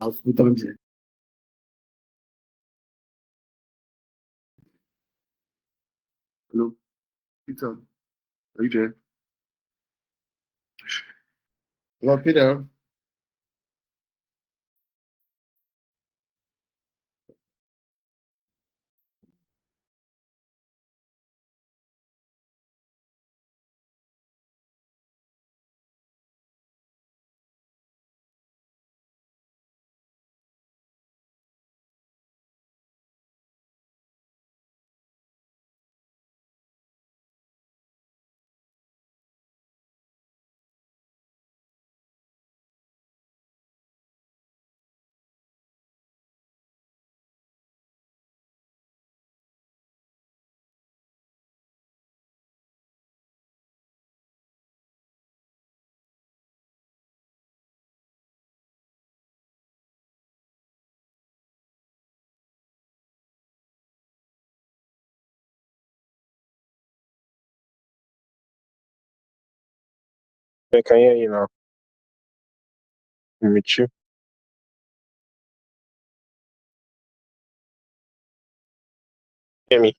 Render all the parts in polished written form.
I've put on there. Hello, Peter. Are you there? Hello, Peter. I can hear you now. Meet you. Hear me.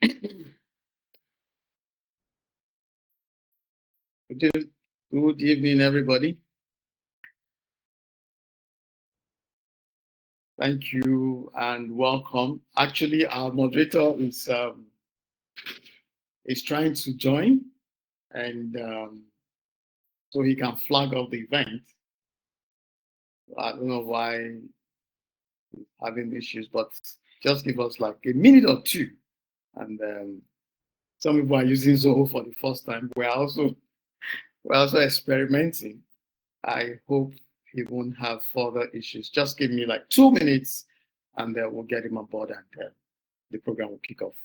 Good evening, everybody. Thank you and welcome. Actually, our moderator is trying to join, and so he can flag off the event. I don't know why he's having issues, but just give us like a minute or two. And some people are using Zoho for the first time. We're also experimenting. I hope he won't have further issues. Just give me like 2 minutes, and then we'll get him aboard, and the program will kick off.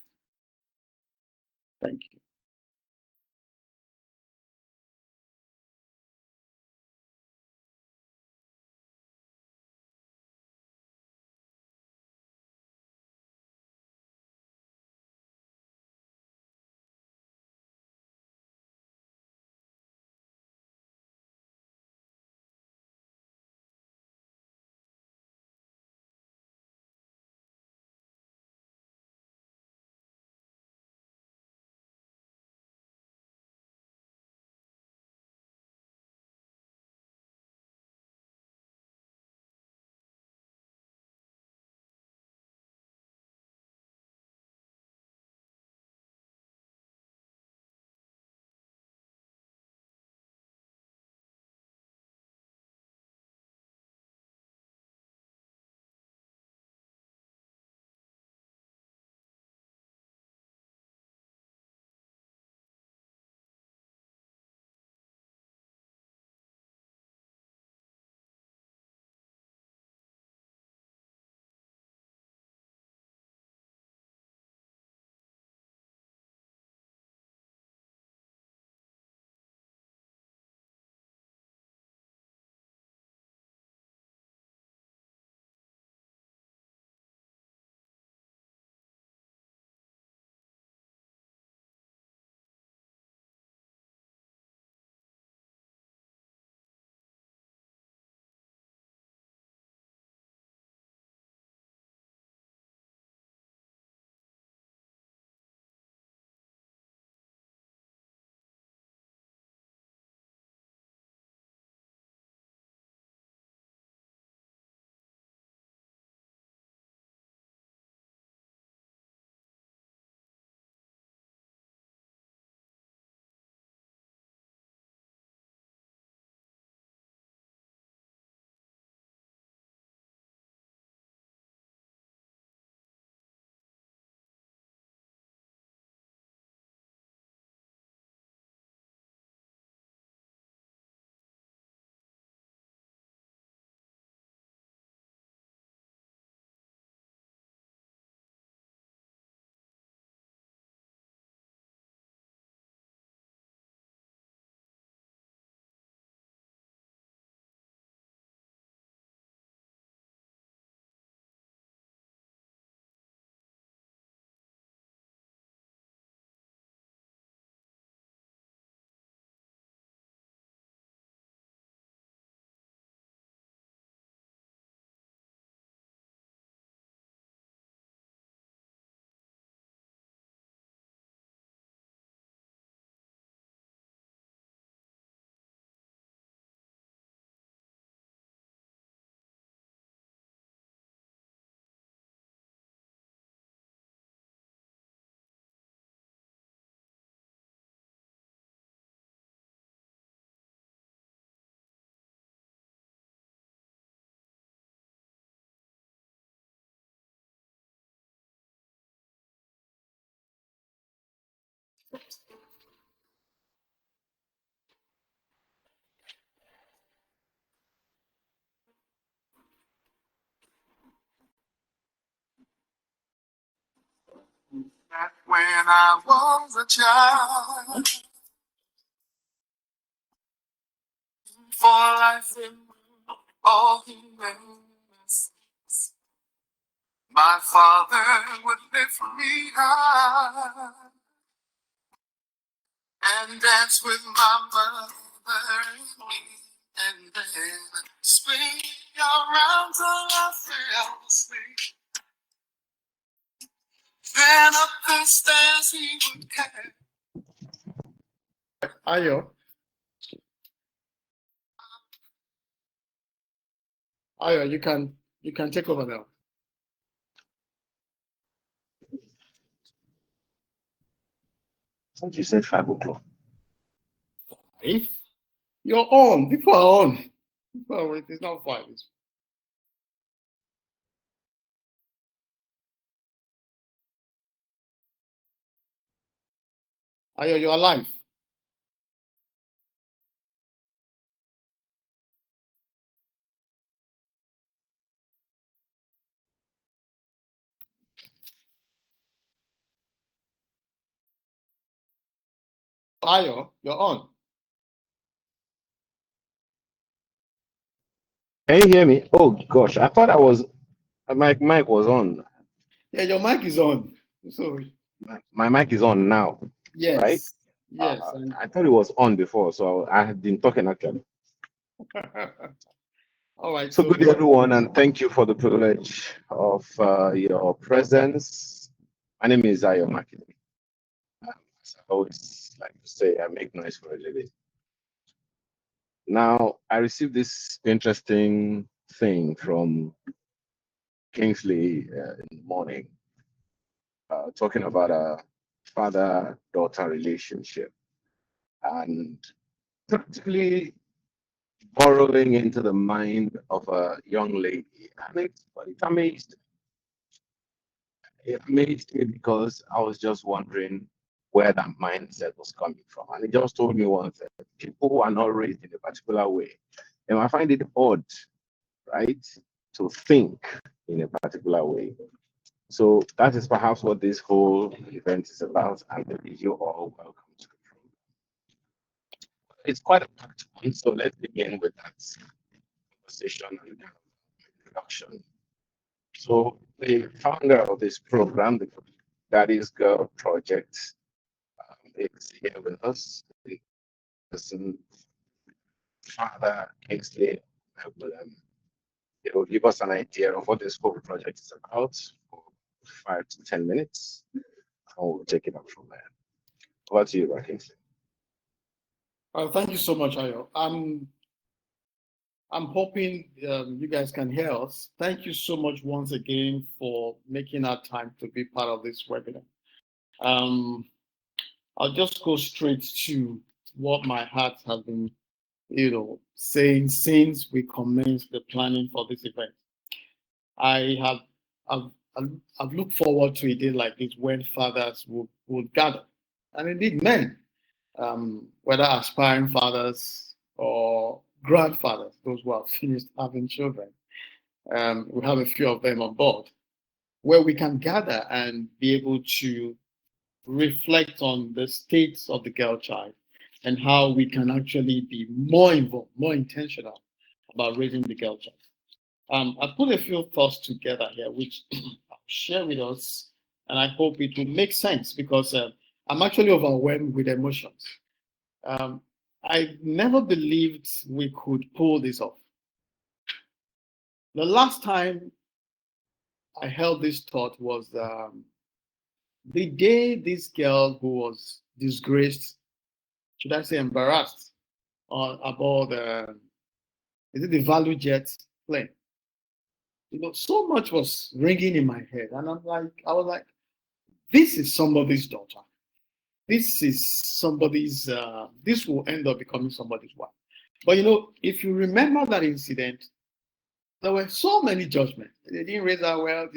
Thank you. That when I was a child, for life in all humanness, my father would lift me high and dance with my mother and me, and then swing around till I fell asleep. Then up the just as he would care. Ayo. Ayo, you can take over now. I thought you said 5 o'clock. If you're on, people are on. Well, it is not 5. It's... Ayo, you're alive. Ayo, you're on. Can you hear me? Oh gosh, I thought my mic was on. Yeah, your mic is on. So My mic is on now. yes, Right? yes. I thought it was on before, so I had been talking actually. All right. So good day, everyone, and thank you for the privilege of your presence. My name is Makinde. As I always like to say, I make noise for a living. Now, I received this interesting thing from Kingsley in the morning, talking about a father-daughter relationship, and practically burrowing into the mind of a young lady. And it amazed me because I was just wondering where that mindset was coming from. And it just told me one thing: people who are not raised in a particular way, and I find it odd, right, to think in a particular way. So that is perhaps what this whole event is about. And I believe you all welcome to the program. It's quite a packed one, so let's begin with that conversation and kind of introduction. So the founder of this program, the Daddy's Girl Project, is here with us. The person, Father Kingsley Obom-Egbulem. It will give us an idea of what this whole project is about for 5 to 10 minutes, and we'll take it up from there. Over to you, Kingsley. Thank you so much, Ayo. I'm hoping you guys can hear us. Thank you so much once again for making our time to be part of this webinar. I'll just go straight to what my heart has been, saying since we commenced the planning for this event. I've looked forward to a day like this when fathers would gather, and indeed men, whether aspiring fathers or grandfathers, those who have finished having children. We have a few of them on board, where we can gather and be able to reflect on the state of the girl child and how we can actually be more involved, more intentional about raising the girl child. I put a few thoughts together here, which I'll share with us, and I hope it will make sense because I'm actually overwhelmed with emotions. I never believed we could pull this off. The last time I held this thought was the day this girl who was disgraced, should I say embarrassed, about is it the value jet plane? So much was ringing in my head, and I was like, this is somebody's daughter. This is somebody's. This will end up becoming somebody's wife. But if you remember that incident, there were so many judgments. They didn't raise her well.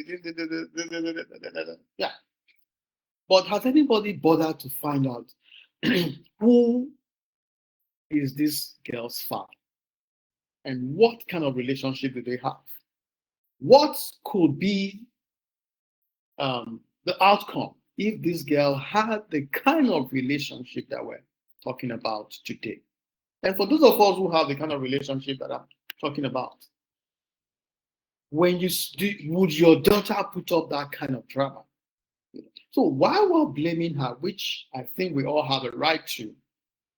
Yeah. But has anybody bothered to find out who is this girl's father? And what kind of relationship do they have? What could be the outcome if this girl had the kind of relationship that we're talking about today? And for those of us who have the kind of relationship that I'm talking about, would your daughter put up that kind of drama? So while we're blaming her, which I think we all have a right to,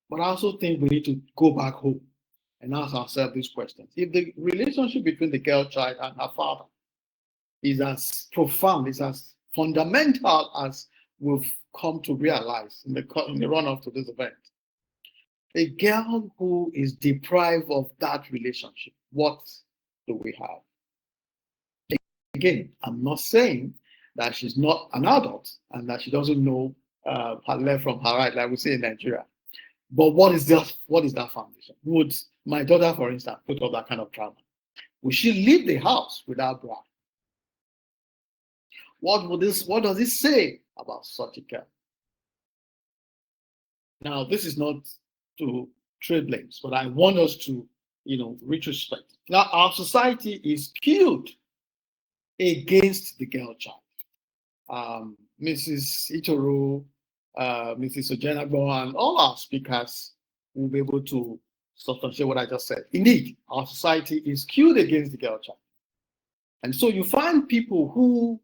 but I also think we need to go back home and ask ourselves these questions. If the relationship between the girl child and her father is as profound, is as fundamental as we've come to realize in the run-up to this event. A girl who is deprived of that relationship, what do we have? Again, I'm not saying that she's not an adult and that she doesn't know her left from her right, like we say in Nigeria. But what is that foundation? Would my daughter, for instance, put up that kind of trauma? Will she leave the house without bra? What does it say about such a girl? Now, this is not to trade blames, but I want us to, retrospect. Now, our society is skewed against the girl child. Mrs. Itoro, Mrs. Ojenagbon, and all our speakers will be able to substantiate what I just said. Indeed, our society is skewed against the girl child. And so you find people who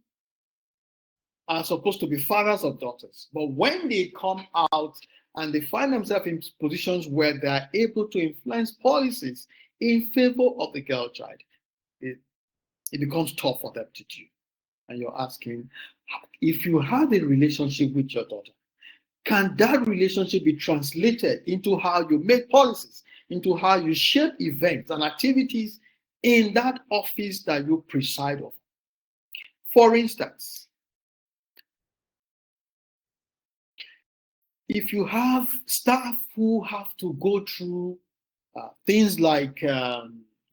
are supposed to be fathers of daughters, but when they come out and they find themselves in positions where they are able to influence policies in favor of the girl child, it becomes tough for them to do. And you're asking, if you have a relationship with your daughter, can that relationship be translated into how you make policies, into how you shape events and activities in that office that you preside over? For instance, if you have staff who have to go through things like,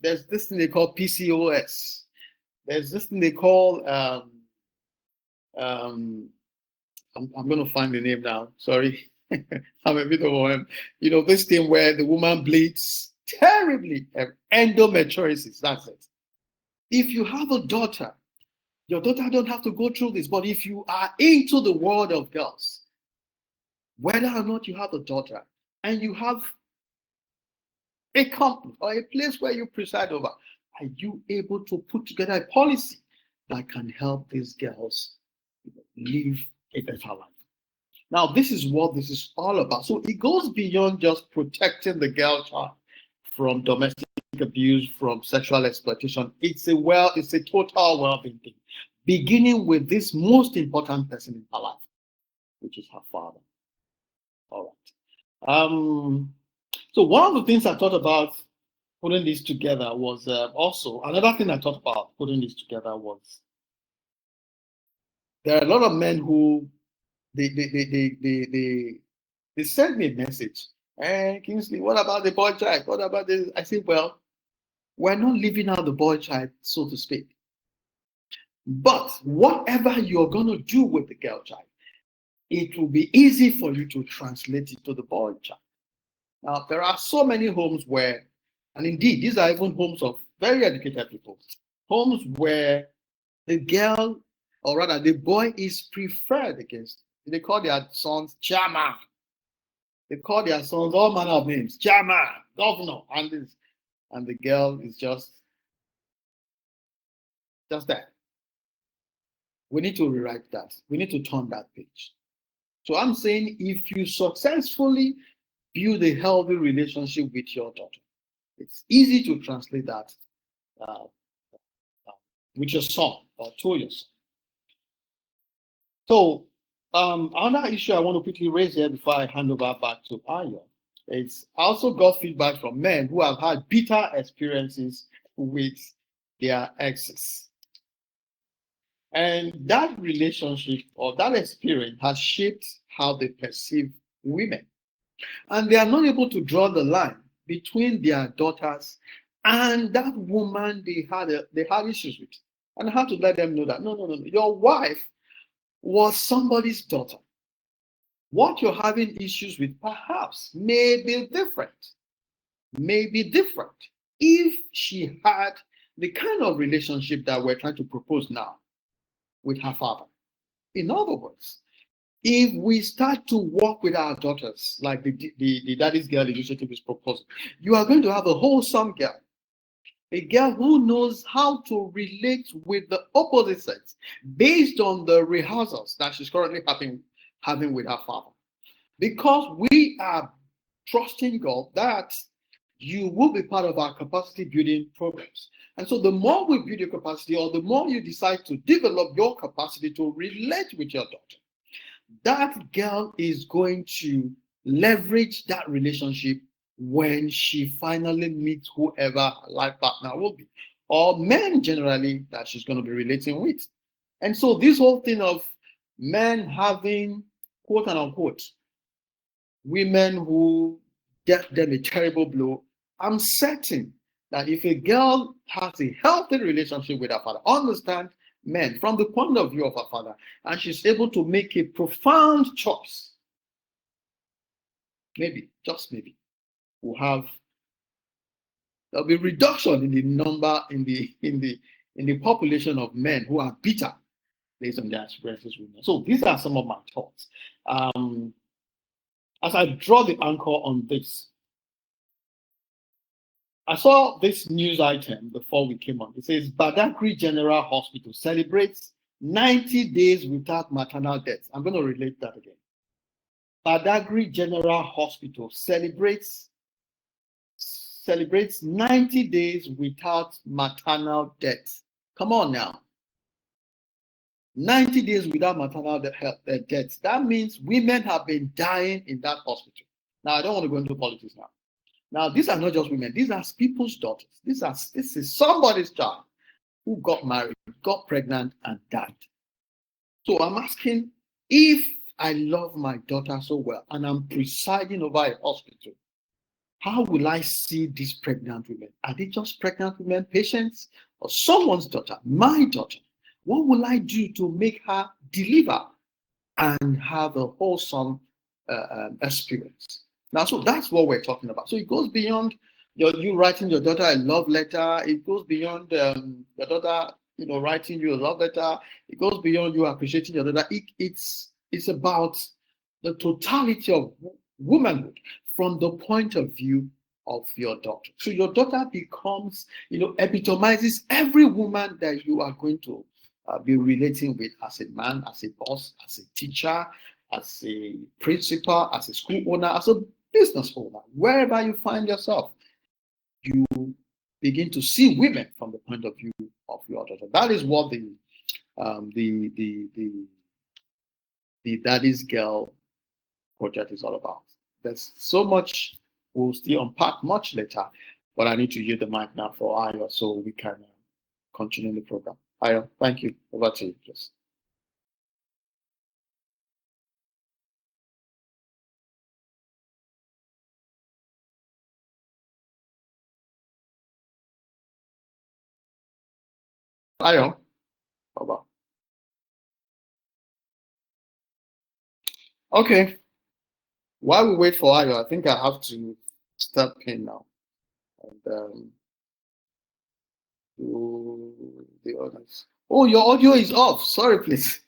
there's this thing they call PCOS, there's this thing they call, I'm going to find the name now, sorry, I'm a bit overwhelmed. This thing where the woman bleeds terribly, endometriosis, that's it. If you have a daughter, your daughter don't have to go through this, but if you are into the world of girls, whether or not you have a daughter and you have a company or a place where you preside over, are you able to put together a policy that can help these girls live a better life? Now, this is what this is all about. So it goes beyond just protecting the girl child from domestic abuse, from sexual exploitation. It's a total well-being thing, beginning with this most important person in her life, which is her father. All right. So one of the things I thought about putting this together was also another thing I thought about putting this together was there are a lot of men who they send me a message. Hey, Kingsley, what about the boy child? What about this? I said, well, we're not leaving out the boy child, so to speak. But whatever you're going to do with the girl child, it will be easy for you to translate it to the boy child. Now, there are so many homes where, and indeed, these are even homes of very educated people, homes where the girl, or rather the boy, is preferred against. They call their sons chairman. They call their sons all manner of names, chairman, governor, and the girl is just that. We need to rewrite that. We need to turn that page. So I'm saying, if you successfully build a healthy relationship with your daughter, it's easy to translate that with your son or to your son. So another issue I want to quickly raise here before I hand over back to Ayo, is I also got feedback from men who have had bitter experiences with their exes. And that relationship or that experience has shaped how they perceive women. And they are not able to draw the line between their daughters and that woman they had issues with. And I had to let them know that, no, your wife was somebody's daughter. What you're having issues with perhaps may be different. If she had the kind of relationship that we're trying to propose now with her father. In other words, if we start to work with our daughters, like the Daddy's Girl initiative is proposing, you are going to have a wholesome girl, a girl who knows how to relate with the opposite sex based on the rehearsals that she's currently having with her father. Because we are trusting God that you will be part of our capacity building programs. And so the more we build your capacity, or the more you decide to develop your capacity to relate with your daughter, that girl is going to leverage that relationship when she finally meets whoever her life partner will be, or men generally that she's going to be relating with. And so this whole thing of men having, quote and unquote, women who get them a terrible blow, I'm certain that if a girl has a healthy relationship with her father, understand men from the point of view of her father, and she's able to make a profound choice, maybe, just maybe, there'll be reduction in the number in the population of men who are bitter based on their experiences with men. So these are some of my thoughts. As I draw the anchor on this, I saw this news item before we came on. It says Badagry General Hospital celebrates 90 days without maternal deaths. I'm going to relate that again. Badagry General Hospital celebrates 90 days without maternal deaths. Come on now. 90 days without maternal deaths. That means women have been dying in that hospital. Now, I don't want to go into politics now. Now, these are not just women. These are people's daughters. This is somebody's child who got married, got pregnant, and died. So I'm asking, if I love my daughter so well and I'm presiding over a hospital, how will I see these pregnant women? Are they just pregnant women, patients, or someone's daughter, my daughter? What will I do to make her deliver and have a wholesome experience? Now, so that's what we're talking about. So it goes beyond you writing your daughter a love letter. It goes beyond your daughter, writing you a love letter. It goes beyond you appreciating your daughter. It's about the totality of womanhood from the point of view of your daughter. So your daughter becomes, epitomizes every woman that you are going to be relating with as a man, as a boss, as a teacher, as a principal, as a school owner, as a business owner. Wherever you find yourself, you begin to see women from the point of view of your daughter. That is what the Daddy's Girl project is all about. There's so much we'll still unpack much later, but I need to use the mic now for Ayo so we can continue the program. Ayo, thank you. Over to you, please. Ayo, over. Okay. While we wait for Ayo, I think I have to step in now and do the others. Oh, your audio is off. Sorry, please.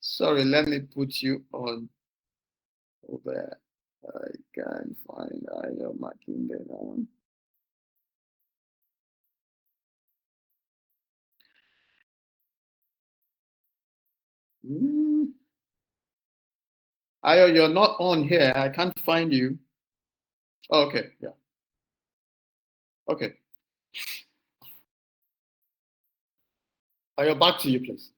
Sorry, let me put you on over. I can't find Ayo Makinde now. Ayo, you're not on here. I can't find you. Oh, okay, yeah. Okay. Ayo, back to you, please.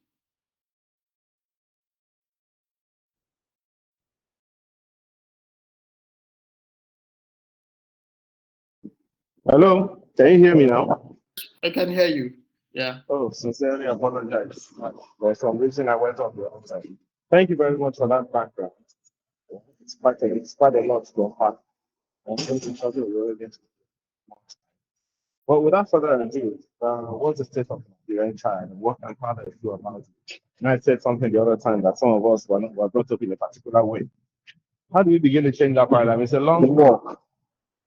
Hello, can you hear me now? I can hear you. Yeah. Oh, sincerely apologize. There's some reason I went off the outside. Thank you very much for that background. It's quite a lot to unpack. I think it's something we're really going to. Well, without further ado, what's the state of the Nigerian child and what can fathers do about it? And I said something the other time that some of us were brought up in a particular way. How do we begin to change that paradigm? It's a long walk.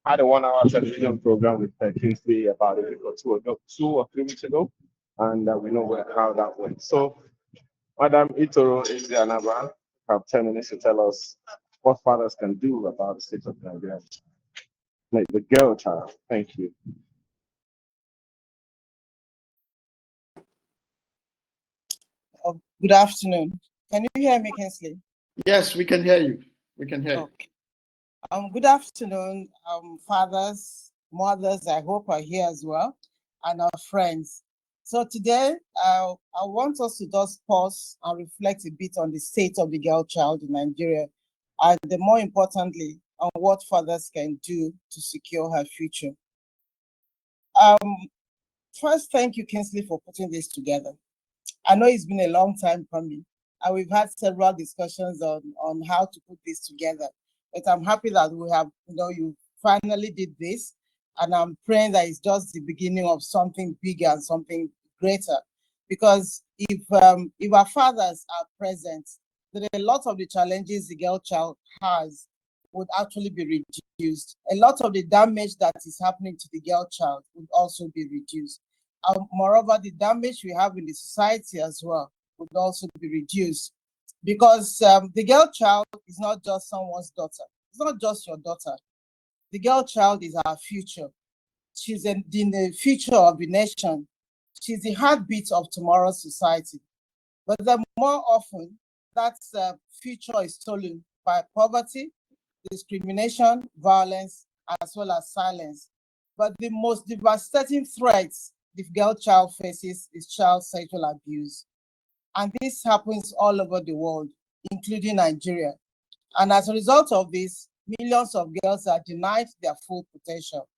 I had a 1-hour television program with Kingsley about a week or 2 or 3 weeks ago, and we know how that went. So, Madam Itoro Eze-Anaba, have 10 minutes to tell us what fathers can do about the state of Nigeria. Like the girl child. Thank you. Good afternoon. Can you hear me, Kingsley? Yes, we can hear you. We can hear you. Good afternoon, fathers, mothers, I hope are here as well, and our friends. So today, I want us to just pause and reflect a bit on the state of the girl child in Nigeria, and more importantly, on what fathers can do to secure her future. First, thank you, Kingsley, for putting this together. I know it's been a long time coming, and we've had several discussions on how to put this together. But I'm happy that we have, you finally did this, and I'm praying that it's just the beginning of something bigger and something greater. Because if our fathers are present, then a lot of the challenges the girl child has would actually be reduced. A lot of the damage that is happening to the girl child would also be reduced. Moreover, the damage we have in the society as well would also be reduced, because the girl child is not just someone's daughter. It's not just your daughter. The girl child is our future. She's in the future of the nation. She's the heartbeat of tomorrow's society. But then more often, that future is stolen by poverty, discrimination, violence, as well as silence. But the most devastating threats the girl child faces is child sexual abuse. And this happens all over the world, including Nigeria. And as a result of this, millions of girls are denied their full potential.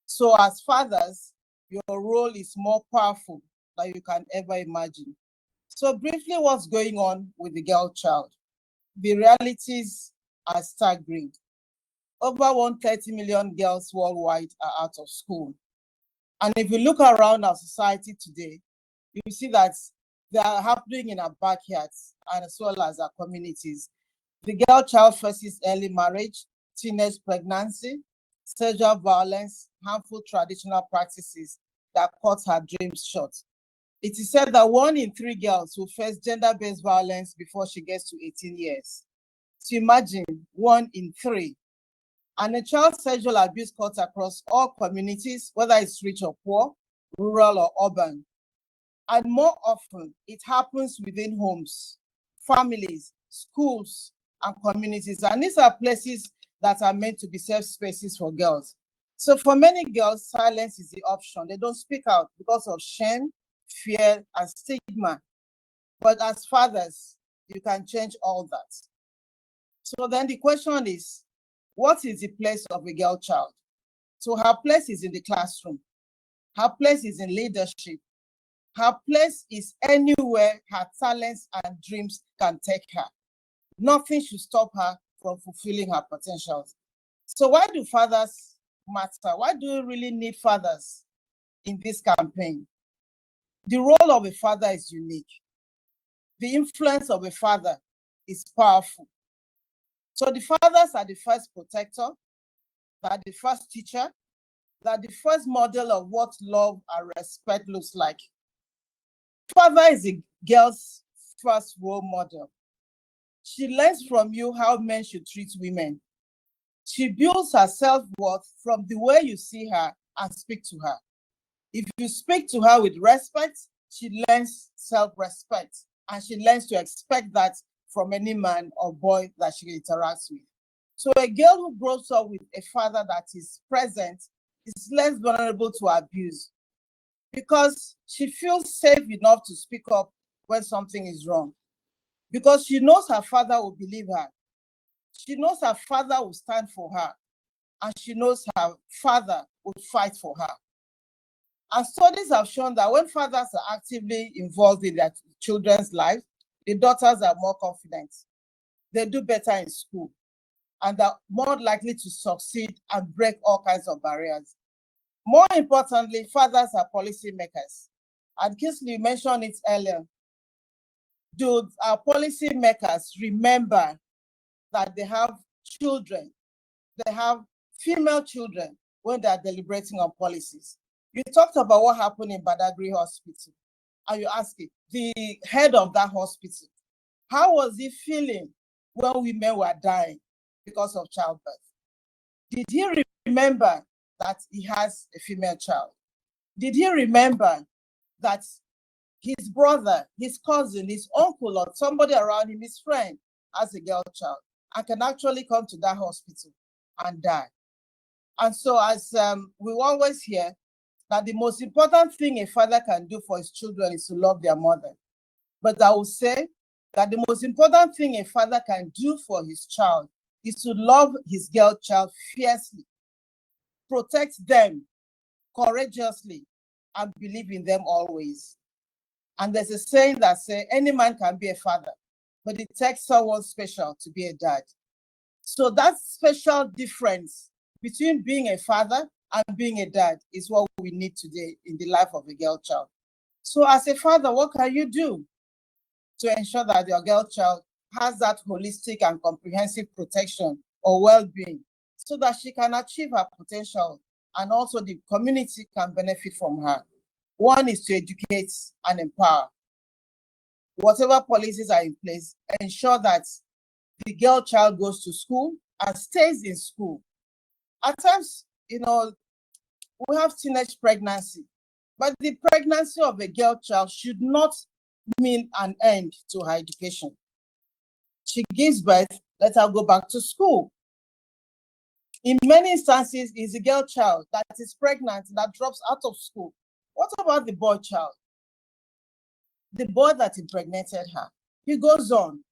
So as fathers, your role is more powerful than you can ever imagine. So briefly, what's going on with the girl child? The realities are staggering. Over 130 million girls worldwide are out of school. And if you look around our society today, you see that they are happening in our backyards and as well as our communities. The girl child faces early marriage, teenage pregnancy, sexual violence, harmful traditional practices that cut her dreams short. It is said that 1 in 3 girls will face gender-based violence before she gets to 18 years. So imagine 1 in 3. And the child sexual abuse cuts across all communities, whether it's rich or poor, rural or urban. And more often, it happens within homes, families, schools, and communities. And these are places that are meant to be safe spaces for girls. So for many girls, silence is the option. They don't speak out because of shame, fear, and stigma. But as fathers, you can change all that. So then the question is, what is the place of a girl child? So her place is in the classroom. Her place is in leadership. Her place is anywhere her talents and dreams can take her. Nothing should stop her from fulfilling her potentials. So why do fathers matter? Why do we really need fathers in this campaign? The role of a father is unique. The influence of a father is powerful. So the fathers are the first protector, they are the first teacher, they are the first model of what love and respect looks like. Father is a girl's first role model. She learns from you how men should treat women. She builds her self-worth from the way you see her and speak to her. If you speak to her with respect, she learns self-respect, and she learns to expect that from any man or boy that she interacts with. So a girl who grows up with a father that is present is less vulnerable to abuse because she feels safe enough to speak up when something is wrong. Because she knows her father will believe her. She knows her father will stand for her. And she knows her father will fight for her. And studies have shown that when fathers are actively involved in their children's lives, the daughters are more confident. They do better in school, and are more likely to succeed and break all kinds of barriers. More importantly, fathers are policy makers. And Kingsley mentioned it earlier. Do our policy makers remember that they have children, they have female children when they are deliberating on policies? You talked about what happened in Badagry Hospital, and you asked it, the head of that hospital, how was he feeling when women were dying because of childbirth? Did he remember that he has a female child? Did he remember that his brother, his cousin, his uncle, or somebody around him, his friend, has a girl child and can actually come to that hospital and die? And so as we always hear, that the most important thing a father can do for his children is to love their mother. But I will say that the most important thing a father can do for his child is to love his girl child fiercely, protect them courageously, and believe in them always. And there's a saying that says, any man can be a father, but it takes someone special to be a dad. So that special difference between being a father and being a dad is what we need today in the life of a girl child. So as a father, what can you do to ensure that your girl child has that holistic and comprehensive protection or well-being so that she can achieve her potential and also the community can benefit from her? One is to educate and empower. Whatever policies are in place, ensure that the girl child goes to school and stays in school. At times, we have teenage pregnancy, but the pregnancy of a girl child should not mean an end to her education. She gives birth, let her go back to school. In many instances, it's a girl child that is pregnant that drops out of school. What about the boy child? The boy that impregnated her, he goes on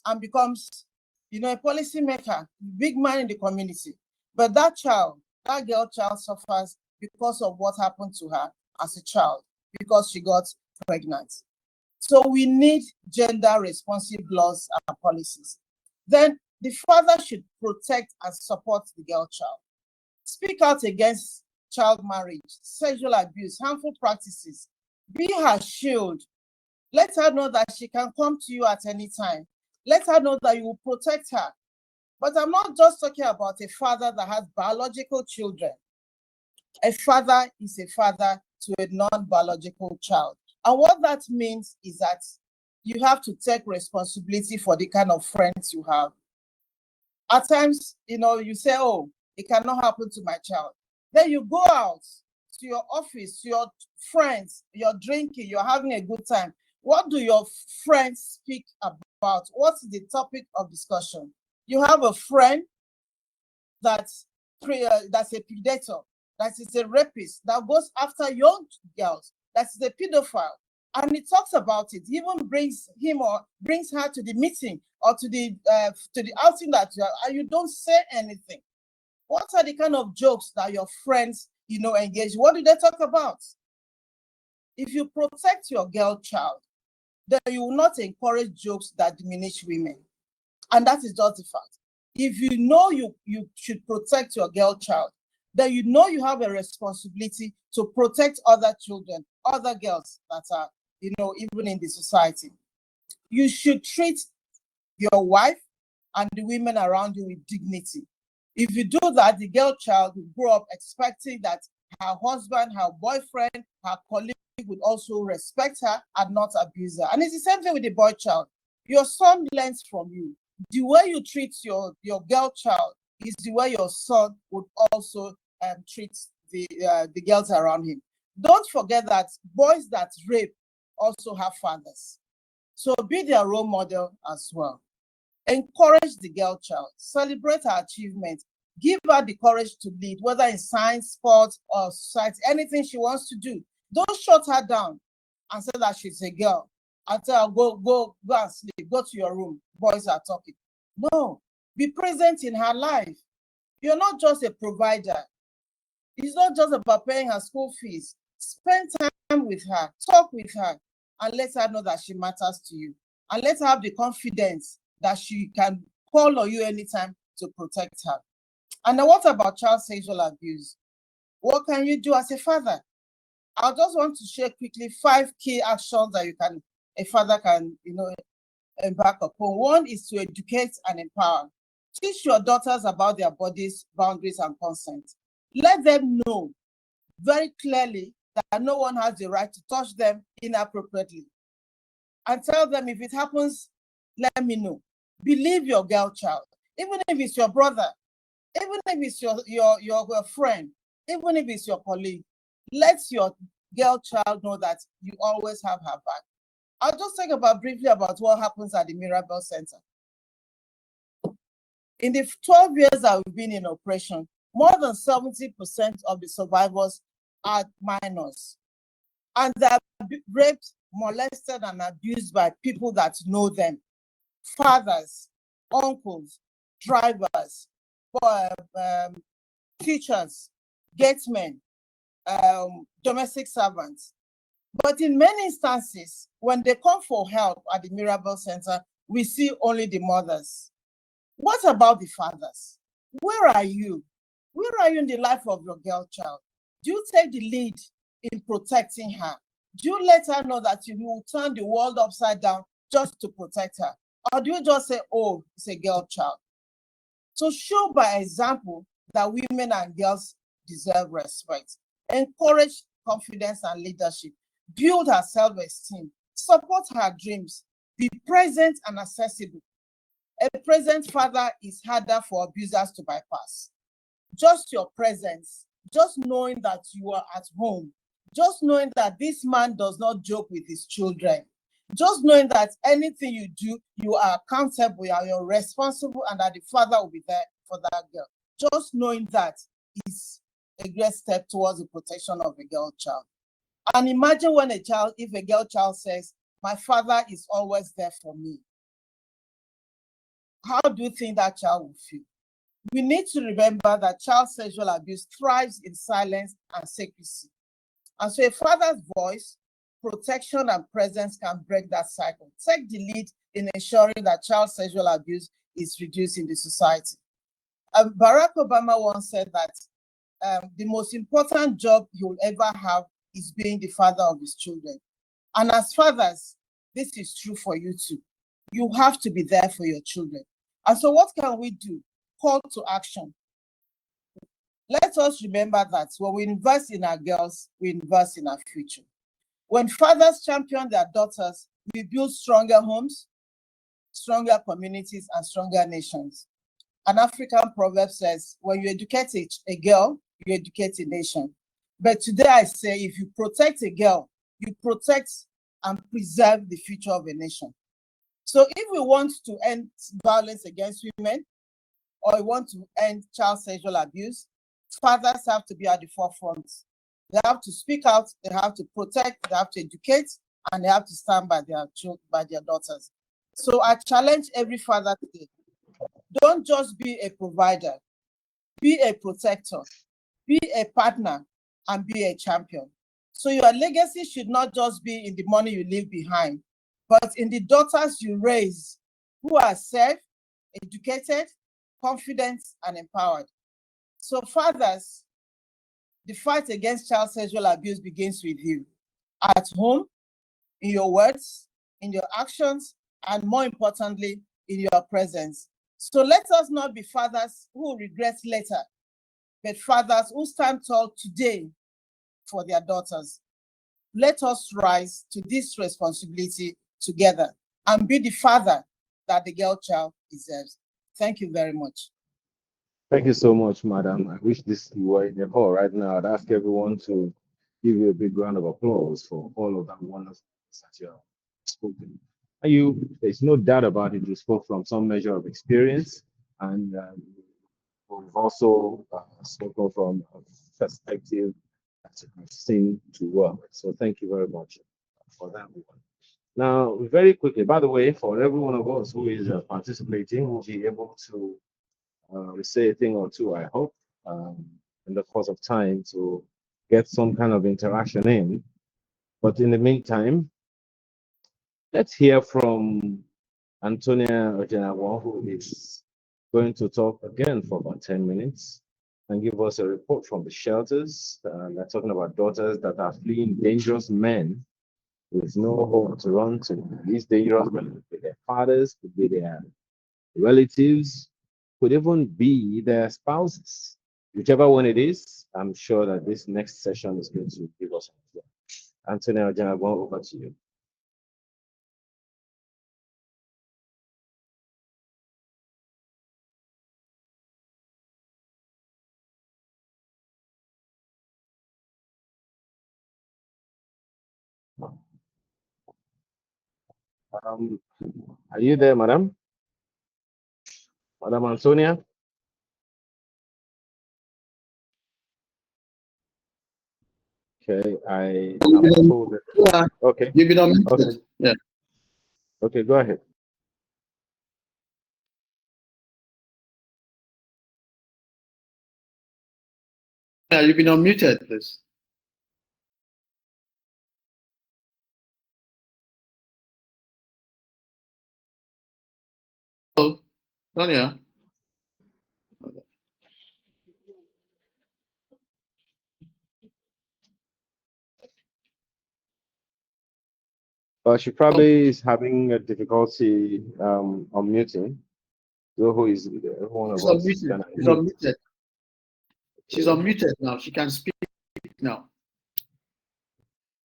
and becomes, a policymaker, big man in the community. But that girl child suffers because of what happened to her as a child, because she got pregnant. So we need gender responsive laws and policies. Then the father should protect and support the girl child. Speak out against child marriage, sexual abuse, harmful practices. Be her shield. Let her know that she can come to you at any time. Let her know that you will protect her. But I'm not just talking about a father that has biological children. A father is a father to a non-biological child. And what that means is that you have to take responsibility for the kind of friends you have. At times, you say, oh, it cannot happen to my child. Then you go out to your office, to your friends, you're drinking, you're having a good time. What do your friends speak about? What's the topic of discussion? You have a friend that's a predator, that is a rapist, that goes after young girls, that is a pedophile. And he talks about it. He even brings him or brings her to the meeting or to the outing that you are, and you don't say anything. What are the kind of jokes that your friends, engage? What do they talk about? If you protect your girl child, then you will not encourage jokes that diminish women. And that is just the fact. If you know you should protect your girl child, then you have a responsibility to protect other children, other girls that are, even in the society. You should treat your wife and the women around you with dignity. If you do that, the girl child will grow up expecting that her husband, her boyfriend, her colleague would also respect her and not abuse her. And it's the same thing with the boy child. Your son learns from you. The way you treat your girl child is the way your son would also treat the girls around him. Don't forget that boys that rape also have fathers. So be their role model as well. Encourage the girl child, celebrate her achievements, give her the courage to lead, whether in science, sports, or society, anything she wants to do. Don't shut her down and say that she's a girl and tell her, go and sleep, go to your room, boys are talking. No, be present in her life. You're not just a provider. It's not just about paying her school fees. Spend time with her, talk with her, and let her know that she matters to you. And let her have the confidence that she can call on you anytime to protect her. And now what about child sexual abuse? What can you do as a father? I just want to share quickly 5 key actions that a father can, embark upon. One is to educate and empower. Teach your daughters about their bodies, boundaries, and consent. Let them know very clearly that no one has the right to touch them inappropriately. And tell them, if it happens, let me know. Believe your girl child, even if it's your brother, even if it's your friend, even if it's your colleague. Let your girl child know that you always have her back. I'll just talk briefly about what happens at the Mirabel Centre. In the 12 years that we've been in operation, more than 70% of the survivors are minors, and they are raped, molested, and abused by people that know them: fathers, uncles, drivers, teachers, gatesmen, domestic servants. But in many instances, when they come for help at the Mirabel Centre, we see only the mothers. What about the fathers? Where are you? Where are you in the life of your girl child? Do you take the lead in protecting her? Do you let her know that you will turn the world upside down just to protect her? Or do you just say, oh, it's a girl child? So show by example that women and girls deserve respect. Encourage confidence and leadership. Build her self-esteem. Support her dreams. Be present and accessible. A present father is harder for abusers to bypass. Just your presence, just knowing that you are at home, just knowing that this man does not joke with his children, just knowing that anything you do, you are accountable, you're responsible, and that the father will be there for that girl. Just knowing that is a great step towards the protection of a girl child. And imagine when if a girl child says, my father is always there for me. How do you think that child will feel? We need to remember that child sexual abuse thrives in silence and secrecy. And so a father's voice, protection, and presence can break that cycle. Take the lead in ensuring that child sexual abuse is reduced in the society. Barack Obama once said that the most important job you'll ever have is being the father of his children. And as fathers, this is true for you too. You have to be there for your children. And so what can we do? Call to action. Let us remember that when we invest in our girls, we invest in our future. When fathers champion their daughters, we build stronger homes, stronger communities, and stronger nations. An African proverb says, when you educate a girl, you educate a nation. But today I say, if you protect a girl, you protect and preserve the future of a nation. So if we want to end violence against women, or we want to end child sexual abuse, fathers have to be at the forefront. They have to speak out, they have to protect, they have to educate, and they have to stand by their daughters. So I challenge every father today, don't just be a provider, be a protector, be a partner, and be a champion. So your legacy should not just be in the money you leave behind, but in the daughters you raise who are safe, educated, confident, and empowered. So fathers, the fight against child sexual abuse begins with you, at home, in your words, in your actions, and more importantly, in your presence. So let us not be fathers who regret later, but fathers who stand tall today for their daughters. Let us rise to this responsibility together and be the father that the girl child deserves. Thank you very much. Thank you so much, madam. I wish you were in the hall right now. I'd ask everyone to give you a big round of applause for all of that wonderful that you have spoken. There's no doubt about it, you spoke from some measure of experience, and we've also spoken from a perspective that you have seen to work. So thank you very much for that one. Now, very quickly, by the way, for every one of us who is participating, will be able to say a thing or two, I hope, in the course of time to get some kind of interaction in. But in the meantime, let's hear from Anthonia Ojenagbon, who is going to talk again for about 10 minutes and give us a report from the shelters. They're talking about daughters that are fleeing dangerous men with no home to run to. These dangerous men could be their fathers, could be their relatives, could even be their spouses. Whichever one it is, I'm sure that this next session is going to give us an idea. Anthonia Ojenagbon, over to you. Are you there, madam? Madam Anthonia? Okay, I You've am been told that. Okay, you've been unmuted. okay, Yeah. okay, go ahead. Yeah, you've been unmuted, please. Oh, Tonia. She probably is having a difficulty unmuting. So who is one of She's us is unmuted. gonna She's mute. unmuted. She's unmuted now. She can speak now.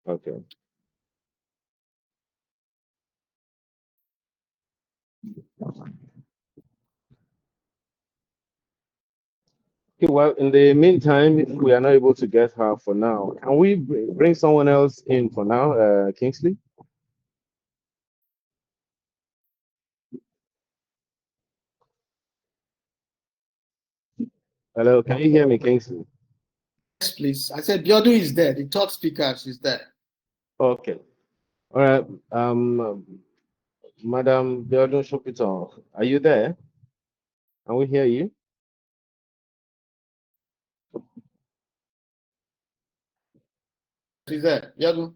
Okay. Okay, well, in the meantime, if we are not able to get her for now, can we bring someone else in for now, Kingsley? Hello, can you hear me, Kingsley? Yes, please. I said Abiodun is there. The third speaker is there. Okay. All right. Madam Abiodun Sopitan, are you there? Can we hear you? She's there. Abiodun,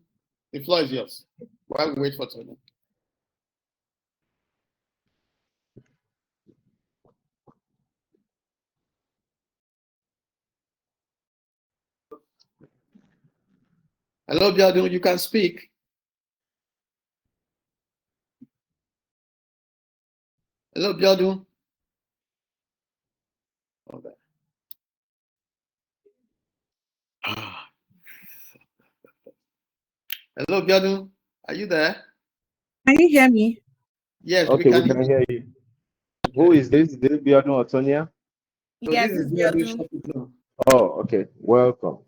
the floor is yours. While we wait for Tonia. Hello, Abiodun. You can speak. Hello, Abiodun. Okay. Hello, Abiodun. Are you there? Can you hear me? Yes, Okay, we we can can. hear you. Who is this? Is this Abiodun or Tonia? So Yes, this is it's Abiodun Abiodun. Sopitan. Oh, okay. Welcome.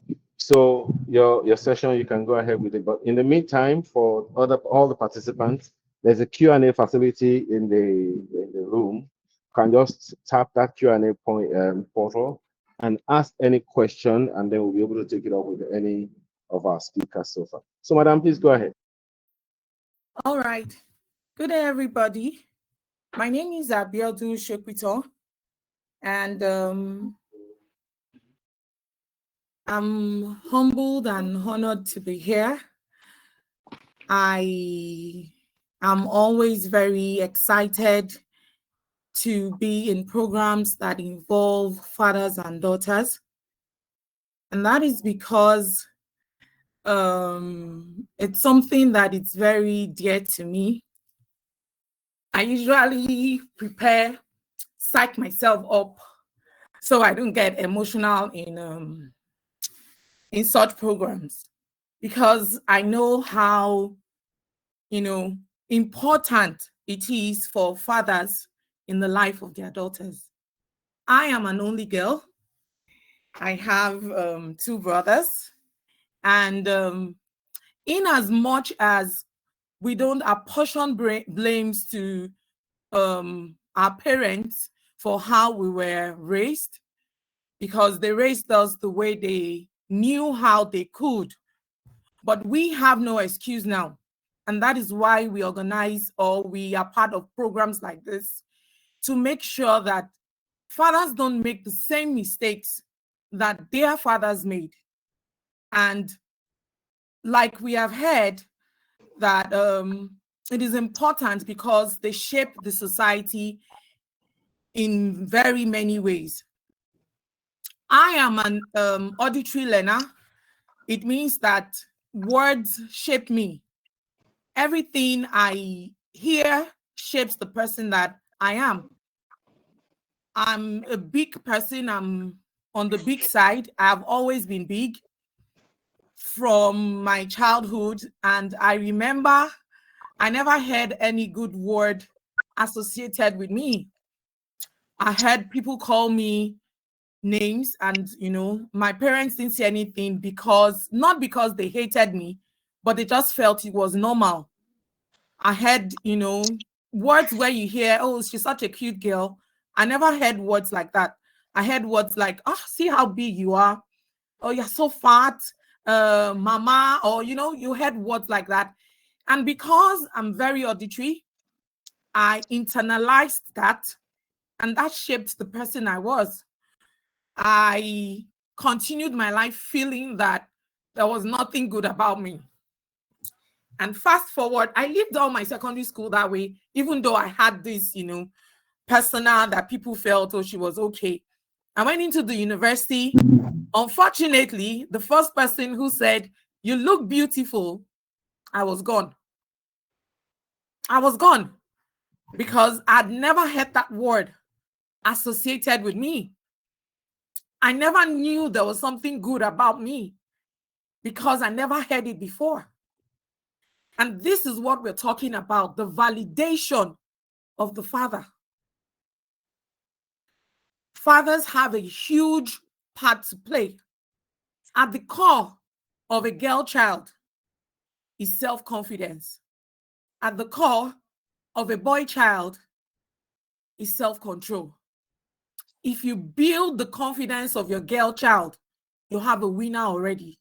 So your session, you can go ahead with it. But in the meantime, for all the participants, there's a Q&A facility in the room. You can just tap that Q&A portal and ask any question, and then we'll be able to take it up with any of our speakers so far. So, Madam, please go ahead. All right. Good day, everybody. My name is Abiodun Sopitan, and I'm humbled and honored to be here. I am always very excited to be in programs that involve fathers and daughters. And that is because it's something that is very dear to me. I usually psych myself up so I don't get emotional in such programs, because I know how, important it is for fathers in the life of their daughters. I am an only girl. I have 2 brothers, and in as much as we don't apportion blames to our parents for how we were raised, because they raised us the way they knew how they could, but we have no excuse now. And that is why we organize, or we are part of programs like this, to make sure that fathers don't make the same mistakes that their fathers made. And like we have heard, that it is important because they shape the society in very many ways. I am an auditory learner. It means that words shape me. Everything I hear shapes the person that I am. I'm a big person. I'm on the big side. I've always been big from my childhood. And I remember I never heard any good word associated with me. I heard people call me names, and my parents didn't say anything, not because they hated me, but they just felt it was normal. I heard words where you hear, oh, she's such a cute girl. I never heard words like that. I heard words like, oh, see how big you are, oh, you're so fat, mama, or you heard words like that. And because I'm very auditory, I internalized that, and that shaped the person I was. I continued my life feeling that there was nothing good about me. And fast forward, I lived all my secondary school that way, even though I had this, persona that people felt, oh, she was okay. I went into the university. Unfortunately, the first person who said, "You look beautiful," I was gone. I was gone because I'd never heard that word associated with me. I never knew there was something good about me because I never heard it before. And this is what we're talking about, the validation of the father. Fathers have a huge part to play. At the core of a girl child is self-confidence. At the core of a boy child is self-control. If you build the confidence of your girl child, you have a winner already.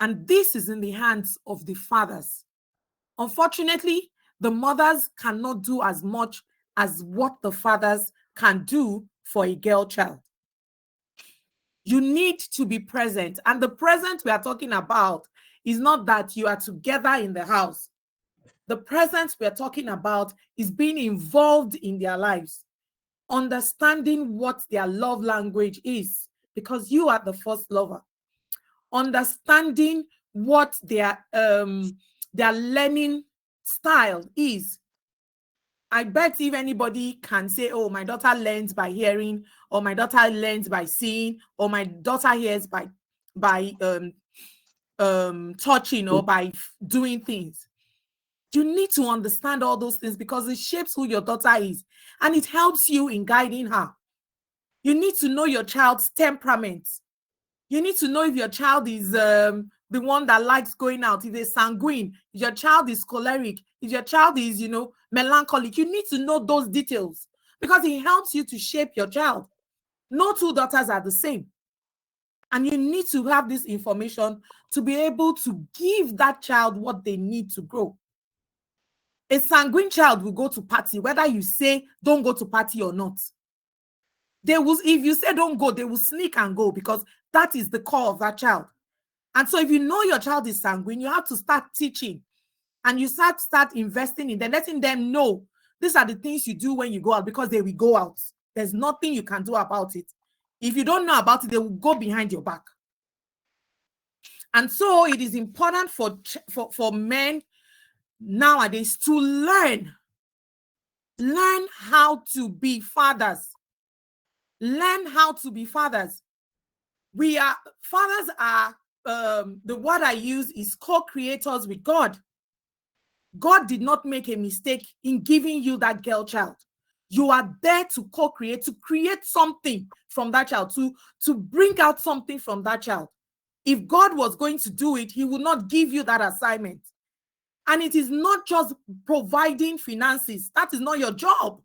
And this is in the hands of the fathers. Unfortunately, the mothers cannot do as much as what the fathers can do for a girl child. You need to be present. And the present we are talking about is not that you are together in the house. The present we are talking about is being involved in their lives, understanding what their love language is, because you are the first lover. Understanding what their learning style is. I bet if anybody can say, oh, my daughter learns by hearing, or my daughter learns by seeing, or my daughter hears by touching, or by doing things. You need to understand all those things because it shapes who your daughter is, and it helps you in guiding her. You need to know your child's temperament. You need to know if your child is the one that likes going out, if they're sanguine, if your child is choleric, if your child is, melancholic. You need to know those details because it helps you to shape your child. No two daughters are the same. And you need to have this information to be able to give that child what they need to grow. A sanguine child will go to party, whether you say don't go to party or not. They will, if you say don't go, they will sneak and go because that is the core of that child. And so if you know your child is sanguine, you have to start teaching and you start investing in them, letting them know these are the things you do when you go out because they will go out. There's nothing you can do about it. If you don't know about it, they will go behind your back. And so it is important for men nowadays to learn how to be fathers. Learn how to be fathers. Fathers are, the word I use is co-creators with God. God did not make a mistake in giving you that girl child. You are there to co-create, to create something from that child, to bring out something from that child. If God was going to do it, he would not give you that assignment. And it is not just providing finances. That is not your job.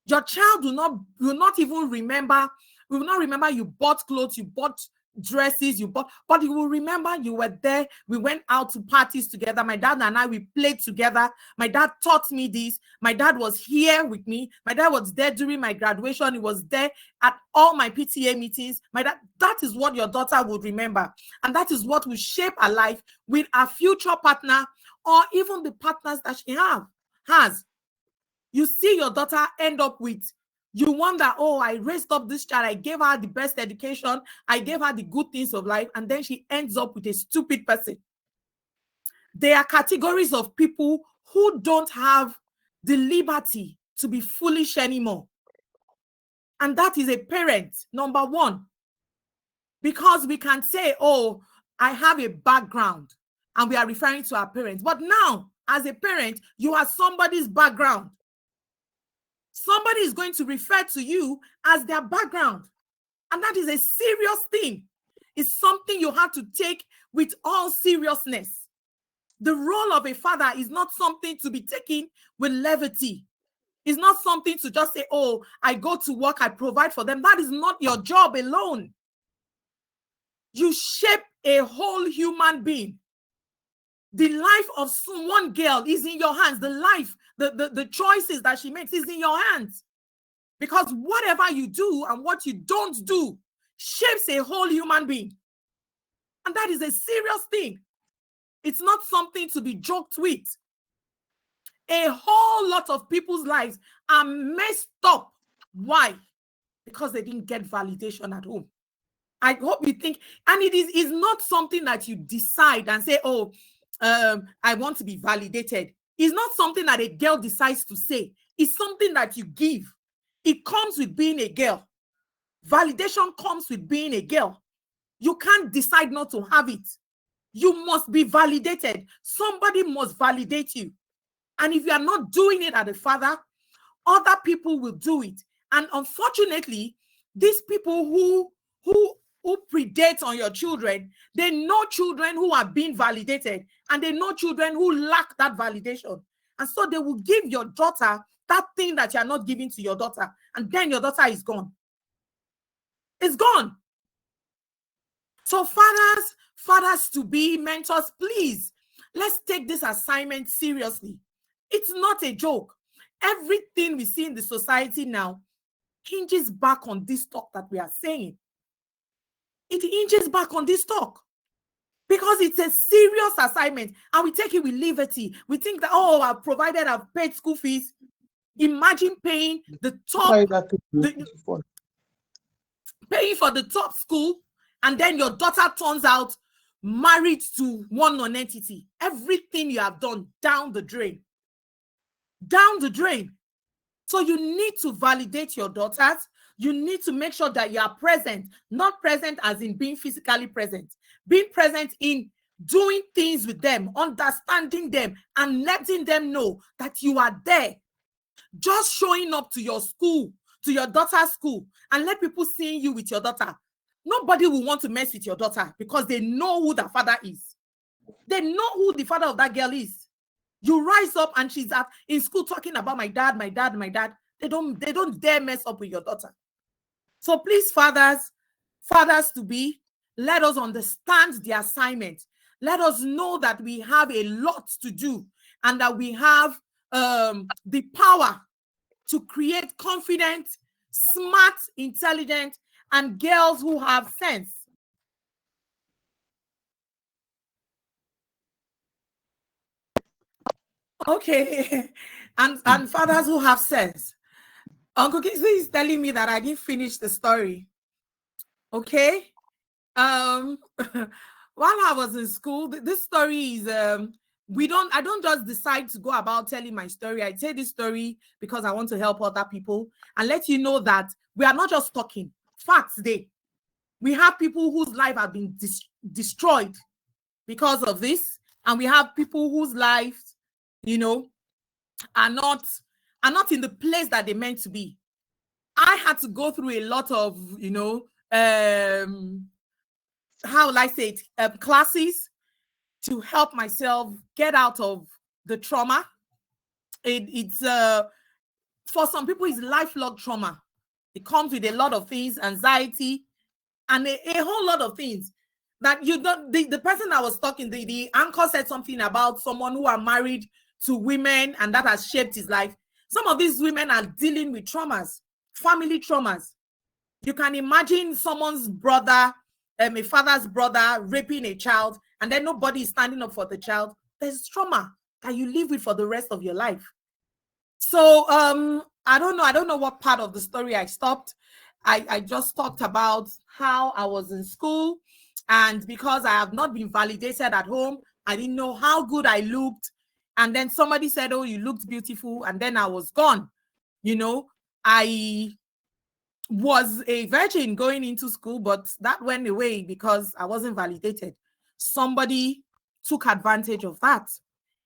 Your child will not even remember. We will not remember you bought clothes, you bought dresses, but he will remember you were there. We went out to parties together. My dad and I, we played together. My dad taught me this. My dad was here with me. My dad was there during my graduation. He was there at all my PTA meetings. That is what your daughter would remember. And that is what will shape her life with a future partner or even the partners that she has. You see your daughter end up with, you wonder, oh, I raised up this child. I gave her the best education. I gave her the good things of life. And then she ends up with a stupid person. There are categories of people who don't have the liberty to be foolish anymore. And that is a parent, number one. Because we can say, oh, I have a background. And we are referring to our parents. But now, as a parent, you are somebody's background. Somebody is going to refer to you as their background. And that is a serious thing. It's something you have to take with all seriousness. The role of a father is not something to be taken with levity. It's not something to just say, oh, I go to work, I provide for them. That is not your job alone. You shape a whole human being. The life of one girl is in your hands. The life, the choices that she makes is in your hands. Because whatever you do and what you don't do shapes a whole human being. And that is a serious thing. It's not something to be joked with. A whole lot of people's lives are messed up. Why? Because they didn't get validation at home. I hope you think, and it is not something that you decide and say, oh, I want to be validated. It's not something that a girl decides to say. It's something that you give. It comes with being a girl. Validation comes with being a girl. You can't decide not to have it. You must be validated. Somebody must validate you. And if you are not doing it as a father, other people will do it. And unfortunately, these people who predate on your children, they know children who are being validated, and they know children who lack that validation. And so they will give your daughter that thing that you are not giving to your daughter, and then your daughter is gone. It's gone. So fathers to be, mentors, please, let's take this assignment seriously. It's not a joke. Everything we see in the society now hinges back on this talk that we are saying. It hinges back on this talk because it's a serious assignment, and we take it with liberty. We think that, oh, I've provided, I've paid school fees. Imagine paying the top, paying for the top school, and then your daughter turns out married to one non-entity. Everything you have done down the drain. Down the drain. So you need to validate your daughters. You need to make sure that you are present, not present as in being physically present, being present in doing things with them, understanding them, and letting them know that you are there. Just showing up to your school, to your daughter's school, and let people see you with your daughter. Nobody will want to mess with your daughter because they know who the father is. They know who the father of that girl is. You rise up and she's in school talking about my dad, my dad, my dad. They don't dare mess up with your daughter. So please, fathers to be, let us understand the assignment. Let us know that we have a lot to do and that we have the power to create confident, smart, intelligent, and girls who have sense. Okay, and fathers who have sense. Uncle Kingsley is telling me that I didn't finish the story. Okay. While I was in school, this story is I don't just decide to go about telling my story. I tell this story because I want to help other people and let you know that we are not just talking facts today. We have people whose life have been destroyed because of this, and we have people whose lives, are not in the place that they meant to be. I had to go through a lot of, how will I say it, classes to help myself get out of the trauma. It's for some people, it's lifelong trauma. It comes with a lot of things, anxiety, and a whole lot of things that you don't. The person that was talking, the anchor said something about someone who are married to women, and that has shaped his life. Some of these women are dealing with traumas, family traumas. You can imagine someone's brother, a father's brother, raping a child, and then nobody is standing up for the child. There's trauma that you live with for the rest of your life. So I don't know what part of the story I stopped. I just talked about how I was in school, and because I have not been validated at home, I didn't know how good I looked. And then somebody said, oh, you looked beautiful. And then I was gone. I was a virgin going into school, but that went away because I wasn't validated. Somebody took advantage of that.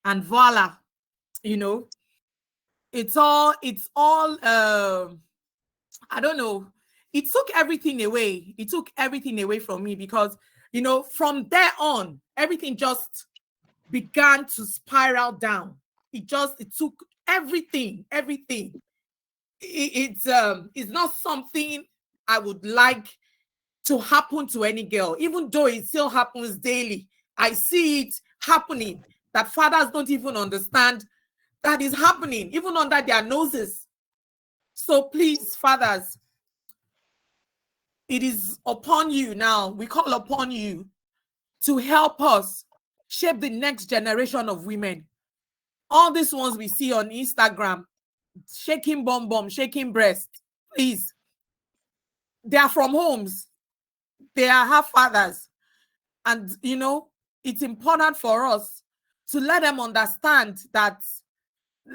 And voila, it's all, I don't know. It took everything away. It took everything away from me because, from there on, everything just began to spiral down. It took everything. It's not something I would like to happen to any girl, even though it still happens daily. I see it happening, that fathers don't even understand that is happening, even under their noses. So please, fathers, it is upon you now. We call upon you to help us shape the next generation of women. All these ones we see on Instagram, shaking bum bum, shaking breast, please. They are from homes. They have fathers. And, you know, it's important for us to let them understand that,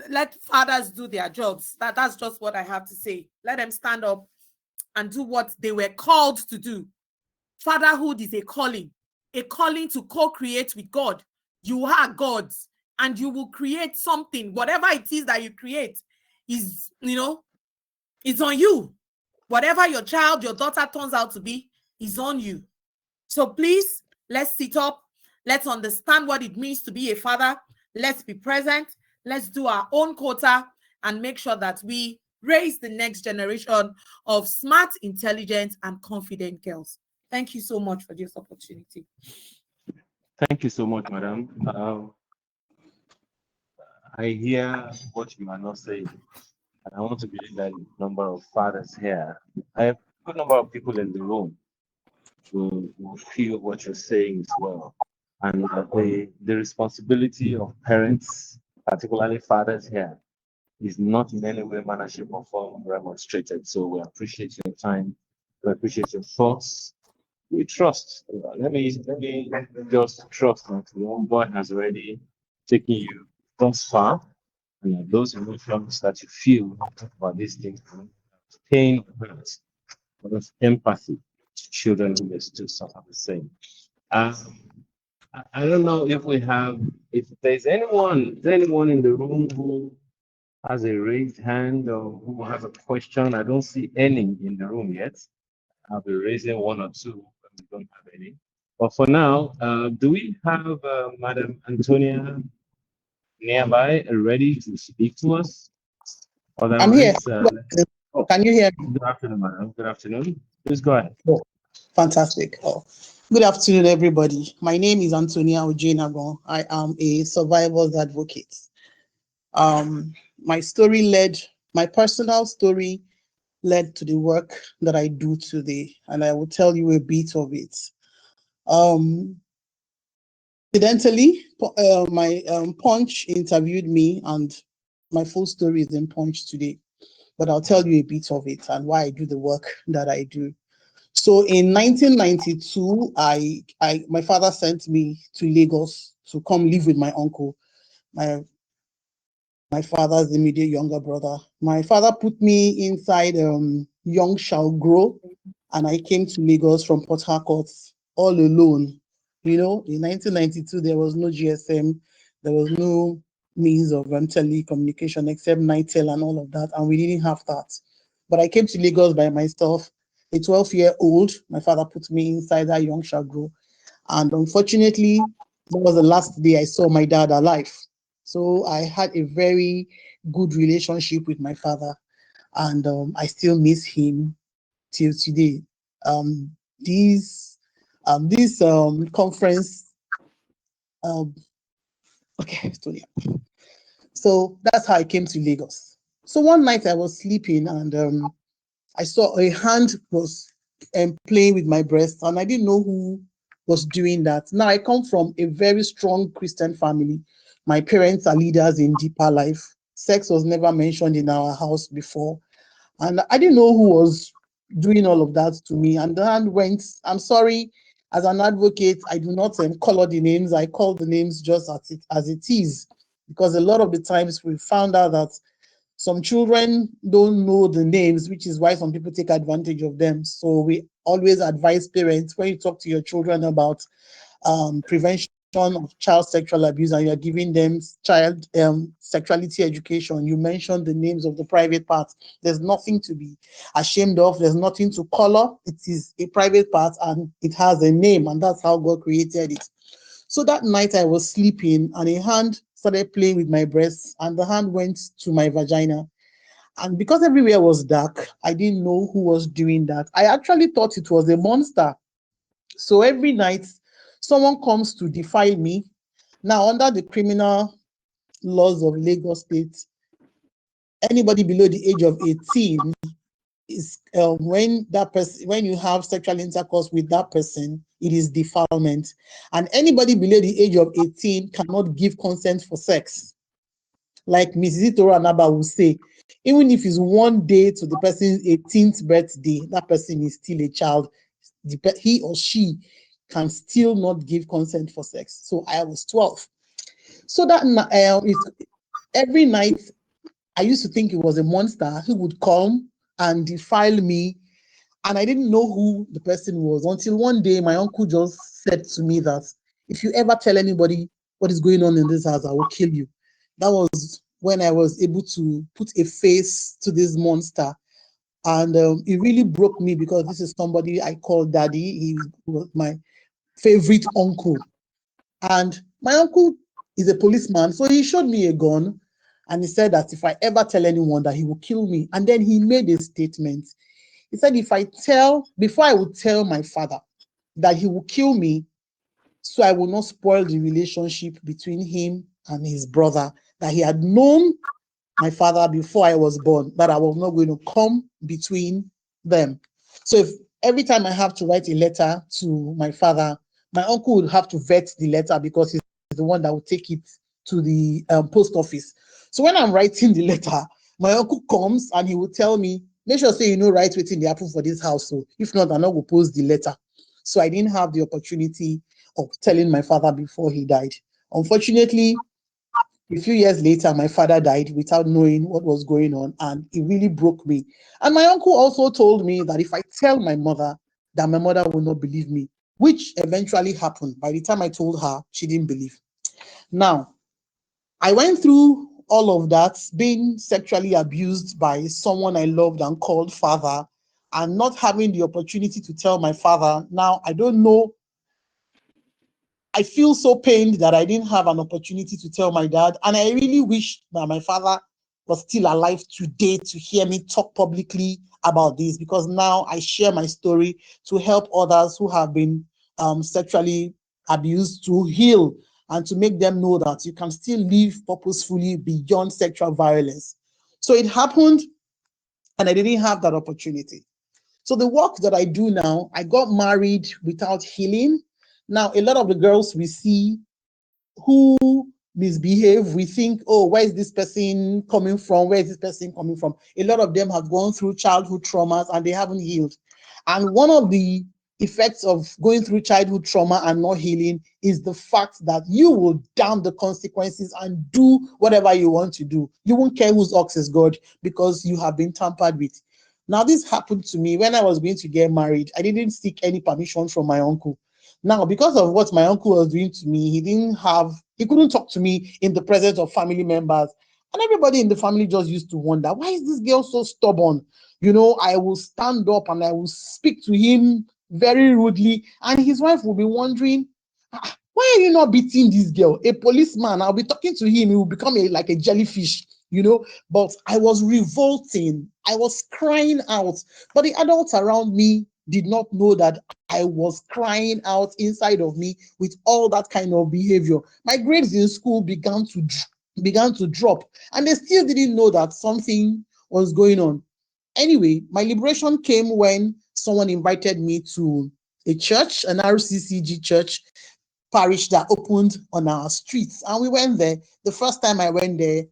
let fathers do their jobs. That's just what I have to say. Let them stand up and do what they were called to do. Fatherhood is a calling to co-create with God. You are God's, and you will create something. Whatever it is that you create is, you know, it's on you. Whatever your child, your daughter turns out to be is on you. So please, let's sit up. Let's understand what it means to be a father. Let's be present. Let's do our own quota and make sure that we raise the next generation of smart, intelligent, and confident girls. Thank you so much for this opportunity. Thank you so much, madam. I hear what you are not saying, and I want to believe that the number of fathers here, I have a good number of people in the room who feel what you're saying as well. And the responsibility of parents, particularly fathers here, is not in any way, manner, shape, or form remonstrated. So we appreciate your time, we appreciate your thoughts. We trust. Let me just trust that God has already taken you thus far, and that those emotions that you feel about these things, pain, hurts, but of empathy to children who may still suffer the same. I don't know if there's anyone in the room who has a raised hand or who has a question. I don't see any in the room yet. I'll be raising one or two, but we don't have any. But for now, do we have Madam Anthonia nearby ready to speak to us? I'm here. Can you hear me? Good afternoon, madam. Good afternoon. Please go ahead. Oh, fantastic. Oh, good afternoon, everybody. My name is Anthonia Ojenagbon. I am a survivor's advocate. My personal story led to the work that I do today, and I will tell you a bit of it. Incidentally, my Punch interviewed me, and my full story is in Punch today, but I'll tell you a bit of it and why I do the work that I do. So in 1992, my father sent me to Lagos to come live with my uncle, my father's immediate younger brother. My father put me inside Young Shall Grow, and I came to Lagos from Port Harcourt all alone. You know, in 1992, there was no GSM, there was no means of telecommunication except Nitel and all of that, and we didn't have that. But I came to Lagos by myself, a 12-year-old. My father put me inside that Young Shall Grow, and unfortunately, that was the last day I saw my dad alive. So I had a very good relationship with my father, and I still miss him till today. This conference, okay, Tonia. So that's how I came to Lagos. So one night I was sleeping, and I saw a hand was playing with my breast, and I didn't know who was doing that. Now I come from a very strong Christian family. My parents are leaders in deeper life. Sex was never mentioned in our house before. And I didn't know who was doing all of that to me. And the hand went, I'm sorry, as an advocate, I do not color the names. I call the names just as it is. Because a lot of the times we found out that some children don't know the names, which is why some people take advantage of them. So we always advise parents, when you talk to your children about prevention of child sexual abuse and you're giving them child sexuality education, you mention the names of the private parts. There's nothing to be ashamed of. There's nothing to color. It is a private part and it has a name, and that's how God created it. So that night I was sleeping and a hand started playing with my breast, and the hand went to my vagina. And because everywhere was dark, I didn't know who was doing that. I actually thought it was a monster. So every night, someone comes to defile me. Now, under the criminal laws of Lagos State, anybody below the age of 18 is when you have sexual intercourse with that person, it is defilement. And anybody below the age of 18 cannot give consent for sex. Like Mrs. Itoro Eze-Anaba will say, even if it's one day to the person's 18th birthday, that person is still a child. He or she can still not give consent for sex. So I was 12. So that every night, I used to think it was a monster who would come and defile me. And I didn't know who the person was until one day my uncle just said to me that if you ever tell anybody what is going on in this house, I will kill you. That was when I was able to put a face to this monster. And it really broke me because this is somebody I call daddy. He was my favorite uncle. And my uncle is a policeman, so he showed me a gun and he said that if I ever tell anyone that he will kill me. And then he made a statement. He said, before I would tell my father that he will kill me, so I will not spoil the relationship between him and his brother, that he had known my father before I was born, that I was not going to come between them. So if every time I have to write a letter to my father, my uncle would have to vet the letter because he's the one that would take it to the post office. So when I'm writing the letter, my uncle comes and he will tell me, make sure say write within the approve for this house. So if not, I'm not going to post the letter. So I didn't have the opportunity of telling my father before he died. Unfortunately, a few years later, my father died without knowing what was going on, and it really broke me. And my uncle also told me that if I tell my mother, that my mother will not believe me, which eventually happened. By the time I told her, she didn't believe. Now, I went through all of that, being sexually abused by someone I loved and called father, and not having the opportunity to tell my father. Now, I don't know. I feel so pained that I didn't have an opportunity to tell my dad. And I really wish that my father was still alive today to hear me talk publicly about this, because now I share my story to help others who have been sexually abused to heal and to make them know that you can still live purposefully beyond sexual violence. So it happened and I didn't have that opportunity. So the work that I do now, I got married without healing. Now, a lot of the girls we see who misbehave, we think, oh, where is this person coming from? Where is this person coming from? A lot of them have gone through childhood traumas and they haven't healed. And one of the effects of going through childhood trauma and not healing is the fact that you will damn the consequences and do whatever you want to do. You won't care whose ox is God because you have been tampered with. Now, this happened to me when I was going to get married. I didn't seek any permission from my uncle. Now, because of what my uncle was doing to me, he couldn't talk to me in the presence of family members. And everybody in the family just used to wonder, why is this girl so stubborn? I will stand up and I will speak to him very rudely. And his wife will be wondering, why are you not beating this girl? A policeman, I'll be talking to him, he will become like a jellyfish, But I was revolting. I was crying out. But the adults around me did not know that I was crying out inside of me with all that kind of behavior. My grades in school began to drop, and they still didn't know that something was going on. Anyway, my liberation came when someone invited me to a church, an RCCG church parish that opened on our streets, and we went there. The first time I went there,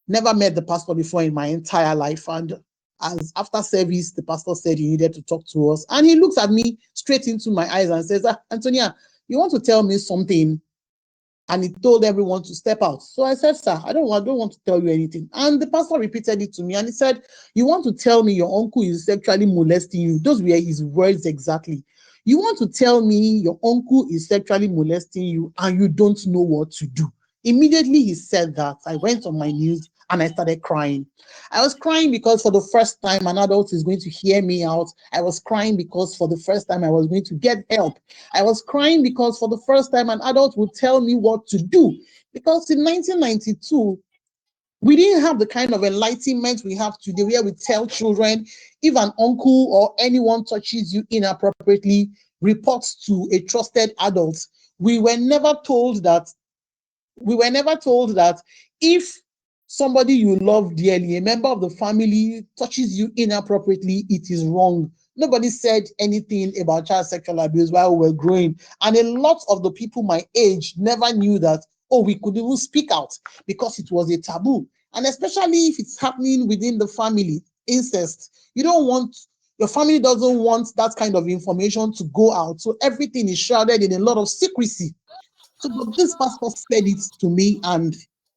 never met the pastor before in my entire life, and as after service, the pastor said he needed to talk to us, and he looks at me straight into my eyes and says, Anthonia, you want to tell me something? And he told everyone to step out. So I said, sir, I don't want to tell you anything. And the pastor repeated it to me, and he said, you want to tell me your uncle is sexually molesting you? Those were his words exactly. You want to tell me your uncle is sexually molesting you and you don't know what to do? Immediately he said that, I went on my knees and I started crying. I was crying because for the first time an adult is going to hear me out. I was crying because for the first time I was going to get help. I was crying because for the first time an adult would tell me what to do. Because in 1992, We didn't have the kind of enlightenment we have today, where we tell children if an uncle or anyone touches you inappropriately, reports to a trusted adult. We were never told that. We were never told that if somebody you love dearly, a member of the family, touches you inappropriately, it is wrong. Nobody said anything about child sexual abuse while we were growing. And a lot of the people my age never knew that, oh, we could even speak out, because it was a taboo. And especially if it's happening within the family, incest, you don't want, your family doesn't want that kind of information to go out. So everything is shrouded in a lot of secrecy. So, but this pastor said it to me, and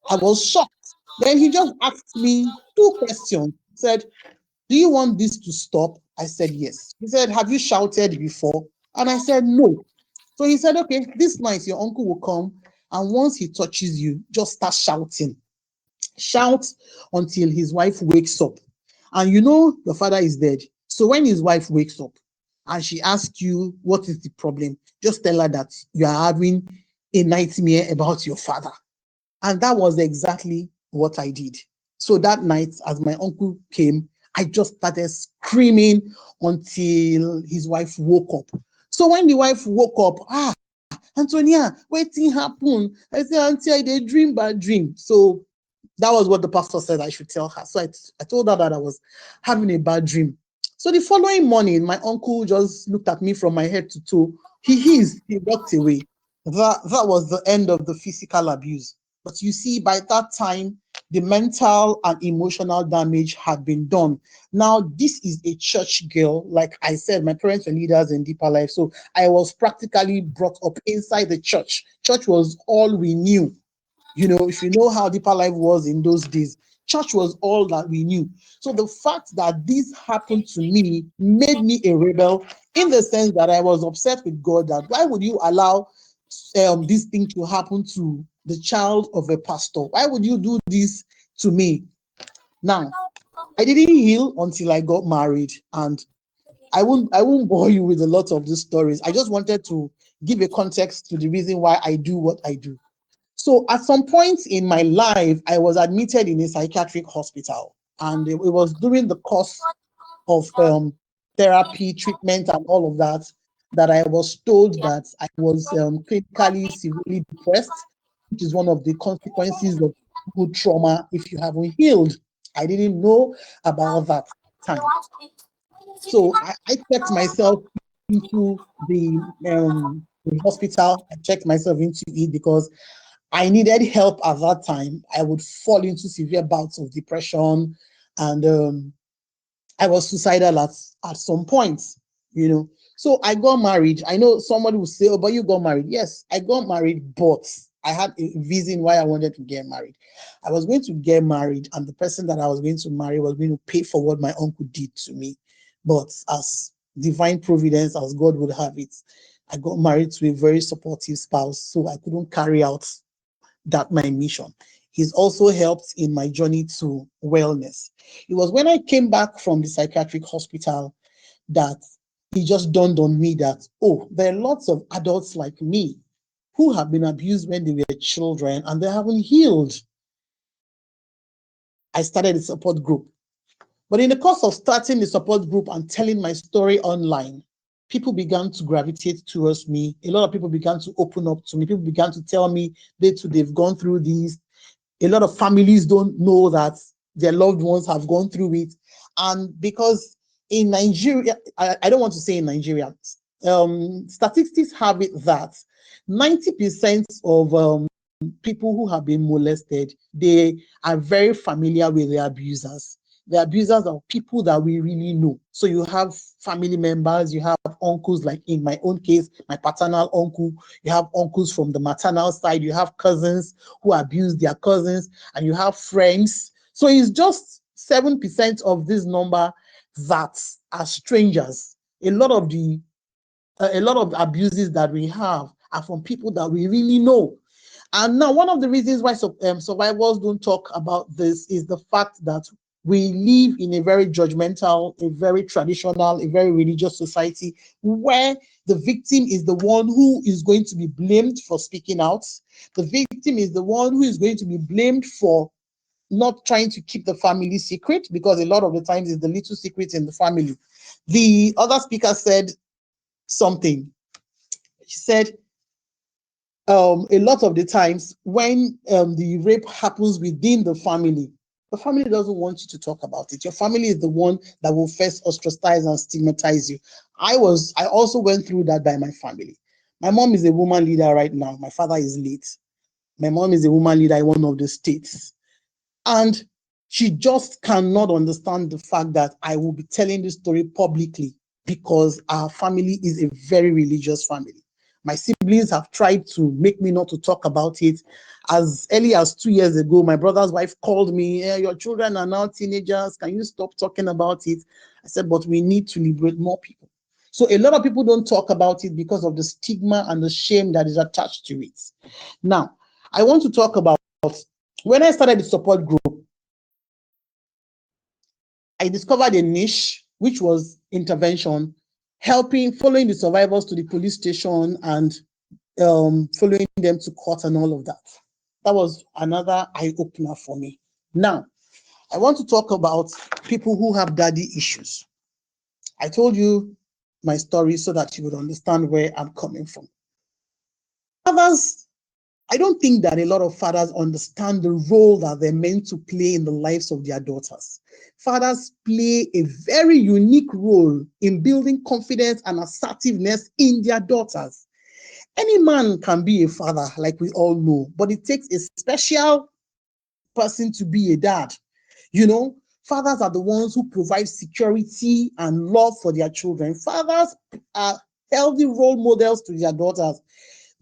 I was shocked. Then he just asked me two questions. He said, do you want this to stop? I said, yes. He said, have you shouted before? And I said, no. So he said, okay, this night your uncle will come, and once he touches you, just start shouting. Shout until his wife wakes up. And you know your father is dead. So when his wife wakes up and she asks you what is the problem, just tell her that you are having a nightmare about your father. And that was exactly what I did. So that night, as my uncle came, I just started screaming until his wife woke up. So when the wife woke up, Anthonia, wetin happen? I said, Auntie, I did dream bad dream. So that was what the pastor said I should tell her. So I told her that I was having a bad dream. So the following morning, my uncle just looked at me from my head to toe. He walked away. That was the end of the physical abuse. But you see, by that time, the mental and emotional damage had been done. Now, this is a church girl. Like I said, my parents were leaders in Deeper Life. So I was practically brought up inside the church. Church was all we knew. You know, if you know how Deeper Life was in those days, church was all that we knew. So the fact that this happened to me made me a rebel, in the sense that I was upset with God that why would you allow this thing to happen to the child of a pastor? Why would you do this to me? Now, I didn't heal until I got married, and I won't bore you with a lot of these stories. I just wanted to give a context to the reason why I do what I do. So at some point in my life, I was admitted in a psychiatric hospital, and it was during the course of therapy, treatment, and all of that, that I was told that I was clinically severely depressed, which is one of the consequences of good trauma if you haven't healed. I didn't know about that time. So I checked myself into the hospital. I checked myself into it because I needed help at that time. I would fall into severe bouts of depression, and I was suicidal at some point, you know. So I got married. I know somebody will say, oh, but you got married. Yes, I got married, but I had a reason why I wanted to get married. I was going to get married, and the person that I was going to marry was going to pay for what my uncle did to me. But as divine providence, as God would have it, I got married to a very supportive spouse, so I couldn't carry out that my mission. He's also helped in my journey to wellness. It was when I came back from the psychiatric hospital that it just dawned on me that, oh, there are lots of adults like me who have been abused when they were children and they haven't healed. I started a support group. But in the course of starting the support group and telling my story online, people began to gravitate towards me. A lot of people began to open up to me. People began to tell me they've gone through these. A lot of families don't know that their loved ones have gone through it. And because in Nigeria, I don't want to say in Nigeria, statistics have it that 90% of people who have been molested, they are very familiar with the abusers. The abusers are people that we really know. So you have family members, you have uncles, like in my own case, my paternal uncle, you have uncles from the maternal side, you have cousins who abuse their cousins, and you have friends. So it's just 7% of this number that are strangers. A lot of the abuses that we have are from people that we really know. And now, one of the reasons why survivors don't talk about this is the fact that we live in a very judgmental, a very traditional, a very religious society where the victim is the one who is going to be blamed for speaking out. The victim is the one who is going to be blamed for not trying to keep the family secret, because a lot of the times it's the little secret in the family. The other speaker said something. She said, a lot of the times when the rape happens within the family doesn't want you to talk about it. Your family is the one that will first ostracize and stigmatize you. I also went through that by my family. My mom is a woman leader right now. My father is late. My mom is a woman leader in one of the states. And she just cannot understand the fact that I will be telling this story publicly, because our family is a very religious family. My siblings have tried to make me not to talk about it. As early as 2 years ago, my brother's wife called me, your children are now teenagers, can you stop talking about it? I said, but we need to liberate more people. So a lot of people don't talk about it because of the stigma and the shame that is attached to it. Now, I want to talk about, when I started the support group, I discovered a niche, which was intervention, following the survivors to the police station and following them to court and all of that. That was another eye-opener for me. Now, I want to talk about people who have daddy issues. I told you my story so that you would understand where I'm coming from. Fathers, I don't think that a lot of fathers understand the role that they're meant to play in the lives of their daughters. Fathers play a very unique role in building confidence and assertiveness in their daughters. Any man can be a father, like we all know, but it takes a special person to be a dad. You know, fathers are the ones who provide security and love for their children. Fathers are healthy role models to their daughters.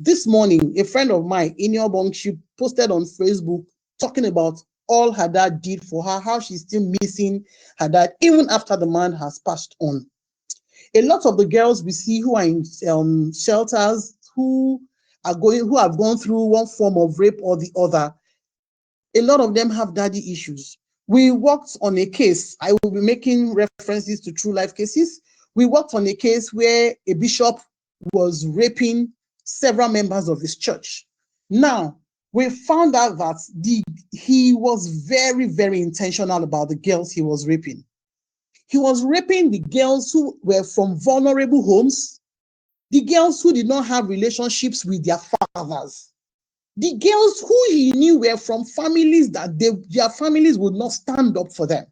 This morning, a friend of mine, Iniobong, she posted on Facebook talking about all her dad did for her, how she's still missing her dad, even after the man has passed on. A lot of the girls we see who are in shelters, who have gone through one form of rape or the other, a lot of them have daddy issues. We worked on a case, I will be making references to true life cases. We worked on a case where a bishop was raping several members of his church. Now, we found out that he was very, very intentional about the girls he was raping. He was raping the girls who were from vulnerable homes, the girls who did not have relationships with their fathers, the girls who he knew were from families that their families would not stand up for them.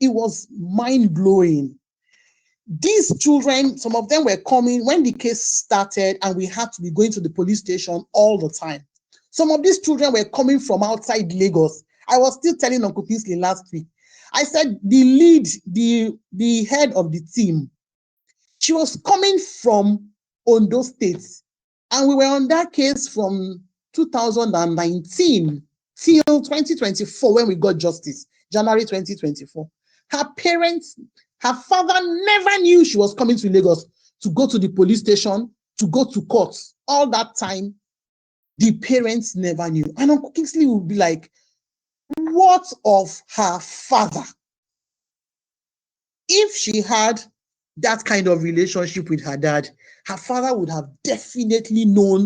It was mind-blowing. These children, some of them were coming when the case started, and we had to be going to the police station all the time. Some of these children were coming from outside Lagos. I was still telling Uncle Kingsley last week. I said the head of the team, she was coming from Ondo State, and we were on that case from 2019 till 2024 when we got justice, January 2024. Her father never knew she was coming to Lagos to go to the police station, to go to court. All that time, the parents never knew. And Uncle Kingsley would be like, what of her father? If she had that kind of relationship with her dad, her father would have definitely known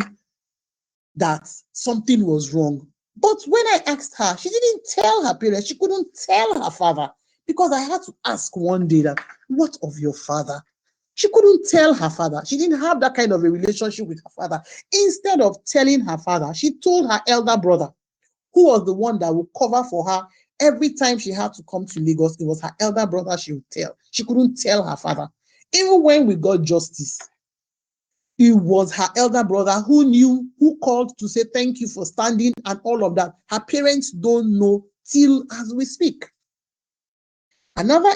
that something was wrong. But when I asked her, she didn't tell her parents. She couldn't tell her father, because I had to ask one day that, what of your father? She couldn't tell her father. She didn't have that kind of a relationship with her father. Instead of telling her father, she told her elder brother, who was the one that would cover for her every time she had to come to Lagos. It was her elder brother she would tell. She couldn't tell her father. Even when we got justice, it was her elder brother who called to say thank you for standing and all of that. Her parents don't know till as we speak. Another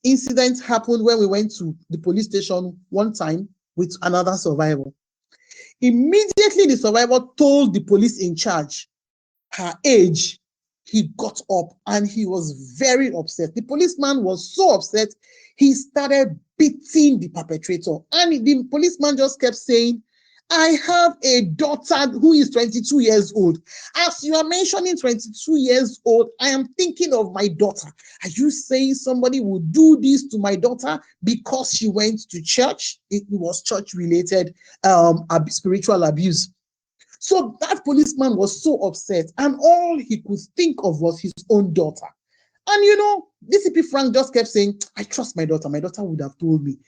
incident happened when we went to the police station one time with another survivor. Immediately, the survivor told the police in charge her age. He got up and he was very upset. The policeman was so upset, he started beating the perpetrator. And the policeman just kept saying, I have a daughter who is 22 years old. As you are mentioning 22 years old, I am thinking of my daughter. Are you saying somebody would do this to my daughter because she went to church? It was church-related spiritual abuse. So that policeman was so upset, and all he could think of was his own daughter. And you know, DCP Frank just kept saying, I trust my daughter. My daughter would have told me.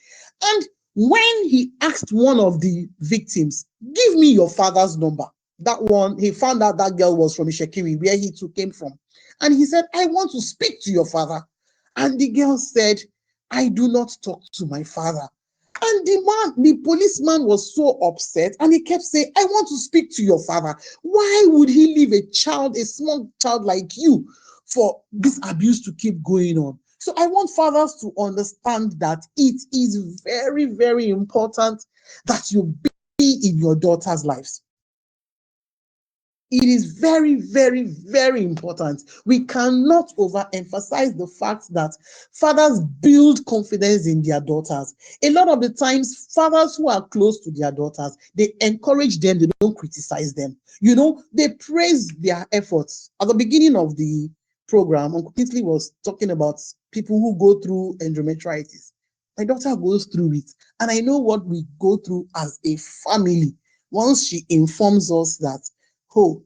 And when he asked one of the victims, give me your father's number, that one, he found out that girl was from Ishekiri, where he too came from. And he said, I want to speak to your father. And the girl said, I do not talk to my father. And the policeman was so upset, and he kept saying, I want to speak to your father. Why would he leave a child, a small child like you, for this abuse to keep going on? So I want fathers to understand that it is very, very important that you be in your daughters' lives. It is very, very, very important. We cannot overemphasize the fact that fathers build confidence in their daughters. A lot of the times, fathers who are close to their daughters, they encourage them, they don't criticize them. You know, they praise their efforts. At the beginning of the program, Uncle Kingsley was talking about people who go through endometritis. My daughter goes through it, and I know what we go through as a family. Once she informs us that, oh,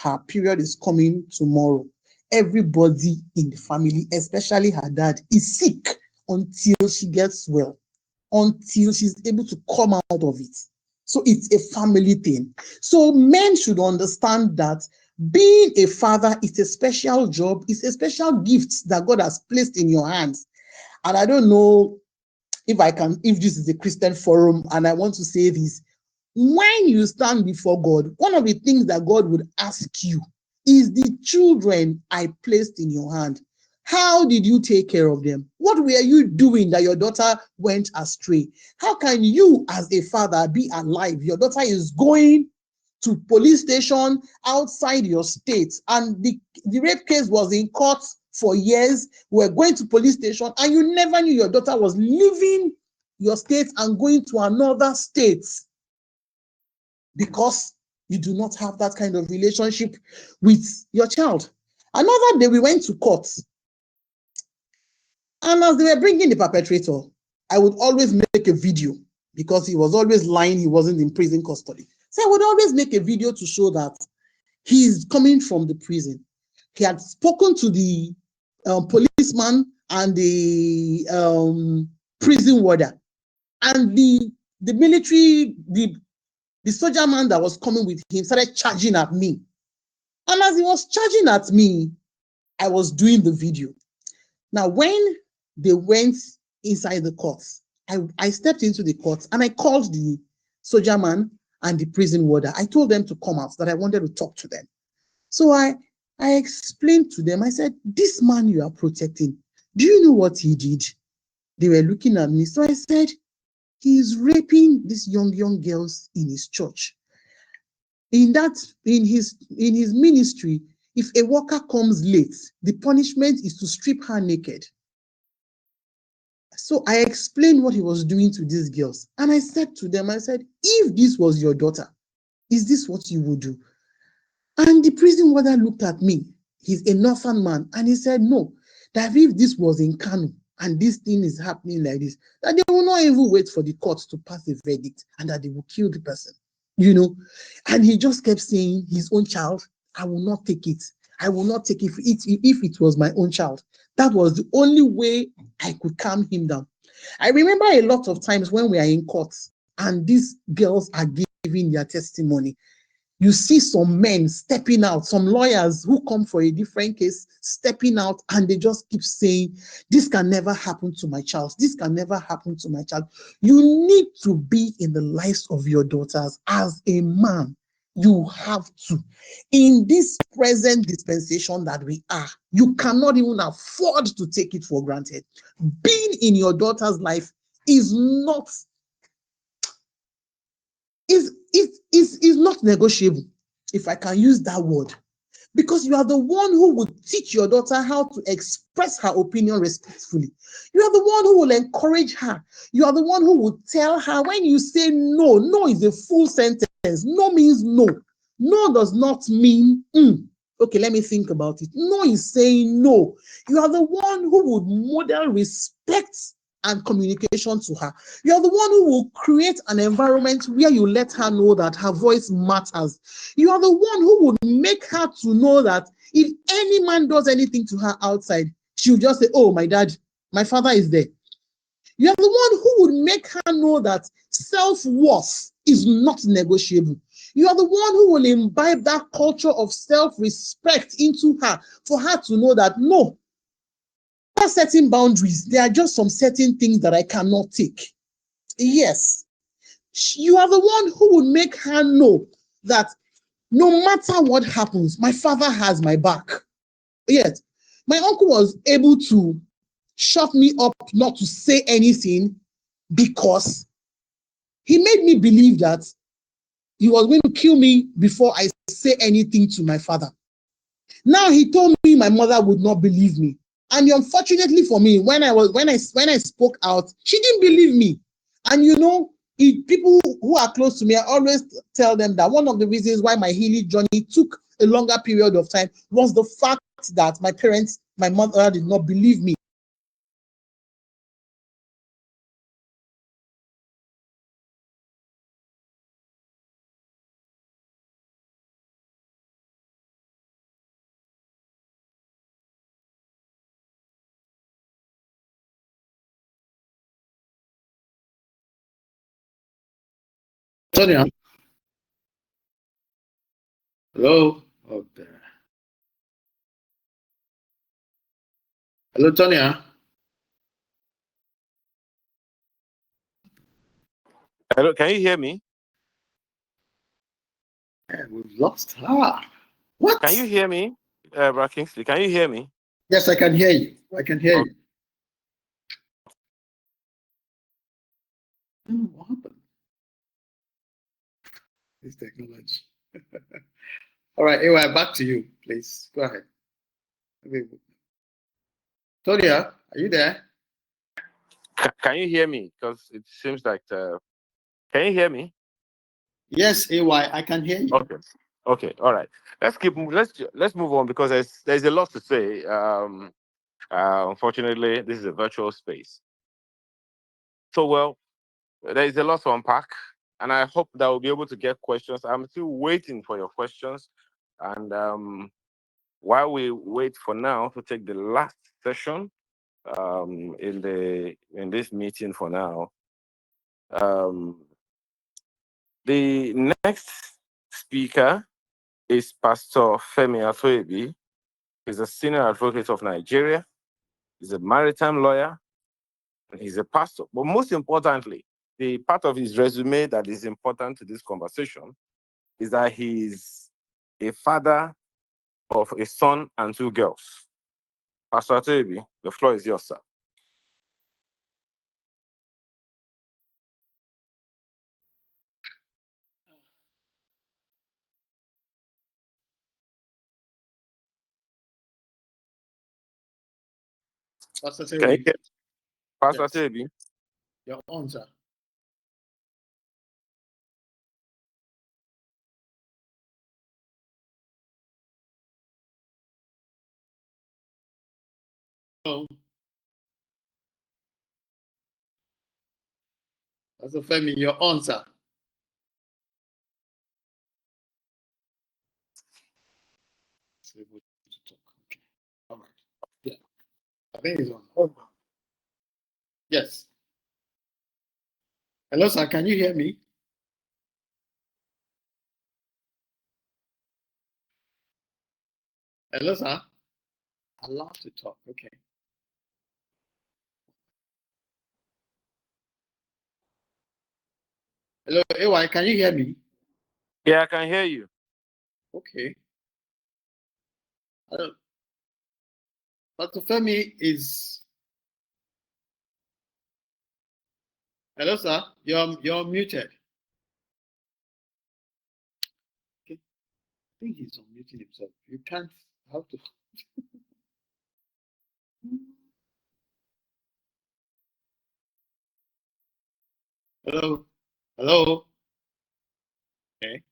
her period is coming tomorrow, everybody in the family, especially her dad, is sick until she gets well, until she's able to come out of it. So it's a family thing. So men should understand that being a father is a special job, it's a special gift that God has placed in your hands. And I don't know if this is a Christian forum, and I want to say this. When you stand before God, one of the things that God would ask you is the children I placed in your hand. How did you take care of them? What were you doing that your daughter went astray? How can you as a father be alive? Your daughter is going to police station outside your state, and the rape case was in court for years. We're going to police station, and you never knew your daughter was leaving your state and going to another state, because you do not have that kind of relationship with your child. Another day we went to court, and as they were bringing the perpetrator, I would always make a video because he was always lying, he wasn't in prison custody. So I would always make a video to show that he's coming from the prison. He had spoken to the policeman and the prison warder, and the military, the soldier man that was coming with him started charging at me. And as he was charging at me, I was doing the video. Now, when they went inside the court, I stepped into the court and I called the soldier man and the prison warder. I told them to come out, that I wanted to talk to them. So I explained to them, I said, this man you are protecting, do you know what he did? They were looking at me. So I said, he is raping these young girls in his church. In his ministry, if a worker comes late, the punishment is to strip her naked. So I explained what he was doing to these girls. And I said to them, I said, if this was your daughter, is this what you would do? And the prison warder looked at me. He's a northern man. And he said, no, that if this was in Kano and this thing is happening like this, that they will not even wait for the court to pass a verdict and that they will kill the person, you know. And he just kept saying, his own child, I will not take it. I will not take it if it was my own child. That was the only way I could calm him down. I remember a lot of times when we are in court and these girls are giving their testimony, you see some men stepping out, some lawyers who come for a different case, stepping out, and they just keep saying, this can never happen to my child. This can never happen to my child. You need to be in the lives of your daughters as a man. You have to. In this present dispensation that we are, you cannot even afford to take it for granted. Being in your daughter's life is not not negotiable, if I can use that word, because you are the one who would teach your daughter how to express her opinion respectfully. You are the one who will encourage her. You are the one who will tell her when you say no, no is a full sentence. No means no. No does not mean okay, let me think about it. No is saying no. You are the one who would model respect and communication to her. You're the one who will create an environment where you let her know that her voice matters. You are the one who will make her to know that if any man does anything to her outside, she'll just say, oh, my dad, my father is there. You're the one who would make her know that self-worth is not negotiable. You are the one who will imbibe that culture of self-respect into her for her to know that no, there are certain boundaries. There are just some certain things that I cannot take. Yes. You are the one who will make her know that no matter what happens, my father has my back. Yet, my uncle was able to shut me up not to say anything because he made me believe that he was going to kill me before I say anything to my father. Now he told me my mother would not believe me. And unfortunately for me, when I spoke out, she didn't believe me. And you know, people who are close to me, I always tell them that one of the reasons why my healing journey took a longer period of time was the fact that my mother did not believe me. Tonia. Hello. Oh, there. Hello, Tonia. Hello, can you hear me? Yeah, we've lost her. What? Can you hear me, Brother Kingsley? Can you hear me? Yes, I can hear you. I can hear you. I don't know what happened. This technology. All right, anyway, back to you, please. Go ahead. Tonia, are you there? Can you hear me? Because it seems like can you hear me? Yes, AY, I can hear you. Okay. Okay. All right. Let's move on because there's a lot to say. Unfortunately, this is a virtual space. So well, there is a lot to unpack, and I hope that we'll be able to get questions. I'm still waiting for your questions, and while we wait for now to take the last session in this meeting for now, the next speaker is Pastor Femi Atoyebi. He's a senior advocate of Nigeria. He's a maritime lawyer. And he's a pastor. But most importantly, the part of his resume that is important to this conversation is that he's a father of a son and 2 girls. Pastor Atoyebi, the floor is yours, sir. Pastor Can you Terry, hear Pastor yes, Atoyebi? your answer. Hello. Pastor Femi, your answer. Okay. All right. Yeah, I think it's on. Oh. Yes. Hello, sir. Can you hear me? Hello, sir. Allowed to talk. Okay. Hello, AY. Can you hear me? Yeah, I can hear you. Okay. Pastor Femi is. Hello, sir. You're muted. Okay. I think he's unmuting himself. You can't. Have to. Hello. Hello. Okay.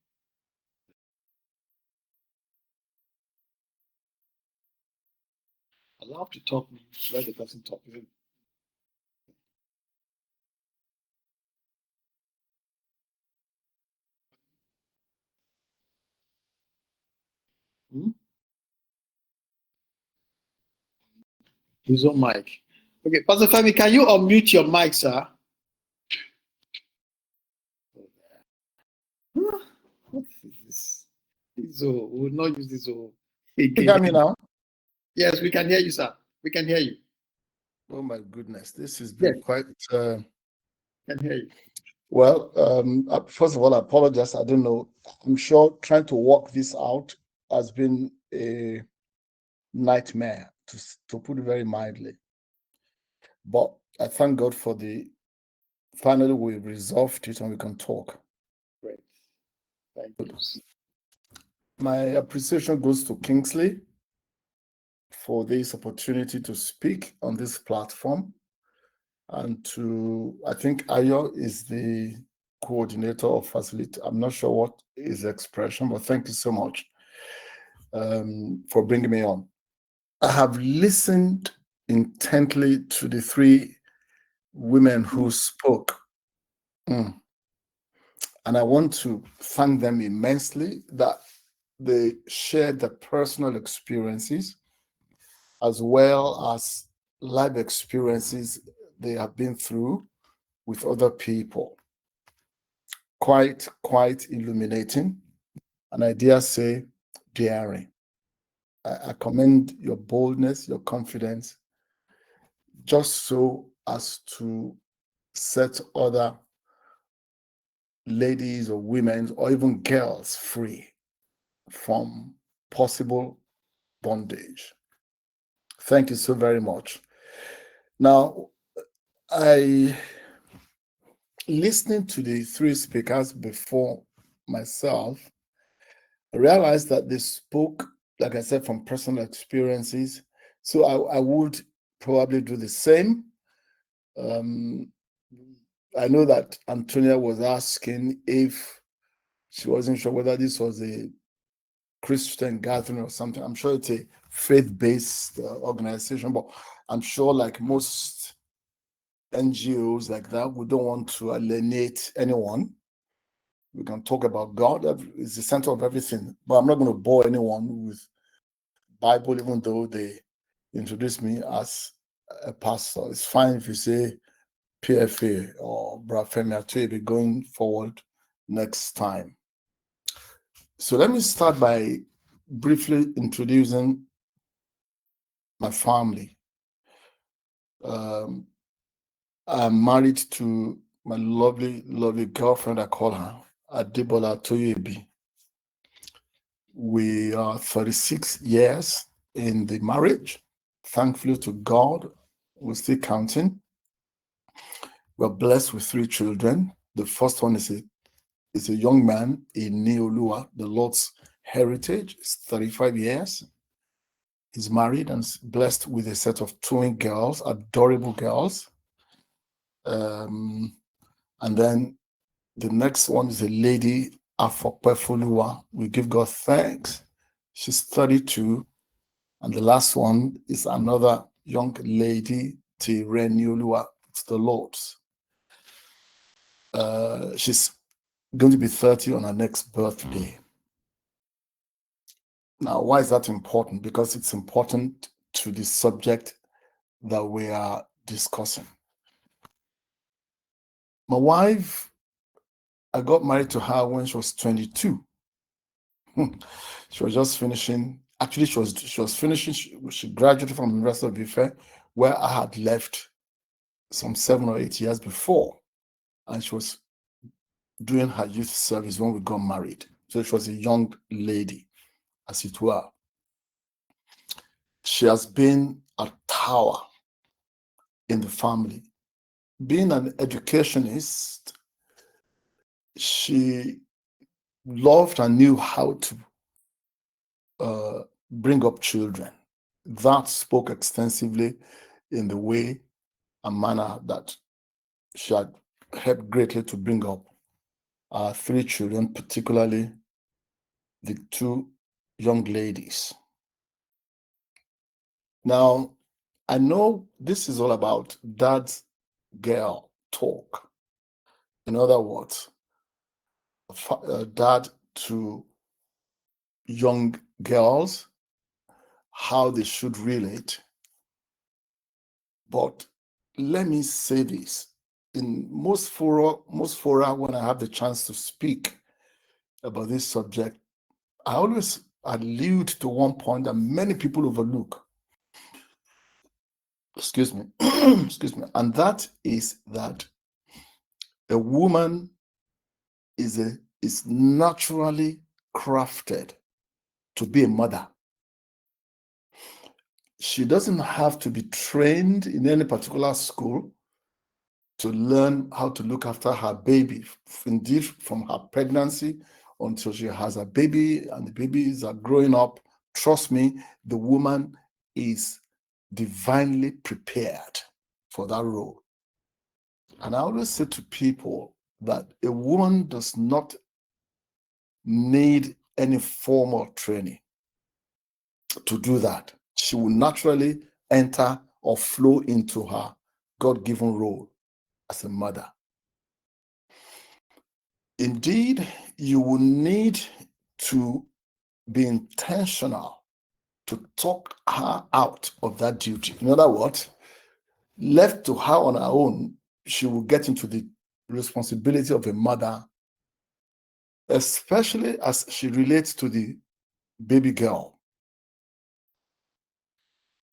Allowed to talk means let the person talk. His own mic. Okay, Pastor Femi, can you unmute your mic, sir? What is this? So we will not use this You hear me now? Yes, we can hear you, sir. We can hear you. Oh my goodness, this has Yes. been quite. Can hear you. Well, first of all, I apologize. I don't know. I'm sure trying to work this out has been a nightmare, to put it very mildly. But I thank God for finally we resolved it and we can talk. Great. Thank you. My appreciation goes to Kingsley for this opportunity to speak on this platform. And I think Ayo is the coordinator of facility. I'm not sure what is the expression, but thank you so much for bringing me on. I have listened intently to the three women who spoke. And I want to thank them immensely that they shared their personal experiences as well as life experiences they have been through with other people. Quite illuminating, and I dare say daring. I commend your boldness, your confidence, just so as to set other ladies or women or even girls free from possible bondage. Thank you so very much. Now, listening to the three speakers before myself, I realized that they spoke, like I said, from personal experiences. So I would probably do the same. I know that Anthonia was asking if she wasn't sure whether this was a Christian gathering or something. I'm sure it's a faith-based organization, but I'm sure like most NGOs like that, we don't want to alienate anyone. We can talk about God. It's the center of everything. But I'm not going to bore anyone with Bible, even though they introduce me as a pastor. It's fine if you say PFA or Femi Atoyebi going forward next time. So let me start by briefly introducing my family. I'm married to my lovely, lovely girlfriend, I call her Adibola Atoyebi. We are 36 years in the marriage. Thankfully to God, we're still counting. We're blessed with 3 children. The first one is a young man in Neolua, the Lord's heritage. He's 35 years. He's married and blessed with a set of twin girls, adorable girls. And then the next one is a lady, Afokpefoluwa. We give God thanks. She's 32. And the last one is another young lady, Tireniolua. It's the Lord's. She's going to be 30 on her next birthday. Now, why is that important? Because it's important to the subject that we are discussing. My wife, I got married to her when she was 22. She was just finishing. Actually, she was finishing. She graduated from the University of Ife, where I had left some 7 or 8 years before, and she was doing her youth service when we got married. So she was a young lady, as it were. She has been a tower in the family. Being an educationist, she loved and knew how to bring up children. That spoke extensively in the way and manner that she had helped greatly to bring up our 3 children, particularly the 2 young ladies. Now, I know this is all about dad's girl talk. In other words, dad to young girls, how they should relate. But let me say this. In most fora, when I have the chance to speak about this subject, I always allude to one point that many people overlook. Excuse me. Excuse me. And that is that a woman is naturally crafted to be a mother. She doesn't have to be trained in any particular school to learn how to look after her baby. Indeed, from her pregnancy until she has a baby and the babies are growing up, trust me, the woman is divinely prepared for that role. And I always say to people that a woman does not need any formal training to do that. She will naturally enter or flow into her God-given role as a mother. Indeed, you will need to be intentional to talk her out of that duty. In other words, left to her on her own, she will get into the responsibility of a mother, especially as she relates to the baby girl.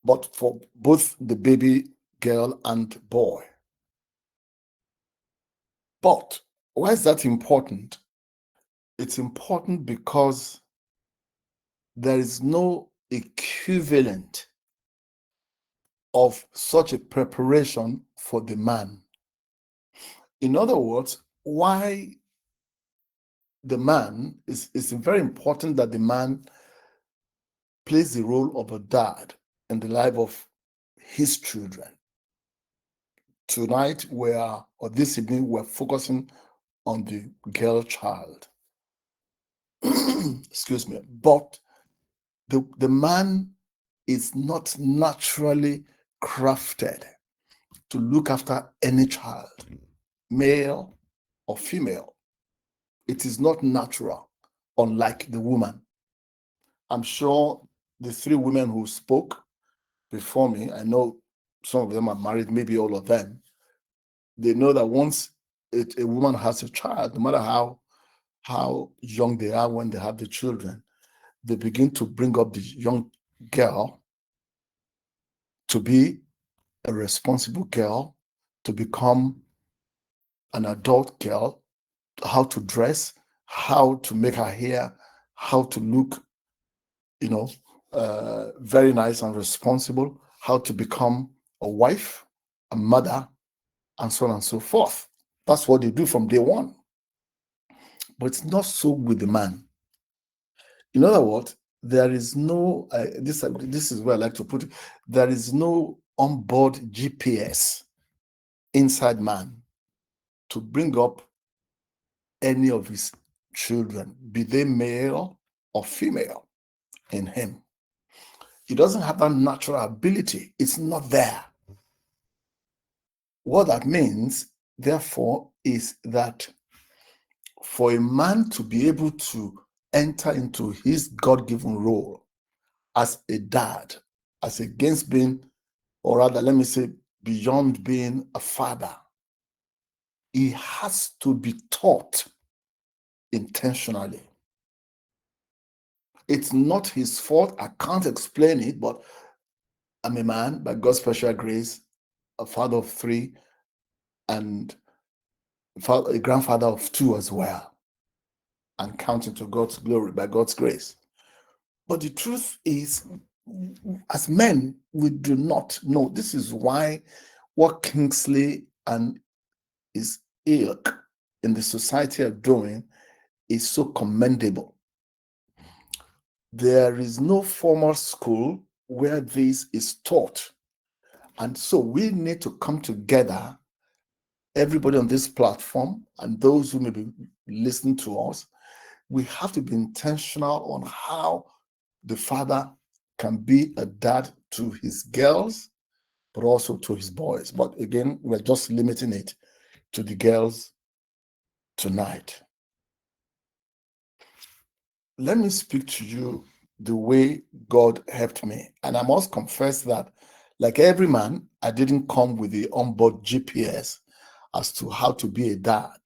But for both the baby girl and boy. But why is that important? It's important because there is no equivalent of such a preparation for the man. In other words, why the man is very important that the man plays the role of a dad in the life of his children. Tonight, or this evening, we're focusing on the girl child. Excuse me. But the man is not naturally crafted to look after any child, male or female. It is not natural, unlike the woman. I'm sure the three women who spoke before me, I know some of them are married, maybe all of them. They know that once a woman has a child, no matter how young they are when they have the children, they begin to bring up the young girl to be a responsible girl, to become an adult girl, how to dress, how to make her hair, how to look, very nice and responsible, how to become a wife, a mother, and so on and so forth. That's what they do from day one. But it's not so with the man. In other words, there is no, this is where I like to put it, there is no onboard GPS inside man to bring up any of his children, be they male or female, in him. He doesn't have that natural ability. It's not there. What that means, therefore, is that for a man to be able to enter into his God-given role as a dad, as against being, or rather, let me say, beyond being a father, he has to be taught intentionally. It's not his fault. I can't explain it, but I'm a man by God's special grace, a father of 3, and a grandfather of 2 as well, and counting to God's glory by God's grace. But the truth is, as men, we do not know. This is why what Kingsley and his ilk in the society are doing is so commendable. There is no formal school where this is taught. And so we need to come together, everybody on this platform and those who may be listening to us. We have to be intentional on how the father can be a dad to his girls, but also to his boys. But again, we're just limiting it to the girls tonight. Let me speak to you the way God helped me. And I must confess that Like every man, I didn't come with the onboard GPS as to how to be a dad.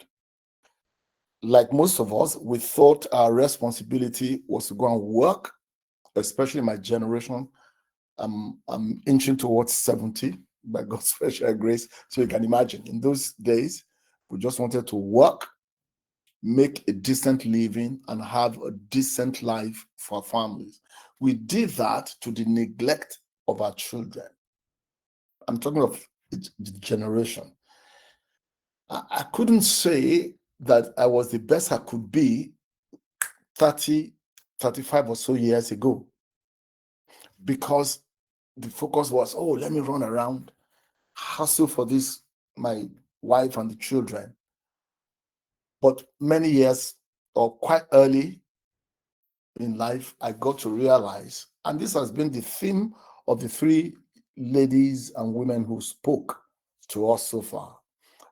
Like most of us, we thought our responsibility was to go and work, especially my generation. I'm inching towards 70 by God's special grace. So you can imagine, in those days, we just wanted to work, make a decent living, and have a decent life for our families. We did that to the neglect of our children. I'm talking of the generation. I couldn't say that I was the best I could be 30, 35 or so years ago, because the focus was, oh, let me run around, hustle for this, my wife and the children. But many years, or quite early in life, I got to realize, and this has been the theme of the three ladies and women who spoke to us so far.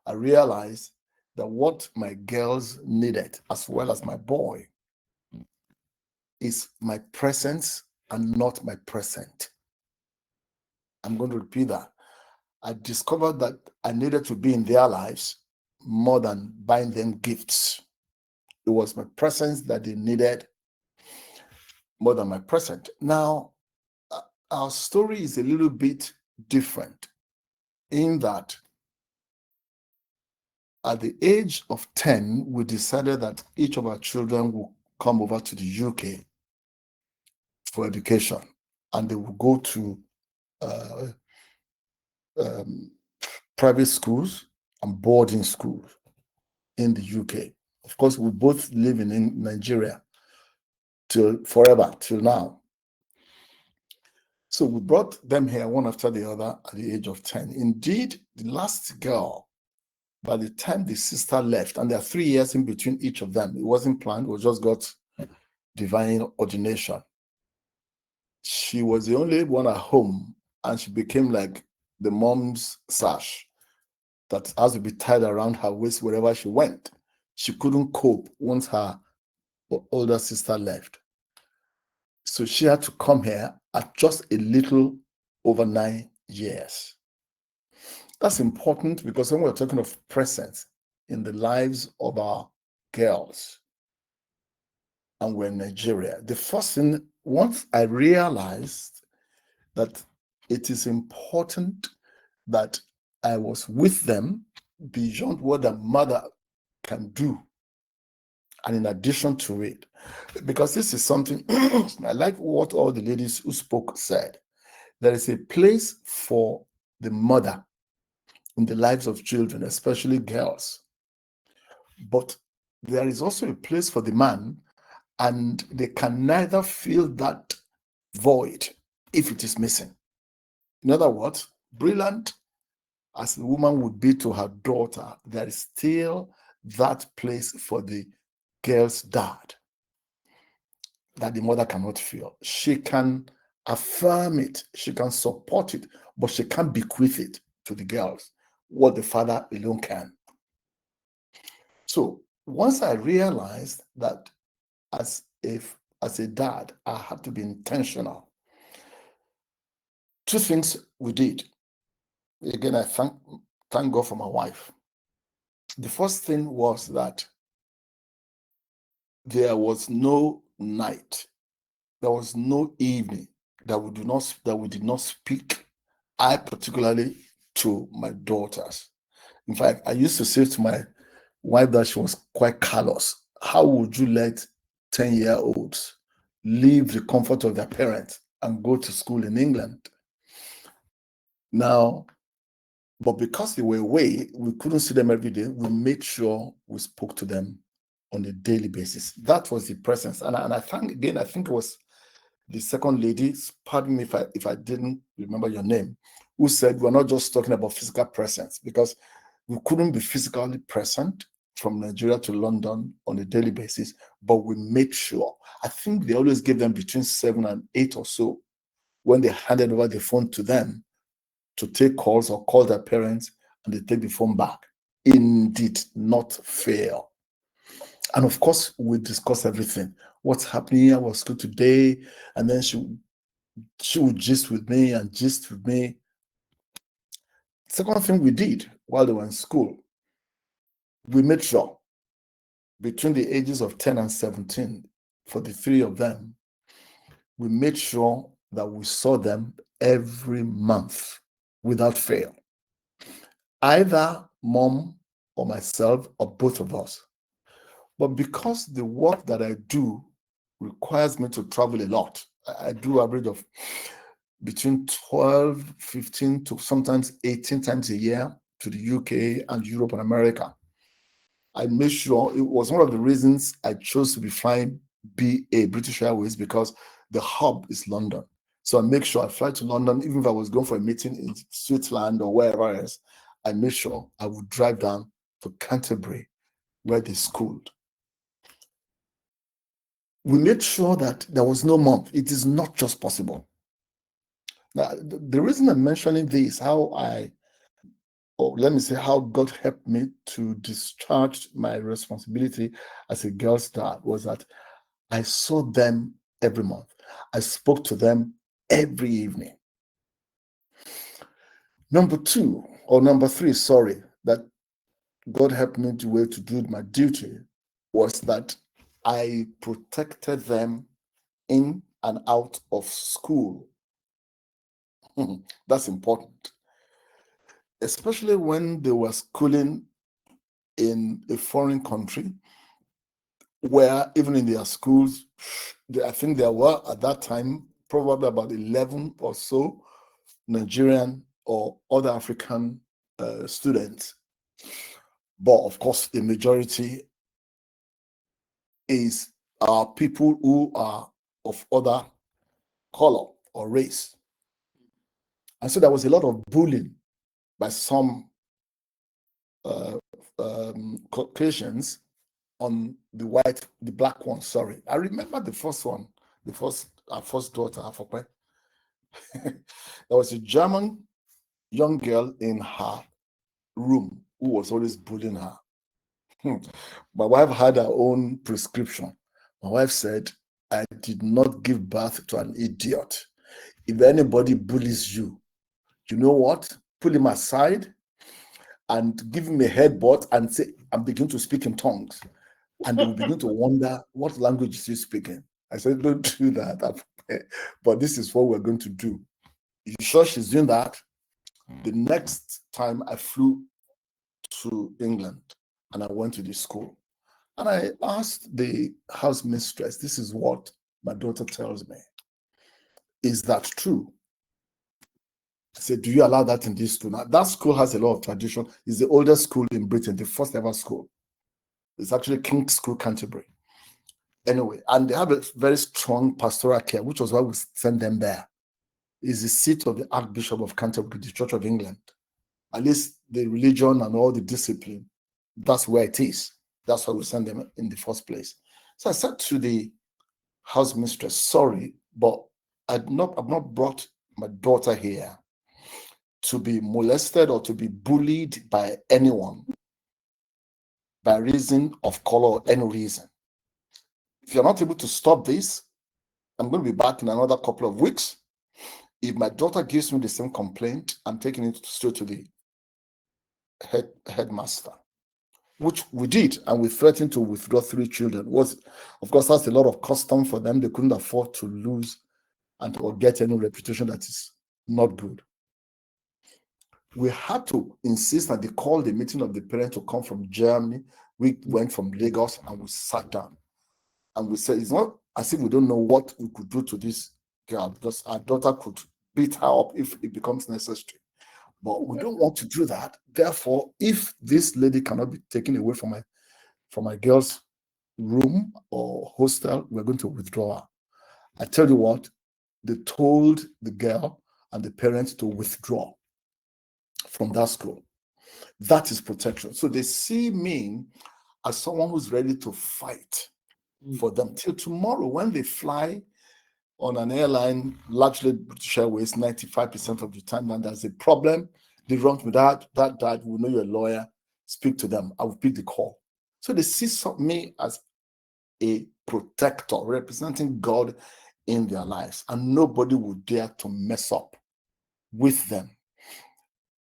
I realized that what my girls needed, as well as my boy, is my presence and not my present. I'm going to repeat that. I discovered that I needed to be in their lives more than buying them gifts. It was my presence that they needed more than my present. Now, our story is a little bit different in that at the age of 10, we decided that each of our children will come over to the UK for education, and they will go to private schools and boarding schools in the UK. Of course, we both live in Nigeria till forever, till now. So we brought them here one after the other at the age of 10. Indeed, the last girl, by the time the sister left, and there are 3 years in between each of them, it wasn't planned, we just got divine ordination. She was the only one at home, and she became like the mom's sash that has to be tied around her waist wherever she went. She couldn't cope once her older sister left. So she had to come here at just a little over 9 years. That's important because when we're talking of presence in the lives of our girls, and we're in Nigeria, the first thing, once I realized that it is important that I was with them beyond what a mother can do, and in addition to it, because this is something, I like what all the ladies who spoke said. There is a place for the mother in the lives of children, especially girls. But there is also a place for the man, and they can neither fill that void if it is missing. In other words, brilliant as the woman would be to her daughter, there is still that place for the girl's dad that the mother cannot feel. She can affirm it, she can support it, but she can't bequeath it to the girls, what the father alone can. So once I realized that as a dad, I had to be intentional, two things we did. Again, I thank God for my wife. The first thing was that there was no night, there was no evening that we did not speak, I particularly, to my daughters. In fact, I used to say to my wife that she was quite callous. How would you let 10-year-olds leave the comfort of their parents and go to school in England? Now, but because they were away, we couldn't see them every day. We made sure we spoke to them on a daily basis. That was the presence. And I think it was the second lady, pardon me if I didn't remember your name, who said we're not just talking about physical presence, because we couldn't be physically present from Nigeria to London on a daily basis, but we made sure. I think they always gave them between 7 and 8 or so when they handed over the phone to them to take calls or call their parents, and they take the phone back. It did not fail. And of course, we discuss everything. What's happening at school today? And then she would gist with me and gist with me. Second thing we did while they were in school, we made sure between the ages of 10 and 17, for the three of them, we made sure that we saw them every month without fail. Either mom or myself or both of us. But because the work that I do requires me to travel a lot, I do average of between 12, 15 to sometimes 18 times a year to the UK and Europe and America. I made sure, it was one of the reasons I chose to be flying BA, British Airways, because the hub is London. So I make sure I fly to London, even if I was going for a meeting in Switzerland or wherever else, I made sure I would drive down to Canterbury, where they schooled. We made sure that there was no month. It is not just possible. Now, the reason I'm mentioning this, how God helped me to discharge my responsibility as a girl's dad, was that I saw them every month. I spoke to them every evening. Number three, that God helped me to do my duty, was that I protected them in and out of school. That's important. Especially when they were schooling in a foreign country, where even in their schools, I think there were at that time probably about 11 or so Nigerian or other African students. But of course, the majority is people who are of other color or race. And so there was a lot of bullying by some Caucasians on the black one, sorry. I remember the first one, our first daughter, there was a German young girl in her room who was always bullying her. My wife had her own prescription. My wife said, I did not give birth to an idiot. If anybody bullies you, you know what? Pull him aside and give him a headbutt and say, and begin to speak in tongues. And they will begin to wonder, what language is he speaking? I said, don't do that. But this is what we're going to do. You sure she's doing that? The next time I flew to England and I went to the school, and I asked the house mistress, this is what my daughter tells me. Is that true? I said, do you allow that in this school? Now, that school has a lot of tradition. It's the oldest school in Britain, the first ever school. It's actually King's School, Canterbury. Anyway, and they have a very strong pastoral care, which was why we sent them there. It's the seat of the Archbishop of Canterbury, the Church of England. At least the religion and all the discipline, that's where it is. That's why we sent them in the first place. So I said to the house mistress, sorry, but I've not brought my daughter here to be molested or to be bullied by anyone by reason of color or any reason. If you're not able to stop this, I'm going to be back in another couple of weeks. If my daughter gives me the same complaint, I'm taking it straight to the headmaster, which we did, and we threatened to withdraw 3 children. Of course, that's a lot of custom for them. They couldn't afford to lose or get any reputation that is not good. We had to insist that they call the meeting of the parents to come from Germany. We went from Lagos and we sat down. And we said, it's not as if we don't know what we could do to this girl, because our daughter could beat her up if it becomes necessary. But we don't want to do that. Therefore, if this lady cannot be taken away from my girl's room or hostel, we're going to withdraw her. I tell you what, they told the girl and the parents to withdraw from that school. That is protection. So they see me as someone who's ready to fight for them till tomorrow when they fly on an airline, largely British Airways, 95% of the time, and there's a problem, they run to that, we know you're a lawyer, speak to them, I will pick the call. So they see me as a protector, representing God in their lives, and nobody would dare to mess up with them.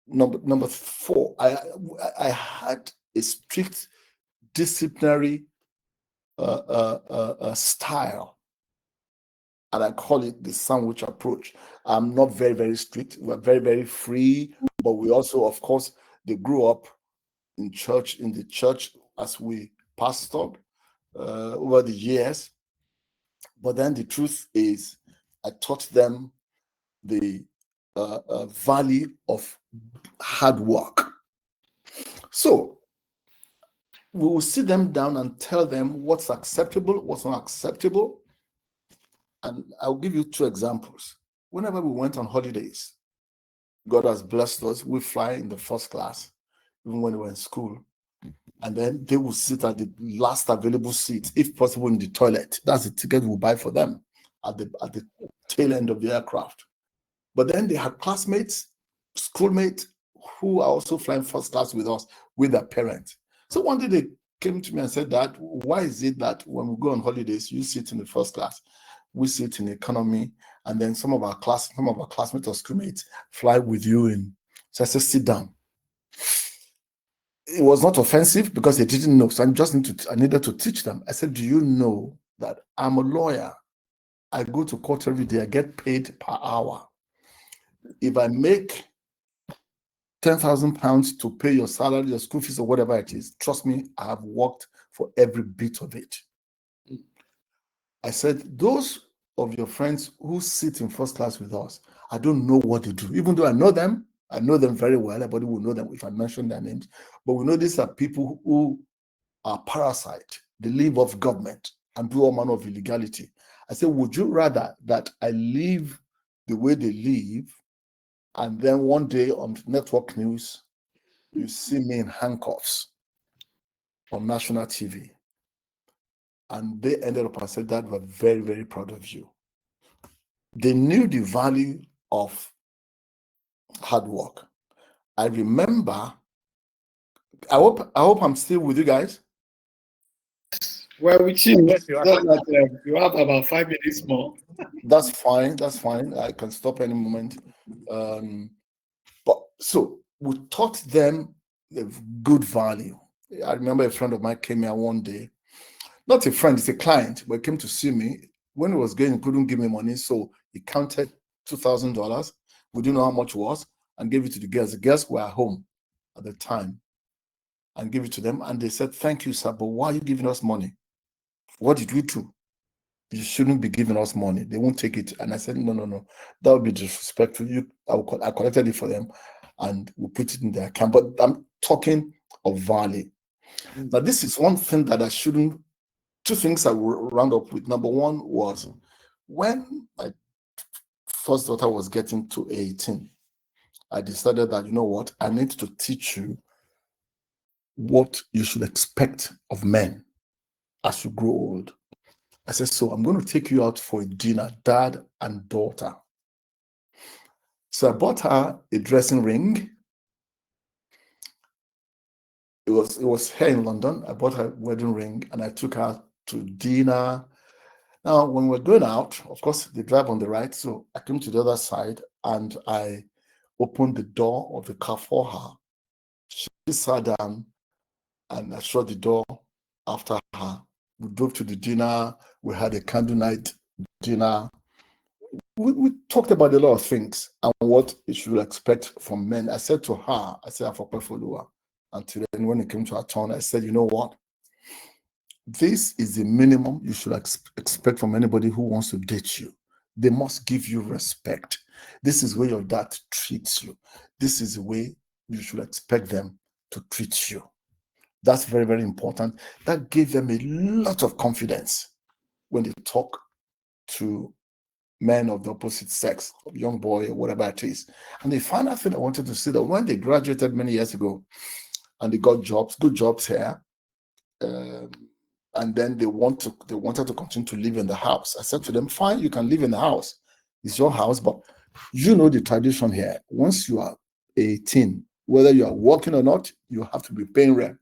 number 4, I had a strict disciplinary style, and I call it the sandwich approach. I'm not very, very strict. We're very, very free, but we also, of course, they grew up in the church as we pastored over the years. But then the truth is, I taught them the value of hard work. So we will sit them down and tell them what's acceptable, what's not acceptable. And I'll give you 2 examples. Whenever we went on holidays, God has blessed us. We fly in the first class, even when we were in school. And then they will sit at the last available seat, if possible, in the toilet. That's the ticket we'll buy for them at the tail end of the aircraft. But then they had classmates, schoolmates, who are also flying first class with us, with their parents. So one day they came to me and said, "Dad, why is it that when we go on holidays, you sit in the first class, we sit in economy, and then some of our classmates or schoolmates fly with you in?" So I said, "Sit down." It was not offensive because they didn't know. So I needed to teach them. I said, "Do you know that I'm a lawyer? I go to court every day. I get paid per hour. If I make £10,000 to pay your salary, your school fees, or whatever it is, trust me, I have worked for every bit of it." I said, "Those of your friends who sit in first class with us, I don't know what they do. Even though I know them very well. Everybody will know them if I mention their names. But we know these are people who are parasites. They live off government and do all manner of illegality." I said, "Would you rather that I live the way they live, and then one day on network news, you see me in handcuffs on national TV?" And they ended up and said, "Dad, we're very, very proud of you." They knew the value of hard work. I remember, I hope I'm still with you guys. Well, with you, Yes, you are. just that, you have about 5 minutes more. That's fine. I can stop any moment. But so we taught them a good value. I remember a friend of mine came here one day. Not a friend, it's a client, but he came to see me. When he was going, he couldn't give me money, so he counted $2,000. We didn't know how much it was, and gave it to the girls. The girls were at home at the time, and gave it to them. And they said, "Thank you, sir, but why are you giving us money? What did we do? You shouldn't be giving us money. They won't take it." And I said, no. That would be disrespectful. I collected it for them, and we put it in their account. But I'm talking of value. Now, this is one thing that I shouldn't. 2 things I will round up with. Number 1 was when my first daughter was getting to 18, I decided that, you know what, I need to teach you what you should expect of men as you grow old. I said, "So I'm going to take you out for a dinner, dad and daughter." So I bought her a dressing ring. It was here in London. I bought her a wedding ring, and I took her to dinner. Now, when we're going out, of course, they drive on the right. So I came to the other side, and I opened the door of the car for her. She sat down, and I shut the door after her. We drove to the dinner. We had a candlelight dinner. We talked about a lot of things and what you should expect from men. I said to her, I said, "For Perfolua." Until then, when it came to our turn, I said, "You know what? This is the minimum you should expect from anybody who wants to date you. They must give you respect. This is where your dad treats you. This is the way you should expect them to treat you." That's very, very important. That gave them a lot of confidence when they talk to men of the opposite sex, young boy or whatever it is. And the final thing I wanted to say, that when they graduated many years ago and they got jobs, good jobs here, and then they wanted to continue to live in the house. I said to them, "Fine, you can live in the house. It's your house, but you know the tradition here. Once you are 18, whether you are working or not, you have to be paying rent.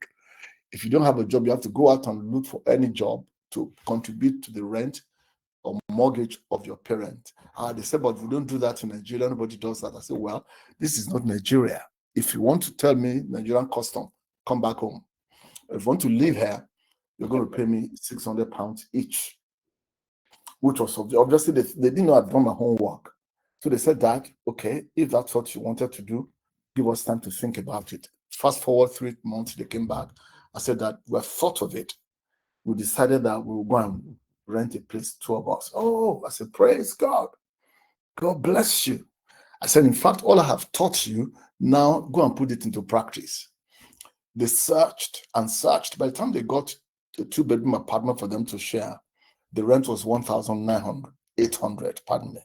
If you don't have a job, you have to go out and look for any job to contribute to the rent or mortgage of your parent." They said, "But we don't do that in Nigeria. Nobody does that." I said, "Well, this is not Nigeria. if you want to tell me Nigerian custom, come back home. If you want to live here, you're going to pay me £600 each, which was obviously they didn't know I'd done my homework. So they said that, okay, if that's what you wanted to do, give us time to think about it. Fast forward 3 months, they came back. I said that we have thought of it. We decided that we will go and rent a place, 2 of us. Oh, I said, praise God. God bless you. I said, in fact, all I have taught you, now go and put it into practice. They searched and searched. By the time they got a 2-bedroom apartment for them to share, the rent was 800, pardon me.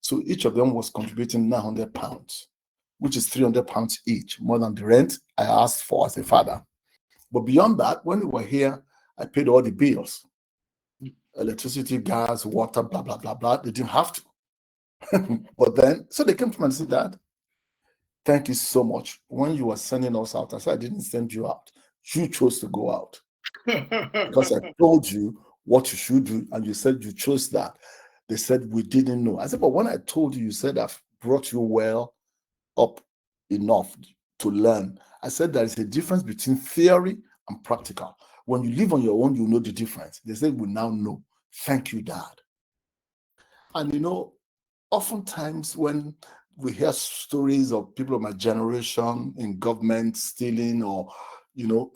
So each of them was contributing £900, which is £300 each, more than the rent I asked for as a father. But beyond that, when we were here, I paid all the bills. Electricity, gas, water, blah, blah, blah, blah. They didn't have to. But then, so they came to me and said, Dad, thank you so much. When you were sending us out, I said, I didn't send you out. You chose to go out. Because I told you what you should do, and you said you chose that. They said, we didn't know. I said, but when I told you, you said I've brought you well up enough to learn. I said there is a difference between theory and practical. When you live on your own, you know the difference. They said, we now know. Thank you, Dad. And you know, oftentimes when we hear stories of people of my generation in government stealing, or, you know,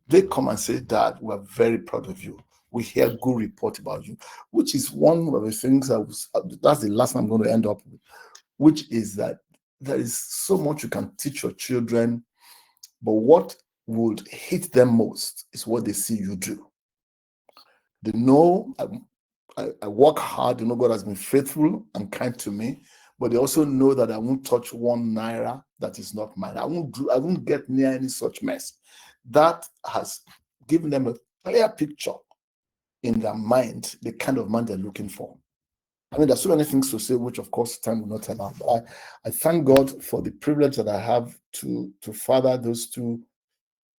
they come and say, Dad, we're very proud of you. We hear good report about you, which is one of the things that's the last I'm going to end up with, which is that there is so much you can teach your children, but what would hit them most is what they see you do. They know I work hard, they know God has been faithful and kind to me, but they also know that I won't touch 1 naira that is not mine. I won't get near any such mess. That has given them a clear picture in their mind, the kind of man they're looking for. I mean, there's so many things to say, which of course time will not allow. But I thank God for the privilege that I have to father those 2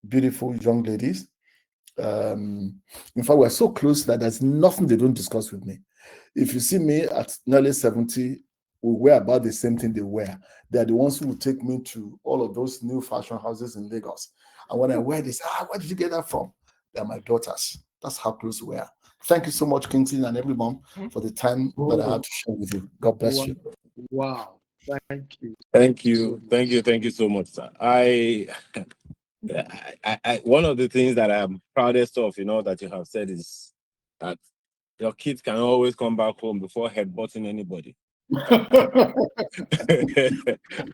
beautiful young ladies. In fact, we're so close that there's nothing they don't discuss with me. If you see me at nearly 70, we wear about the same thing they wear. They're the ones who will take me to all of those new fashion houses in Lagos. And when I wear this, where did you get that from? They're my daughters. That's how close we are. Thank you so much, Kingsley and every mom, for the time that I had to share with you. God bless you. Wow. Thank you. Thank you. Thank you so much, sir. I one of the things that I'm proudest of, you know, that you have said is that your kids can always come back home before headbutting anybody.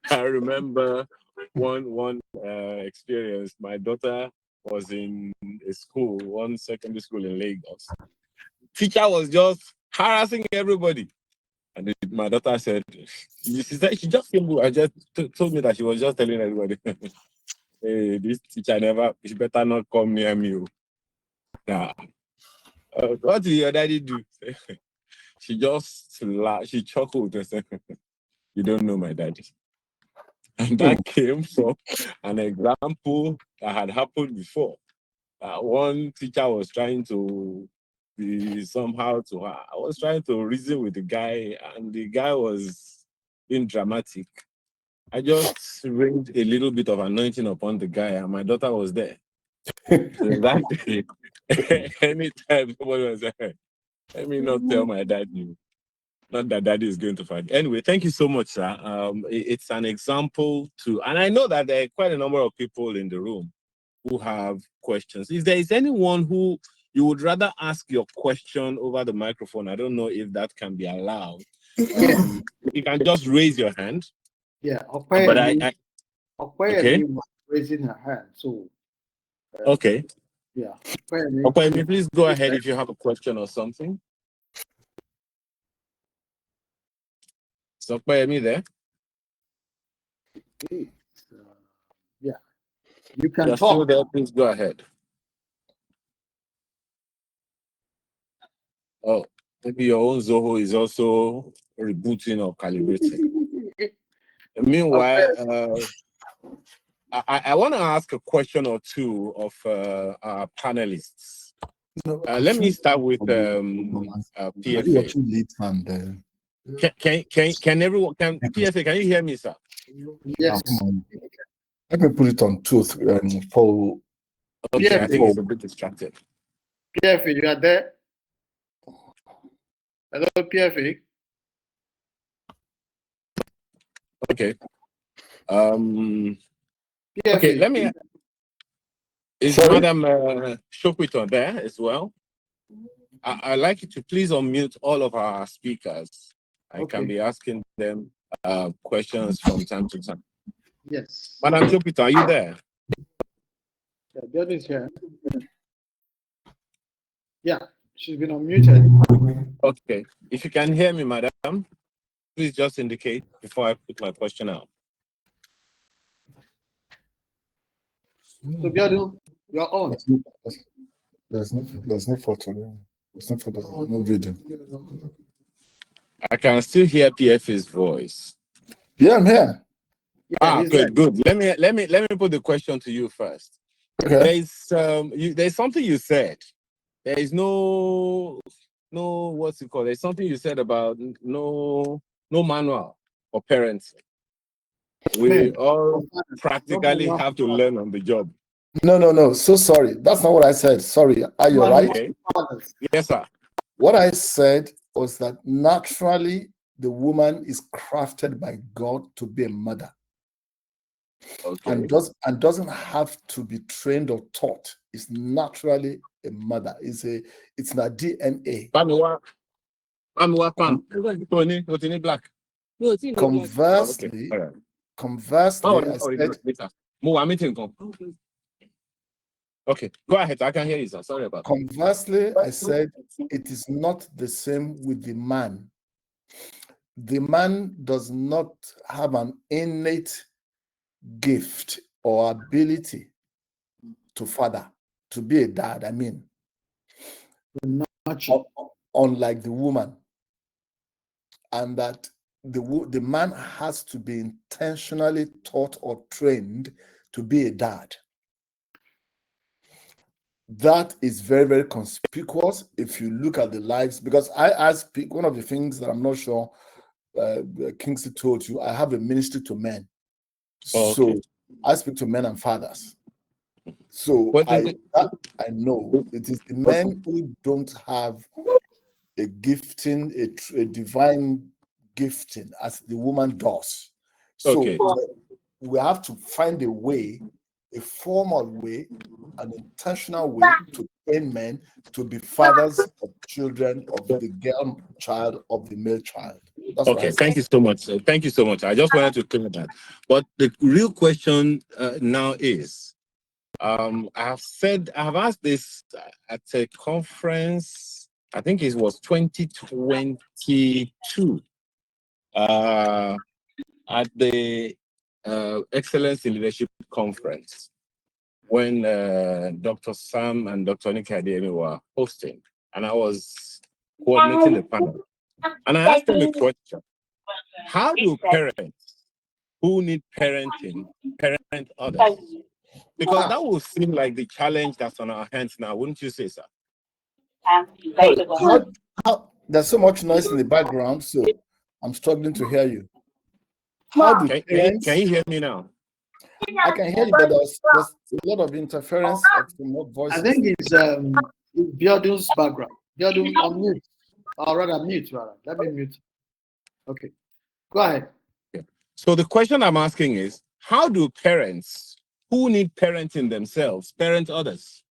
I remember one experience. My daughter was in a school, one secondary school in Lagos. Teacher was just harassing everybody. And my daughter said, she just came and just told me that she was just telling everybody, hey, this teacher she better not come near me. Nah. What did your daddy do? She just laughed, she chuckled and said, you don't know my daddy. And that came from an example that had happened before. One teacher was trying to be somehow to her. I was trying to reason with the guy, and the guy was being dramatic. I just rained a little bit of anointing upon the guy, and my daughter was there. So that day, anytime somebody was there, let me not tell my daddy. Not that daddy is going to fight. Anyway, thank you so much, sir. It's an example to, and I know that there are quite a number of people in the room who have questions. If there is anyone who you would rather ask your question over the microphone, I don't know if that can be allowed. You can just raise your hand. Yeah, But okay. Was raising her hand. So okay. Yeah. Okay, please go ahead if you have a question or something. So, me there? Yeah. You can You're talk. still there, please go ahead. Oh, maybe your own Zoho is also rebooting or calibrating. Meanwhile, I want to ask a question or two of our panelists. Let me start with PFA. Can everyone, PFA, can you hear me, sir? Yes. Let me put it on two for Okay, I think for it's a bit distracted. PFA, you are there? Hello, PFA. Okay. PFA. Okay, let me. Is Sorry? Madam Sopitan there as well? I'd like you to please unmute all of our speakers. I Okay. can be asking them questions from time to time. Yes. Madam Sopitan, are you there? Yeah, Abiodun is here. Yeah, she's been unmuted. Okay. If you can hear me, Madam, please just indicate before I put my question out. So Abiodun, you're on. There's no photo. There's no video. I can still hear PF's voice. Yeah, I'm here. Yeah, he's good, good. Let me put the question to you first. Okay. There's something you said. There is no what's it called? There's something you said about no manual for parents. We all practically have to learn on the job. No. So sorry. That's not what I said. Sorry. Are you right? Okay. Yes, sir. What I said was that naturally the woman is crafted by God to be a mother. Okay. And doesn't have to be trained or taught. It's naturally a mother. It's in her DNA. Black. Conversely, Okay. conversely, I said, okay, go ahead. I can hear you, sir. Sorry about that. Conversely, I said it is not the same with the man. The man does not have an innate gift or ability to father, to be a dad, I mean. Unlike the woman. And that the man has to be intentionally taught or trained to be a dad. That is very, very conspicuous if you look at the lives, because I speak, one of the things that I'm not sure Kingsley told you, I have a ministry to men. Okay. So I speak to men and fathers. So I know it is the men who don't have a gifting, a divine gifting as the woman does. So okay. we have to find a way, a formal way, an intentional way to train men to be fathers of children, of the girl child, of the male child. That's okay, thank you so much. Thank you so much. I just wanted to clear that. But the real question now is, I have asked this at a conference, I think it was 2022, at the Excellence in Leadership Conference, when Dr. Sam and Dr. Atoyebi were hosting, and I was coordinating the panel. And I asked them a question. How do parents who need parenting parent others? Because that will seem like the challenge that's on our hands now, wouldn't you say, sir? There's so much noise in the background, so I'm struggling to hear you. How do parents... Can you hear me now? I can hear you, but there's a lot of interference of remote voices. I think it's Abiodun's background. Abiodun, unmute. Or rather, mute, rather. Let me mute. Okay. Go ahead. Okay. So the question I'm asking is, how do parents who need parenting themselves parent others?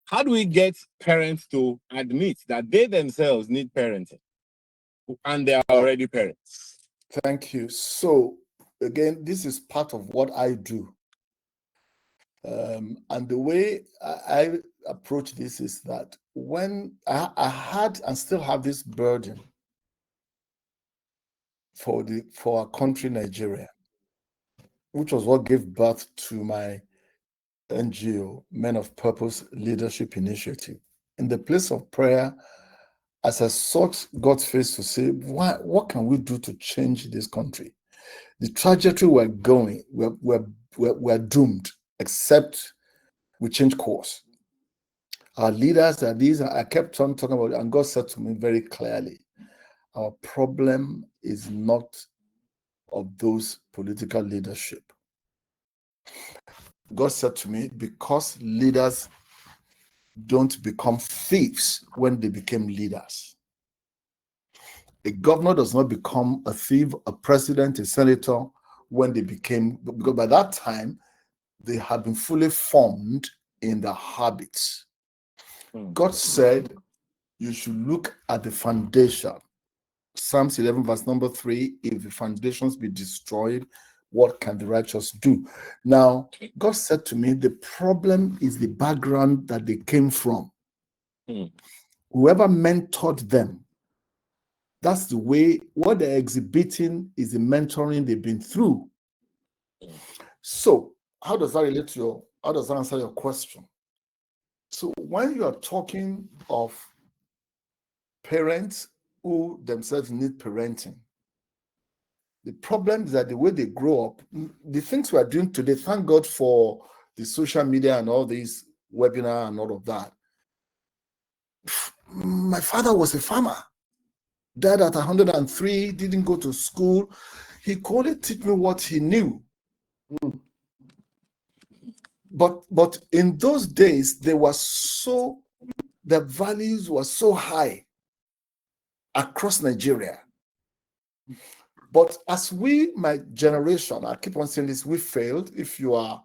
How do we get parents to admit that they themselves need parenting and they are already parents? Thank you. So again, this is part of what I do. And the way I approach this is that when I had and still have this burden for our country, Nigeria, which was what gave birth to my NGO, Men of Purpose Leadership Initiative. In the place of prayer, as I sought God's face to say, what can we do to change this country? The trajectory we're going, we're doomed, except we change course. Our leaders are these, I kept on talking about it, and God said to me very clearly, our problem is not of those political leadership. God said to me, because leaders don't become thieves when they became leaders. A governor does not become a thief, a president, a senator when they became, because by that time, they had been fully formed in their habits. God said, you should look at the foundation. Psalms 11, verse number 3, if the foundations be destroyed, what can the righteous do? Now, God said to me, the problem is the background that they came from. Whoever mentored them, that's the way, what they're exhibiting is the mentoring they've been through. So, how does that relate to your, how does that answer your question? So, when you are talking of parents who themselves need parenting, the problem is that the way they grow up, the things we are doing today, thank God for the social media and all these webinar and all of that. My father was a farmer, died at 103, didn't go to school. He could only teach me what he knew. But in those days, the values were so high across Nigeria. But as my generation, I keep on saying this, we failed. If you are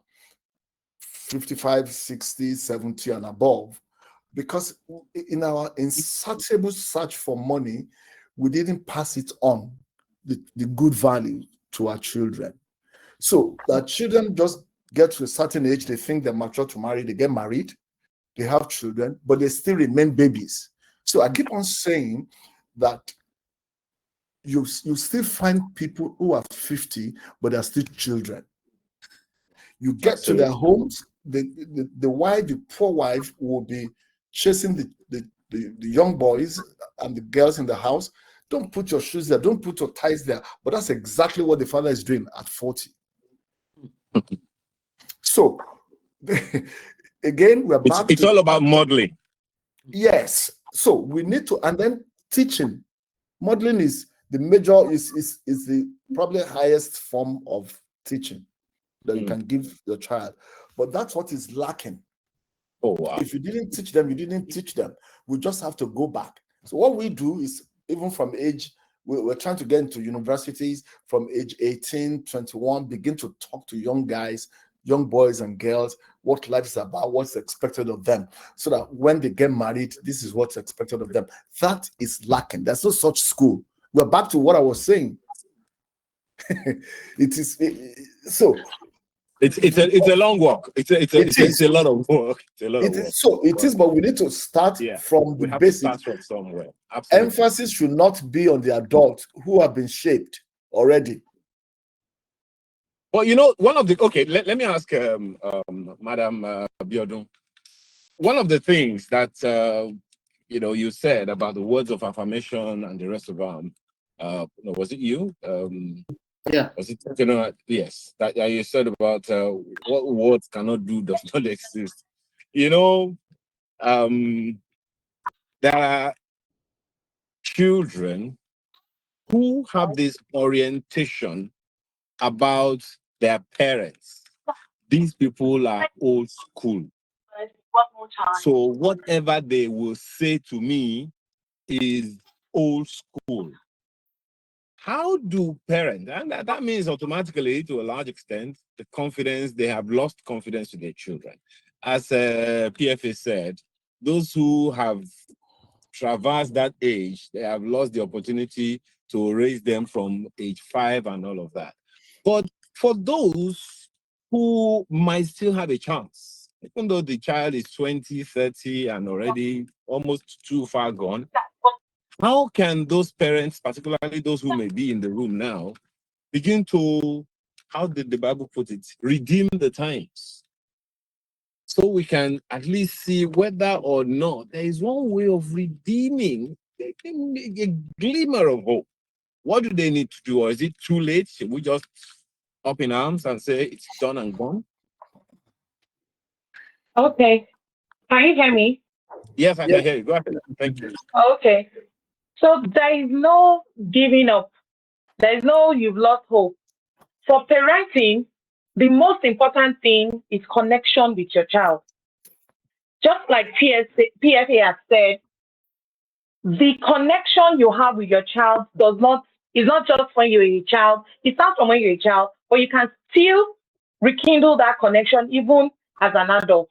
55, 60, 70 and above, because in our insatiable search for money, we didn't pass it on, the good value to our children. So our children just get to a certain age, they think they're mature to marry, they get married, they have children, but they still remain babies. So I keep on saying that you still find people who are 50, but they're still children. You get to their homes, the wife, the poor wife, will be chasing the young boys and the girls in the house. Don't put your shoes there, don't put your ties there. But that's exactly what the father is doing at 40. So, again, we're back. It's all about modeling. Yes. So we need to, and then teaching. Modeling is the major, is the probably highest form of teaching that you can give your child. But that's what is lacking. Oh, wow. If you didn't teach them, you didn't teach them. We just have to go back. So what we do is, even from age, we're trying to get into universities from age 18, 21, begin to talk to young guys, young boys and girls, what life is about, what's expected of them, so that when they get married, this is what's expected of them. That is lacking. There's no such school. We're back to what I was saying. It's a long walk. It's a lot of work. It's a lot of work. So it is, but we need to start from the basics. To start from somewhere. Absolutely. Emphasis should not be on the adults who have been shaped already. Well, one of the let me ask Madam Abiodun. One of the things that you said about the words of affirmation and the rest of was it you? Yeah. Was it yes, that you said about what words cannot do does not exist. There are children who have this orientation about their parents. These people are old school. So whatever they will say to me is old school. How do parents, and that means automatically, to a large extent, the confidence, they have lost confidence in their children. As PFA said, those who have traversed that age, they have lost the opportunity to raise them from age 5 and all of that. But for those who might still have a chance, even though the child is 20, 30, and already almost too far gone, how can those parents, particularly those who may be in the room now, begin to, how did the Bible put it, redeem the times? So we can at least see whether or not there is one way of redeeming a glimmer of hope. What do they need to do? Or is it too late? Should we just up in arms and say it's done and gone? Okay. Can you hear me? Yes, I can hear you. Go ahead. Thank you. Okay. So there is no giving up. There is no you've lost hope. For parenting, the most important thing is connection with your child. Just like PFA has said, the connection you have with your child is not just when you're a child. It starts from when you're a child, but you can still rekindle that connection even as an adult.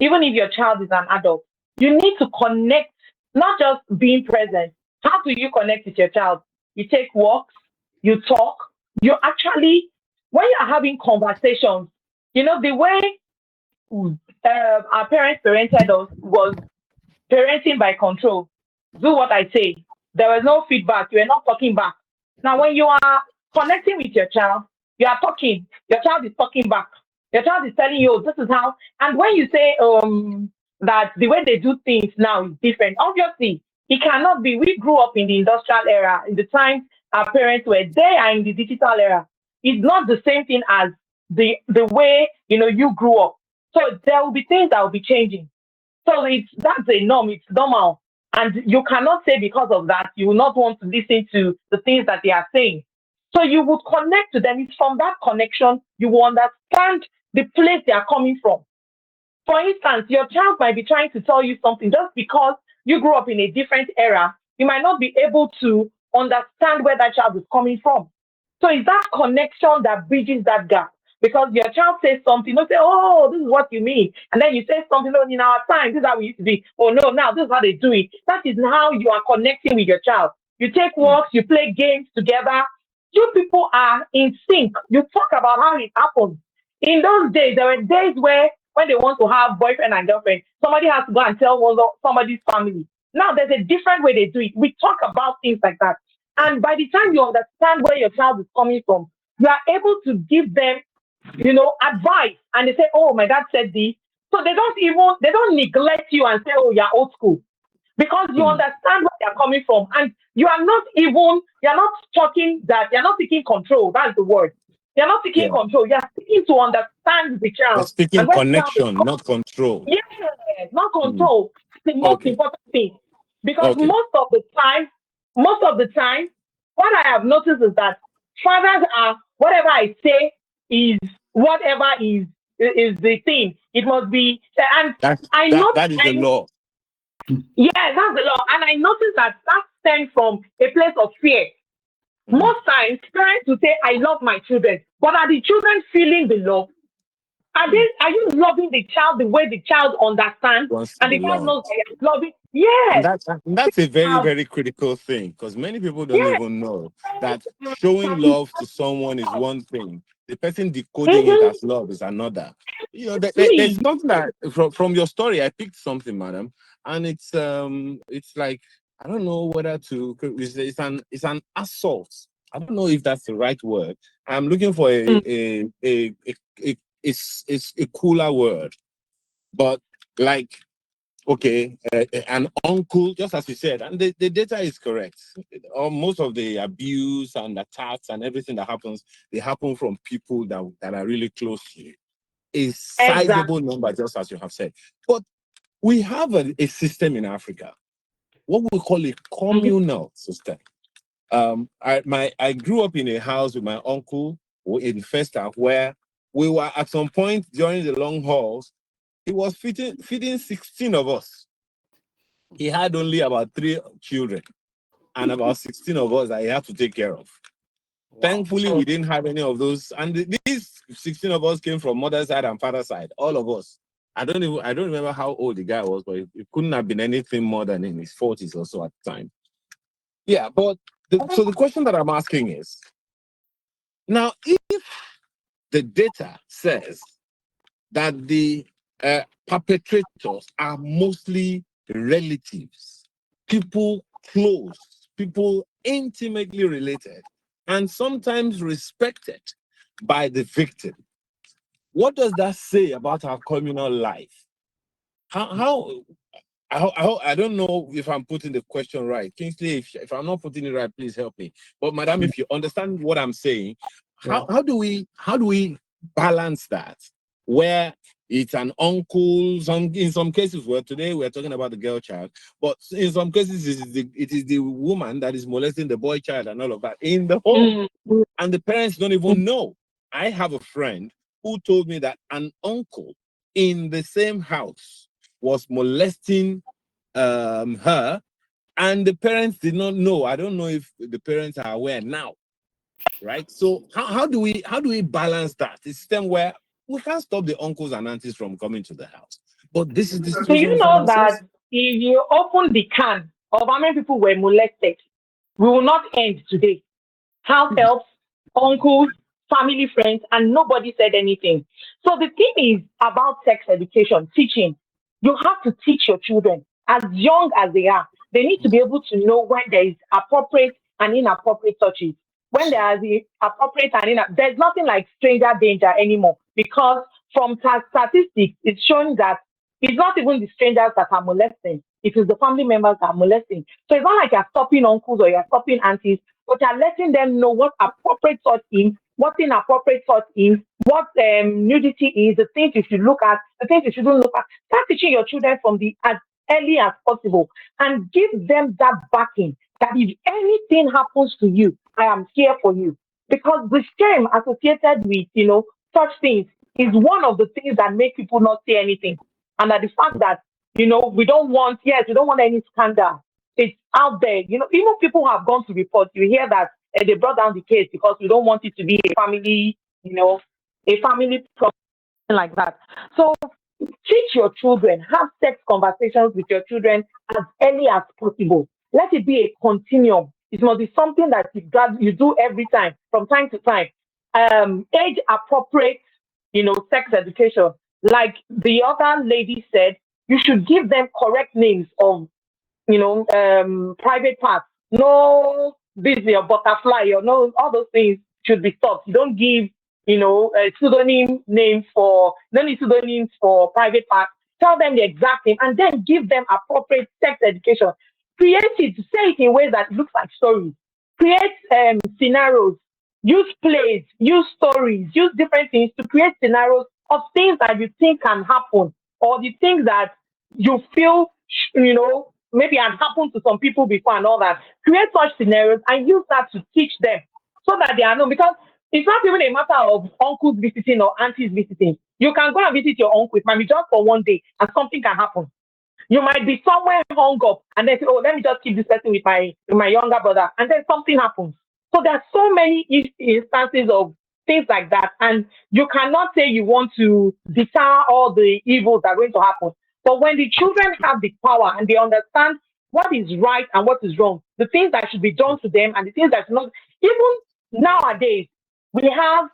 Even if your child is an adult, you need to connect, not just being present. How do you connect with your child? You take walks, you talk, you actually, when you're having conversations, you know, the way our parents parented us was parenting by control. Do what I say. There was no feedback. You are not talking back. Now, when you are connecting with your child, you are talking. Your child is talking back. Your child is telling you, this is how. And when you say that the way they do things now is different, obviously, it cannot be. We grew up in the industrial era, in the time our parents were. They are in the digital era. It's not the same thing as the way, you know, you grew up. So there will be things that will be changing. So that's a norm, it's normal. And you cannot say because of that, you will not want to listen to the things that they are saying. So you would connect to them. It's from that connection, you will understand the place they are coming from. For instance, your child might be trying to tell you something just because you grew up in a different era. You might not be able to understand where that child is coming from. So it's that connection that bridges that gap. Because your child says something, don't say, oh, this is what you mean. And then you say something, oh, in our time, this is how we used to be. Oh, no, now this is how they do it. That is how you are connecting with your child. You take walks, you play games together. You people are in sync. You talk about how it happens. In those days, there were days where when they want to have boyfriend and girlfriend, somebody has to go and tell somebody's family. Now there's a different way they do it. We talk about things like that. And by the time you understand where your child is coming from, you are able to give them, you know, advice. And they say, oh, my dad said this. So they don't neglect you and say, oh, you're old school. Because you understand where they're coming from. And you're not talking that, you're not taking control. That's the word. You're not taking control. You're seeking to understand the child. You're speaking connection, not control. Yes, not control. It's the most important thing. Because most of the time, what I have noticed is that fathers are, whatever I say is whatever is the thing. It must be, and that is the law. Yeah, that's the law. And I noticed that stems from a place of fear. Most times, parents will say, I love my children. But are the children feeling the love? Are you loving the child the way the child understands? And the child knows that you're loving? Yes. And that's a very, very critical thing, because many people don't even know that showing love to someone is one thing. The person decoding it as love is another. You know, there's something that from your story, I picked something, madam, and it's like, I don't know whether to. It's an assault. I don't know if that's the right word. I'm looking for a cooler word, but like, okay, an uncle, just as you said, and the data is correct. Most of the abuse and attacks and everything that happens, they happen from people that are really close to you. A sizable number, just as you have said. But we have a system in Africa, what we call a communal system. I grew up in a house with my uncle in Festa, where we were at some point during the long hauls, he was feeding 16 of us. He had only about 3 children and about 16 of us that he had to take care of. Wow. Thankfully, we didn't have any of those. And these 16 of us came from mother's side and father's side, all of us. I don't remember how old the guy was, but it couldn't have been anything more than in his 40s or so at the time. Yeah, but so the question that I'm asking is, now, if the data says that the perpetrators are mostly relatives, people close, people intimately related, and sometimes respected by the victim, what does that say about our communal life? I don't know if I'm putting the question right. Kingsley, if I'm not putting it right, please help me. But madam, if you understand what I'm saying, how do we balance that? Where it's an uncle, in some cases, well, today we're talking about the girl child, but in some cases it is the woman that is molesting the boy child and all of that in the home. And the parents don't even know. I have a friend who told me that an uncle in the same house was molesting her, and the parents did not know. I don't know if the parents are aware now, right? So how do we balance that? A system where we can't stop the uncles and aunties from coming to the house, but this is the Do situation. you know that if you open the can of how many people were molested, we will not end today? House helps, uncles, family, friends, and nobody said anything. So the thing is about sex education, teaching. You have to teach your children as young as they are. They need to be able to know when there is appropriate and inappropriate touches. When there is the appropriate and inappropriate, there's nothing like stranger danger anymore, because from statistics, it's showing that it's not even the strangers that are molesting. It is the family members that are molesting. So it's not like you're stopping uncles or you're stopping aunties, but you're letting them know what appropriate thought is, what inappropriate thought is, what nudity is, the things you should look at, the things you shouldn't look at. Start teaching your children from as early as possible, and give them that backing that if anything happens to you, I am here for you. Because the shame associated with, such things is one of the things that make people not say anything. And that the fact that, we don't want any scandal. It's out there. Even people who have gone to report, you hear that they brought down the case because we don't want it to be a family, a family problem like that. So teach your children, have sex conversations with your children as early as possible. Let it be a continuum. It must be something that you do every time, from time to time. Age appropriate, sex education. Like the other lady said, you should give them correct names of, private parts. No busy or butterfly or no, all those things should be stopped. You don't give, a pseudonym names for, don't need pseudonyms for private parts. Tell them the exact name and then give them appropriate sex education. Create it, say it in ways that looks like stories. Create scenarios. Use plays, use stories, use different things to create scenarios of things that you think can happen, or the things that you feel, maybe had happened to some people before and all that. Create such scenarios and use that to teach them so that they are known. Because it's not even a matter of uncles visiting or aunties visiting. You can go and visit your uncle. It might be just for one day and something can happen. You might be somewhere hung up and then say, oh, let me just keep this person with my younger brother. And then something happens. So there are so many instances of things like that. And you cannot say you want to deter all the evils that are going to happen. But when the children have the power and they understand what is right and what is wrong, the things that should be done to them and the things that should not, even nowadays, we have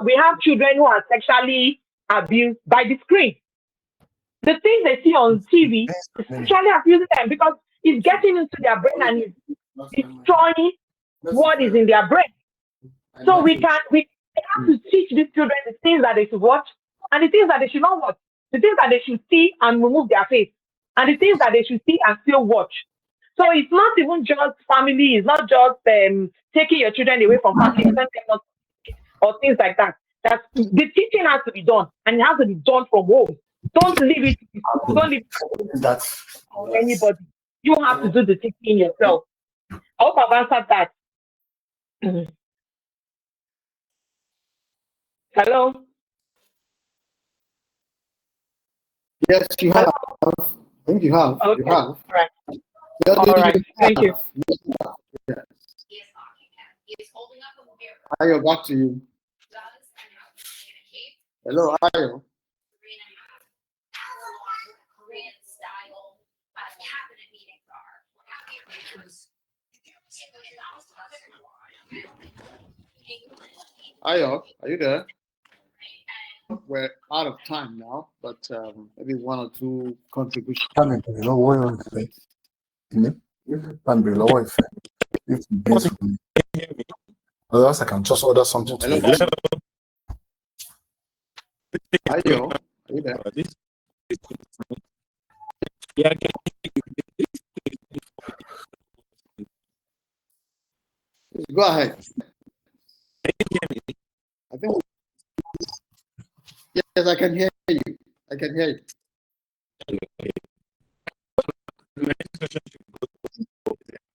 we have children who are sexually abused by the screen. The things they see on TV is sexually abusing them because it's getting into their brain and it's destroying what is in their brain. So we have to teach these children the things that they should watch and the things that they should not watch, the things that they should see and remove their face, and the things that they should see and still watch. So it's not even just family, it's not just taking your children away from family or things like that. The teaching has to be done, and it has to be done from home. Don't leave it to school, don't leave it to anybody. You have to do the teaching yourself. I hope I've answered that. Hello? Yes, you have. I think you have. Okay. You have. All right. All right. Thank you. Yes. Ayo, back to you. Hello, Ayo. Ayo, are you there? We're out of time now, but maybe one or two contributions. Otherwise, I can just order something to eat. Ayo, are you there? Go ahead. I think. Yes, I can hear you. I can hear you.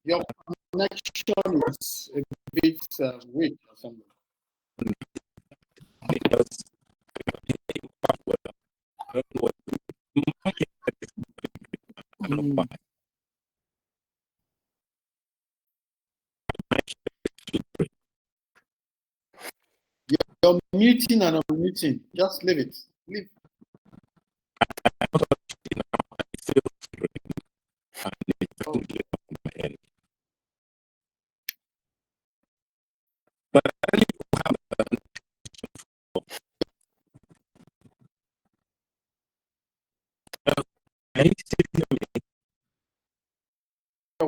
Your connection is a bit weak or something. Because I don't know what I don't know why. You're muting and unmuting. Just leave it. Leave. Oh.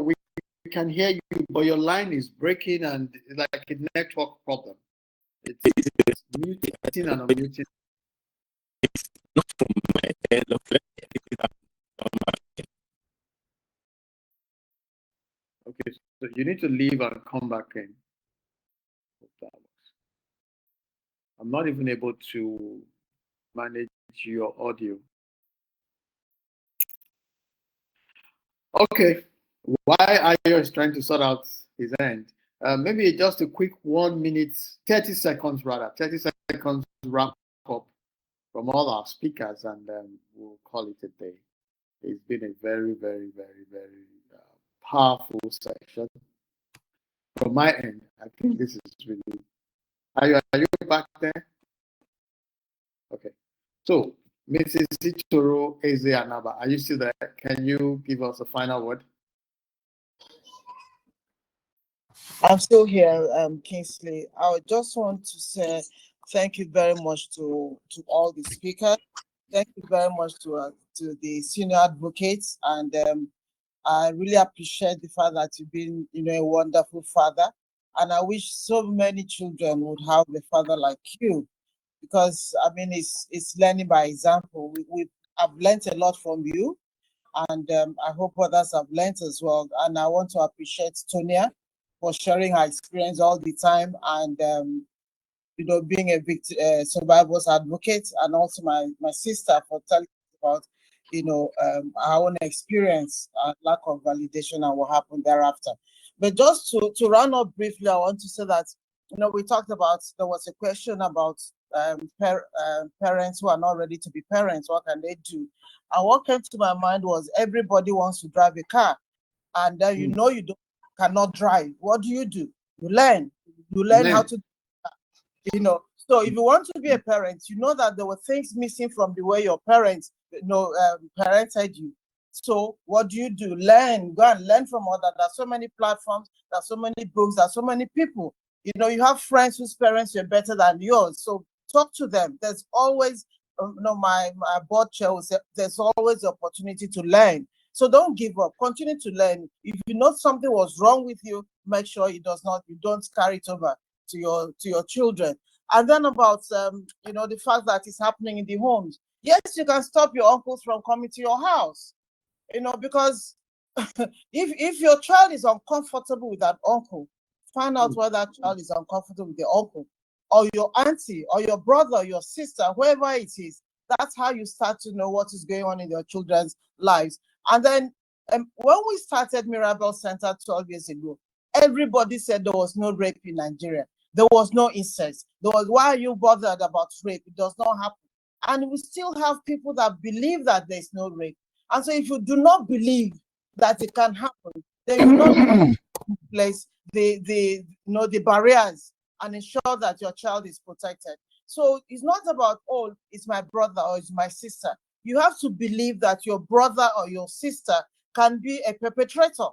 We can hear you, but your line is breaking and it's like a network problem. It's muting and unmuting. It's not from my end of Okay, so you need to leave and come back in. I'm not even able to manage your audio. Okay, while Ayo is trying to sort out his end, maybe just a quick 1 minute, 30 seconds rather, 30 seconds wrap up from all our speakers, and then we'll call it a day. It's been a very, very, very, very powerful session. From my end, I think this is really. Are you back there? Okay. So, Mrs. Itoro Eze-Anaba, are you still there? Can you give us a final word? I'm still here, Kingsley. I just want to say thank you very much to all the speakers. Thank you very much to the senior advocates, and I really appreciate the fact that you've been, a wonderful father. And I wish so many children would have a father like you, because I mean, it's learning by example. I've learned a lot from you, and I hope others have learned as well. And I want to appreciate Tonia for sharing her experience all the time, and being a survivor's advocate, and also my sister for telling us about our own experience and lack of validation and what happened thereafter. But just to round up briefly, I want to say that we talked about, there was a question about parents who are not ready to be parents. What can they do? And what came to my mind was everybody wants to drive a car, and then you cannot drive. What do? You learn. You learn how to. So if you want to be a parent, you know that there were things missing from the way your parents, parented you. So what do? Learn, go and learn from others. There's so many platforms, there's so many books, there's so many people. You have friends whose parents are better than yours. So talk to them. There's always, my board chair will say, there's always the opportunity to learn. So don't give up. Continue to learn. If you know something was wrong with you, make sure you don't carry it over to your children. And then about the fact that it's happening in the homes. Yes, you can stop your uncles from coming to your house, because if your child is uncomfortable with that uncle, find out why that child is uncomfortable with the uncle, or your auntie, or your brother, or your sister, whoever it is. That's how you start to know what is going on in your children's lives. And then when we started Mirabel Centre 12 years ago, everybody said there was no rape in Nigeria. There was no incest. Why are you bothered about rape? It does not happen. And we still have people that believe that there's no rape. And so if you do not believe that it can happen, then you not place the barriers and ensure that your child is protected. So it's not about, oh, it's my brother or it's my sister. You have to believe that your brother or your sister can be a perpetrator.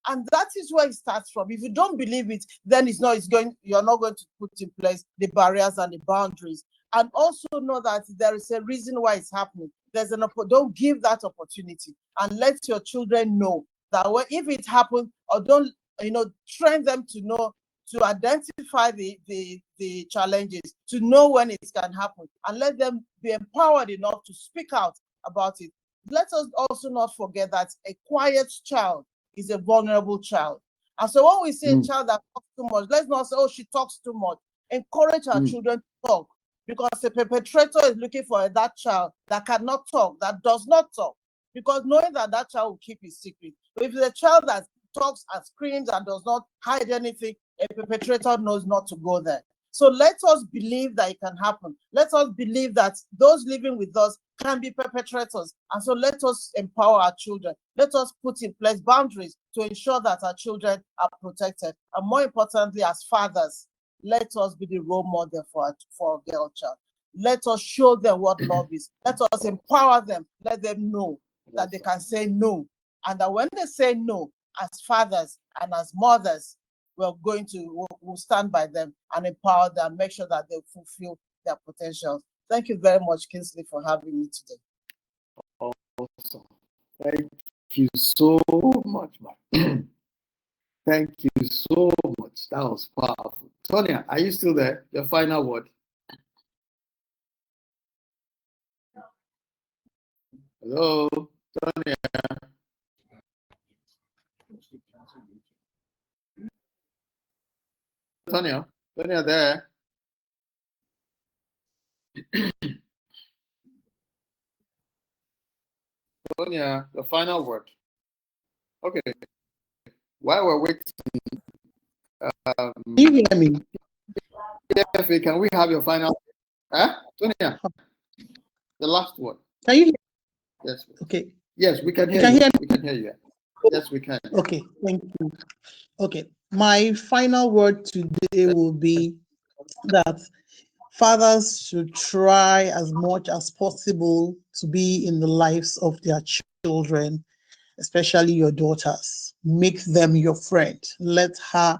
And that is where it starts from. If you don't believe it, then you're not going to put in place the barriers and the boundaries. And also know that there is a reason why it's happening. Don't give that opportunity, and let your children know that if it happens, or don't train them to know, to identify the challenges, to know when it can happen, and let them be empowered enough to speak out about it. Let us also not forget that a quiet child is a vulnerable child. And so when we see a child that talks too much, let's not say, oh, she talks too much. Encourage our children to talk, because the perpetrator is looking for that child that cannot talk, that does not talk, because knowing that child will keep his secret. But if it's a child that talks and screams and does not hide anything, a perpetrator knows not to go there. So let us believe that it can happen. Let us believe that those living with us can be perpetrators. And so let us empower our children. Let us put in place boundaries to ensure that our children are protected. And more importantly, as fathers, let us be the role model for a girl child. Let us show them what love is. Let us empower them. Let them know that they can say no. And that when they say no, as fathers and as mothers, we'll stand by them and empower them, make sure that they fulfill their potential. Thank you very much, Kingsley, for having me today. Awesome. Thank you so much, man. Thank you so much. That was powerful. Tonia, are you still there? Your final word. Hello, Tonia. Tonia there. Tonia, the final word. Okay. While we're waiting, Can you hear me? can we have your final? Huh? Tonia, the last word. Can you hear? Yes. Okay. Yes, we can hear you. We can hear you. Yes, we can. Okay, thank you. Okay, my final word today will be that fathers should try as much as possible to be in the lives of their children, especially your daughters. Make them your friend. Let her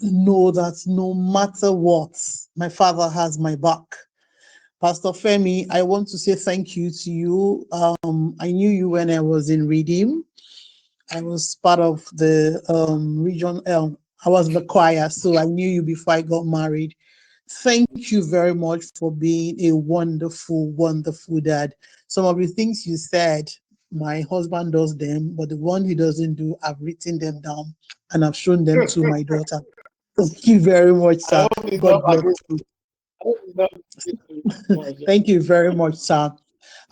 know that no matter what, my father has my back. Pastor Femi, I want to say thank you to you. I knew you when I was in Redeem. I was part of the region. I was the choir, so I knew you before I got married. Thank you very much for being a wonderful, wonderful dad. Some of the things you said, my husband does them, but the one he doesn't do, I've written them down and I've shown them to my daughter. Thank you very much, sir. God bless you. Thank you very much, sir.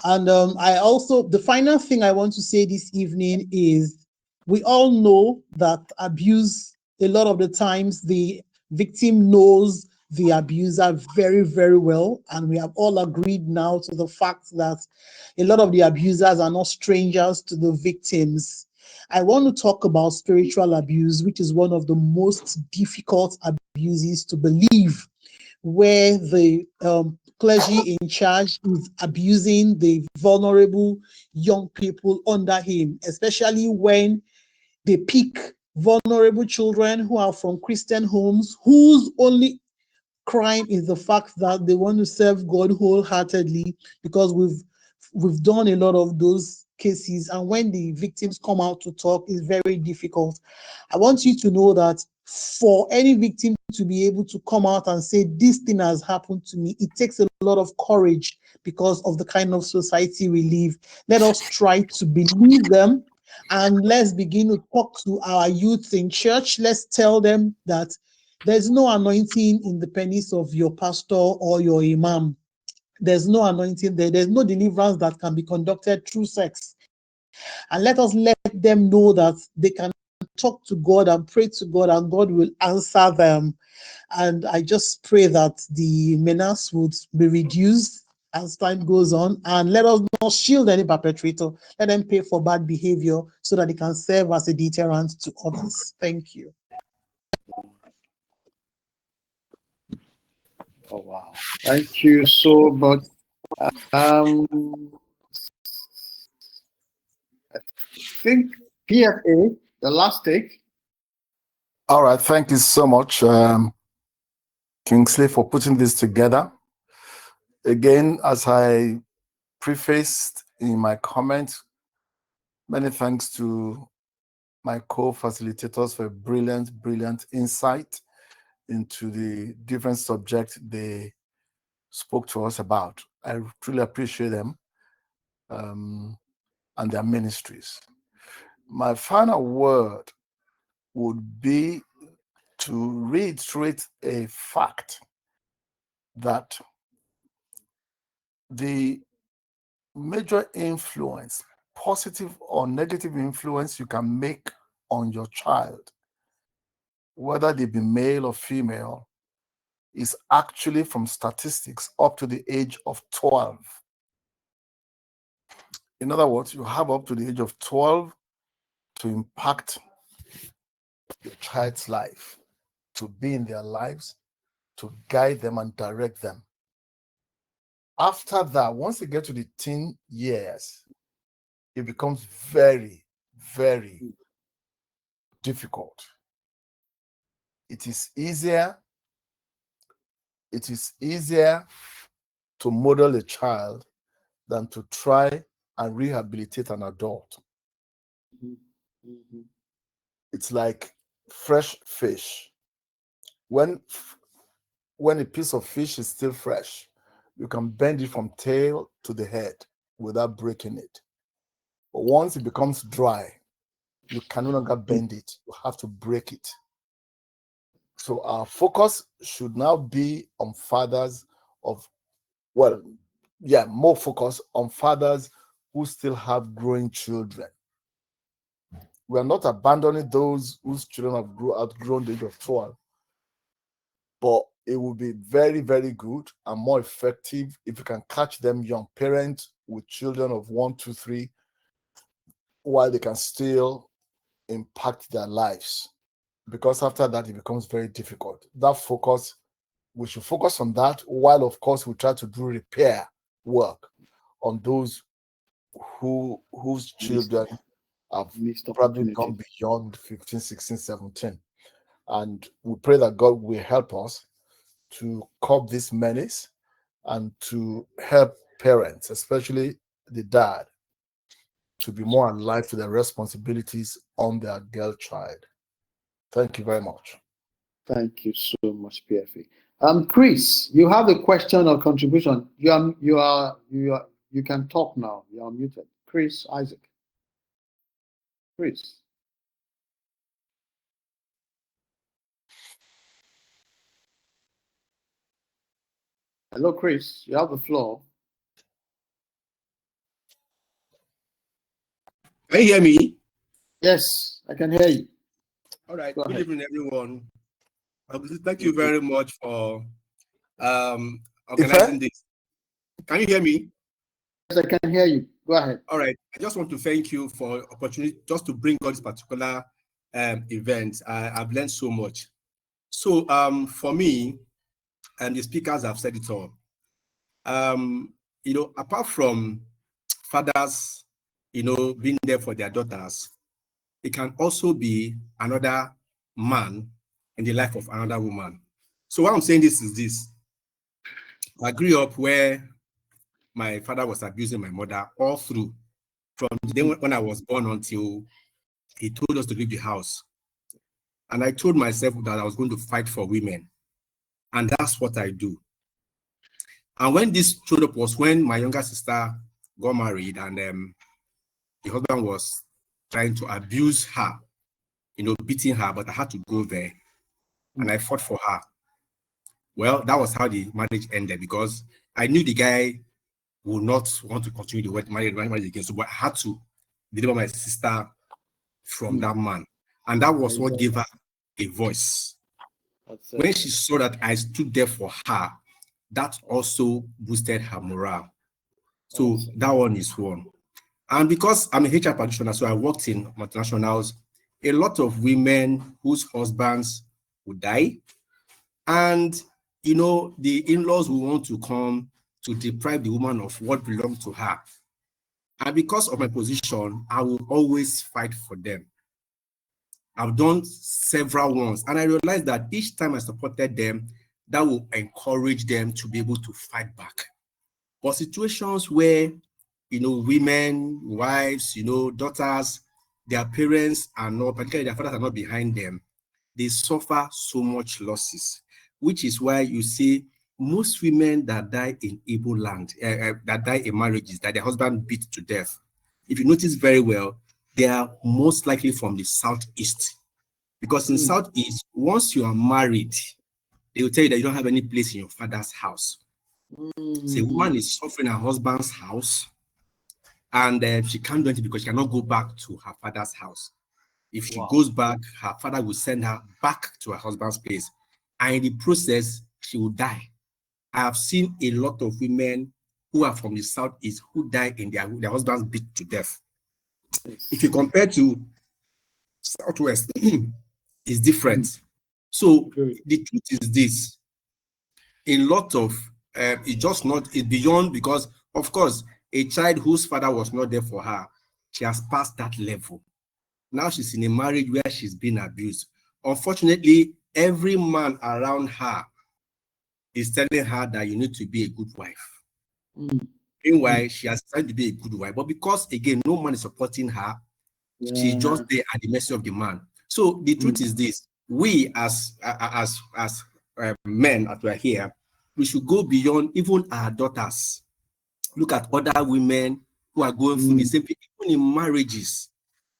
And the final thing I want to say this evening is we all know that abuse, a lot of the times, the victim knows the abuser very, very well. And we have all agreed now to the fact that a lot of the abusers are not strangers to the victims. I want to talk about spiritual abuse, which is one of the most difficult abuses to believe, where the clergy in charge is abusing the vulnerable young people under him, especially when they pick vulnerable children who are from Christian homes, whose only crime is the fact that they want to serve God wholeheartedly, because we've done a lot of those cases, and when the victims come out to talk, it's very difficult. I want you to know that for any victim to be able to come out and say this thing has happened to me, it takes a lot of courage because of the kind of society we live. Let us try to believe them, and let's begin to talk to our youth in church. Let's tell them that there's no anointing in the penis of your pastor or your imam. There's no anointing there. There's no deliverance that can be conducted through sex. And let us let them know that they can talk to God and pray to God, and God will answer them. And I just pray that the menace would be reduced as time goes on, and let us not shield any perpetrator. Let them pay for bad behavior so that they can serve as a deterrent to others. Thank you. Oh, wow. Thank you so much. I think PFA, the last take. All right, thank you so much, Kingsley, for putting this together. Again, as I prefaced in my comment, many thanks to my co-facilitators for a brilliant, brilliant insight into the different subjects they spoke to us about. I truly appreciate them and their ministries. My final word would be to reiterate a fact that the major influence, positive or negative influence you can make on your child, whether they be male or female, is actually from statistics up to the age of 12. In other words, you have up to the age of 12 to impact your child's life, to be in their lives, to guide them and direct them. After that, once they get to the teen years, it becomes very, very difficult. It is easier to model a child than to try and rehabilitate an adult. It's like fresh fish. When a piece of fish is still fresh, you can bend it from tail to the head without breaking it. But once it becomes dry, you can no longer bend it. You have to break it. So our focus should now be on fathers of, more focus on fathers who still have growing children. We are not abandoning those whose children have outgrown the age of 12, but it will be very, very good and more effective if you can catch them young, parents with children of 1, 2, 3, while they can still impact their lives. Because after that, it becomes very difficult. That focus, we should focus on that, while of course we try to do repair work on those whose children have probably gone beyond 15, 16, 17. And we pray that God will help us to curb this menace and to help parents, especially the dad, to be more alive to their responsibilities on their girl child. Thank you very much. Thank you so much, PFA. Chris, you have a question or contribution. You can talk now. You are muted. Chris Isaac. Chris. Hello, Chris. You have the floor. Can you hear me? Yes, I can hear you. All right. Good evening, everyone. Thank you very much for organizing this. Can you hear me? Yes, I can hear you. Go ahead. All right. I just want to thank you for the opportunity just to bring on this particular event. I've learned so much. So for me, and the speakers have said it all, apart from fathers, being there for their daughters, it can also be another man in the life of another woman. So what I'm saying is this. I grew up where my father was abusing my mother all through, from the day when I was born until he told us to leave the house. And I told myself that I was going to fight for women. And that's what I do. And when this showed up was when my younger sister got married and the husband was trying to abuse her, beating her, but I had to go there and I fought for her. Well, that was how the marriage ended, because I knew the guy would not want to continue the marriage again. So but I had to deliver my sister from that man. And that was what gave her a voice. When she saw that I stood there for her, that also boosted her morale. So that one is one. And because I'm a HR practitioner, so I worked in multinationals, a lot of women whose husbands would die, and the in-laws will want to come to deprive the woman of what belongs to her. And because of my position, I will always fight for them. I've done several ones, and I realized that each time I supported them, that will encourage them to be able to fight back. But situations where, women, wives, daughters, their parents are not, particularly their fathers are not behind them, they suffer so much losses, which is why you see most women that die in Igbo land, that die in marriages, that their husband beat to death. If you notice very well, they are most likely from the Southeast. Because in Southeast, once you are married, they will tell you that you don't have any place in your father's house. So a woman is suffering her husband's house, and she can't do anything because she cannot go back to her father's house. If she goes back, her father will send her back to her husband's place. And in the process, she will die. I have seen a lot of women who are from the Southeast who die in their husbands beat to death. If you compare to Southwest, it's different. So the truth is this: a lot of it's just not, it's beyond, because of course a child whose father was not there for her, she has passed that level. Now she's in a marriage where she's been abused. Unfortunately, every man around her is telling her that you need to be a good wife. Meanwhile, she has tried to be a good wife, but because again no man is supporting her, she's just there at the mercy of the man. So the truth is this: we as men, as we are here, we should go beyond even our daughters. Look at other women who are going through the same thing, even in marriages.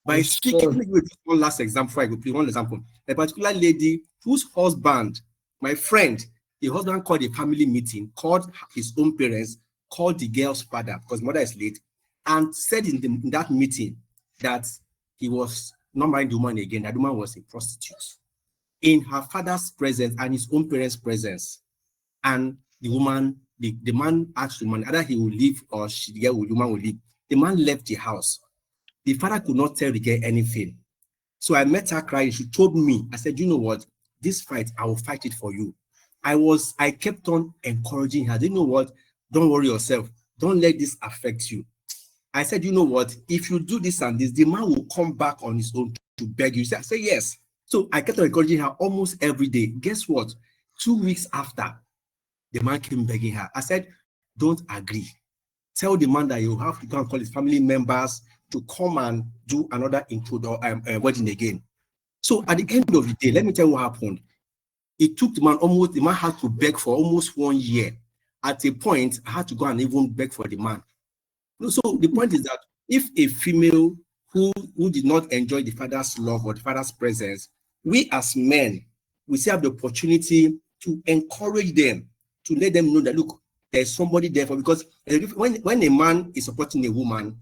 By speaking, let me give one last example before I go play one example. A particular lady whose husband, my friend, the husband called a family meeting, called his own parents, called the girl's father because mother is late, and said in that meeting that he was not marrying the woman again, that the woman was a prostitute. In her father's presence and his own parents' presence. And the woman, the man asked the man either he will leave or the woman will leave. The man left the house. The father could not tell the girl anything. So I met her crying. She told me, I said, you know what? This fight, I will fight it for you. I kept on encouraging her. You know what? Don't worry yourself. Don't let this affect you. I said, you know what? If you do this and this, the man will come back on his own to beg you. I said, yes. So I kept on encouraging her almost every day. Guess what? 2 weeks after, the man came begging her. I said, don't agree. Tell the man that you have to go and call his family members to come and do another wedding again. So at the end of the day, let me tell you what happened. It took the man had to beg for almost 1 year. At a point, I had to go and even beg for the man. So the point is that if a female who did not enjoy the father's love or the father's presence, we as men, we still have the opportunity to encourage them, to let them know that, look, there's somebody there for, because when a man is supporting a woman,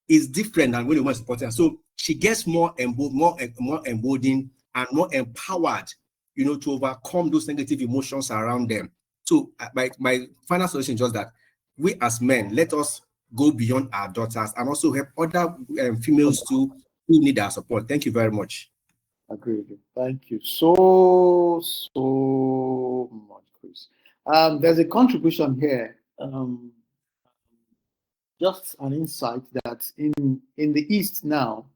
it's different than when a woman is supporting her. So she gets more emboldened and more empowered, to overcome those negative emotions around them. So my final solution is just that we as men, let us go beyond our daughters and also help other females too who need our support. Thank you very much. Agreed. Thank you so much, Chris. There's a contribution here. Just an insight that in the East now,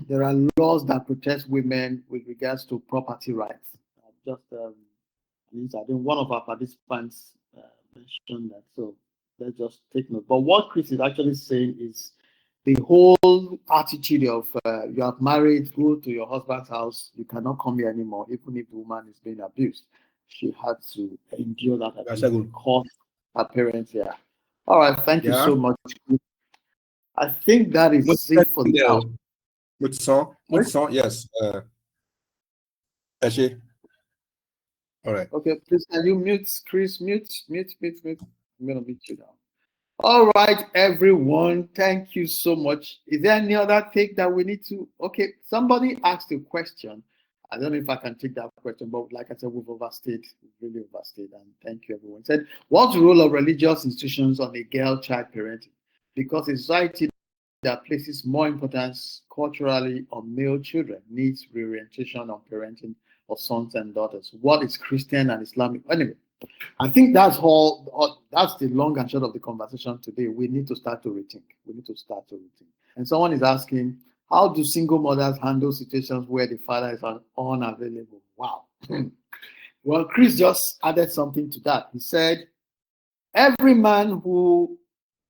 there are laws that protect women with regards to property rights. I think one of our participants mentioned that, so let's just take note. But what Chris is actually saying is the whole attitude of you have married, go to your husband's house, you cannot come here anymore, even if the woman is being abused. She had to endure that abuse because her parents here. All right, thank you so much. I think that is it for now. Yes. Actually. All right. Okay, please can you mute, Chris? Mute. I'm gonna mute you now. All right, everyone. Thank you so much. Is there any other take that we need to? Okay, somebody asked a question. I don't know if I can take that question, but like I said, we've really overstayed. And thank you, everyone. Said, what's the role of religious institutions on a girl-child parenting? Because a society that places more importance culturally on male children needs reorientation on parenting of sons and daughters. What is Christian and Islamic? Anyway, I think that's that's the long and short of the conversation today. We need to start to rethink. And someone is asking, how do single mothers handle situations where the father is unavailable? Wow. Well, Chris just added something to that. He said, every man who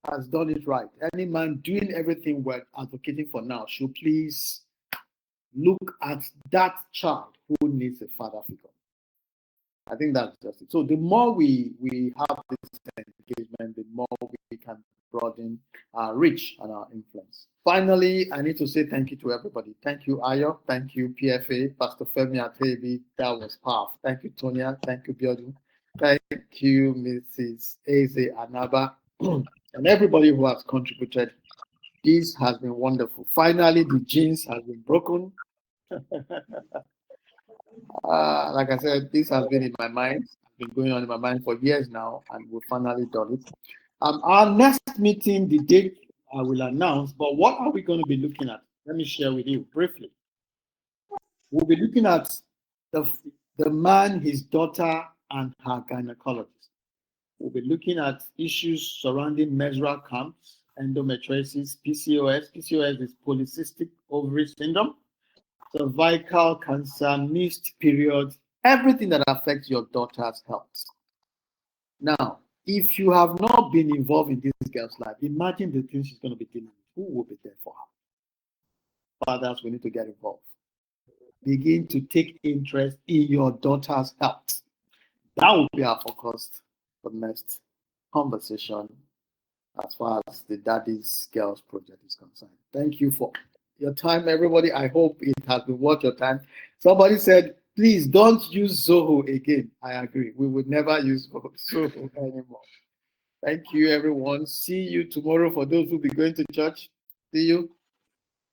has done it right, any man doing everything we're advocating for now, should please look at that child who needs a father figure. I think that's just it. So the more we have this engagement, the more we can broaden our reach and our influence. Finally, I need to say thank you to everybody. Thank you, Ayo. Thank you, PFA, Pastor Femi Atoyebi. That was powerful. Thank you, Tonia. Thank you, Abiodun. Thank you, Mrs. Eze-Anaba, and everybody who has contributed. This has been wonderful. Finally, the genes has been broken. Like I said, this has been in my mind. It's been going on in my mind for years now, and we finally done it. Our next meeting, the date I will announce, but what are we going to be looking at? Let me share with you briefly. We'll be looking at the man, his daughter, and her gynecologist. We'll be looking at issues surrounding menstrual cramps, endometriosis, PCOS. PCOS is polycystic ovary syndrome, cervical cancer, missed period, everything that affects your daughter's health. Now, if you have not been involved in this girl's life, imagine the things she's going to be dealing with. Who will be there for her? Fathers, we need to get involved. Begin to take interest in your daughter's health. That will be our focus for the next conversation as far as the Daddy's Girls project is concerned. Thank you for your time, everybody. I hope it has been worth your time. Somebody said, please don't use Zoho again. I agree. We would never use Zoho anymore. Thank you, everyone. See you tomorrow. For those who will be going to church, see you.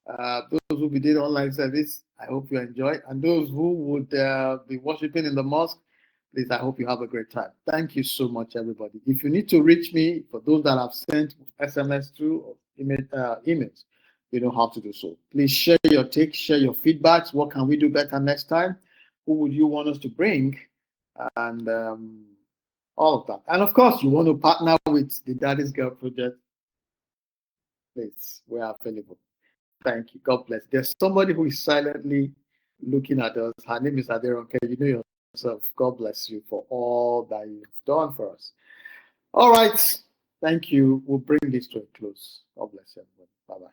Those who will be doing online service, I hope you enjoy. And those who would be worshiping in the mosque, please, I hope you have a great time. Thank you so much, everybody. If you need to reach me, for those that have sent SMS through or emails, you know how to do so. Please share your takes, share your feedbacks. What can we do better next time? Who would you want us to bring? And all of that. And of course, you want to partner with the Daddy's Girl Project, please, we are available. Thank you. God bless. There's somebody who is silently looking at us. Her name is Aderonke. You know yourself. God bless you for all that you've done for us. All right. Thank you. We'll bring this to a close. God bless everyone. Bye-bye.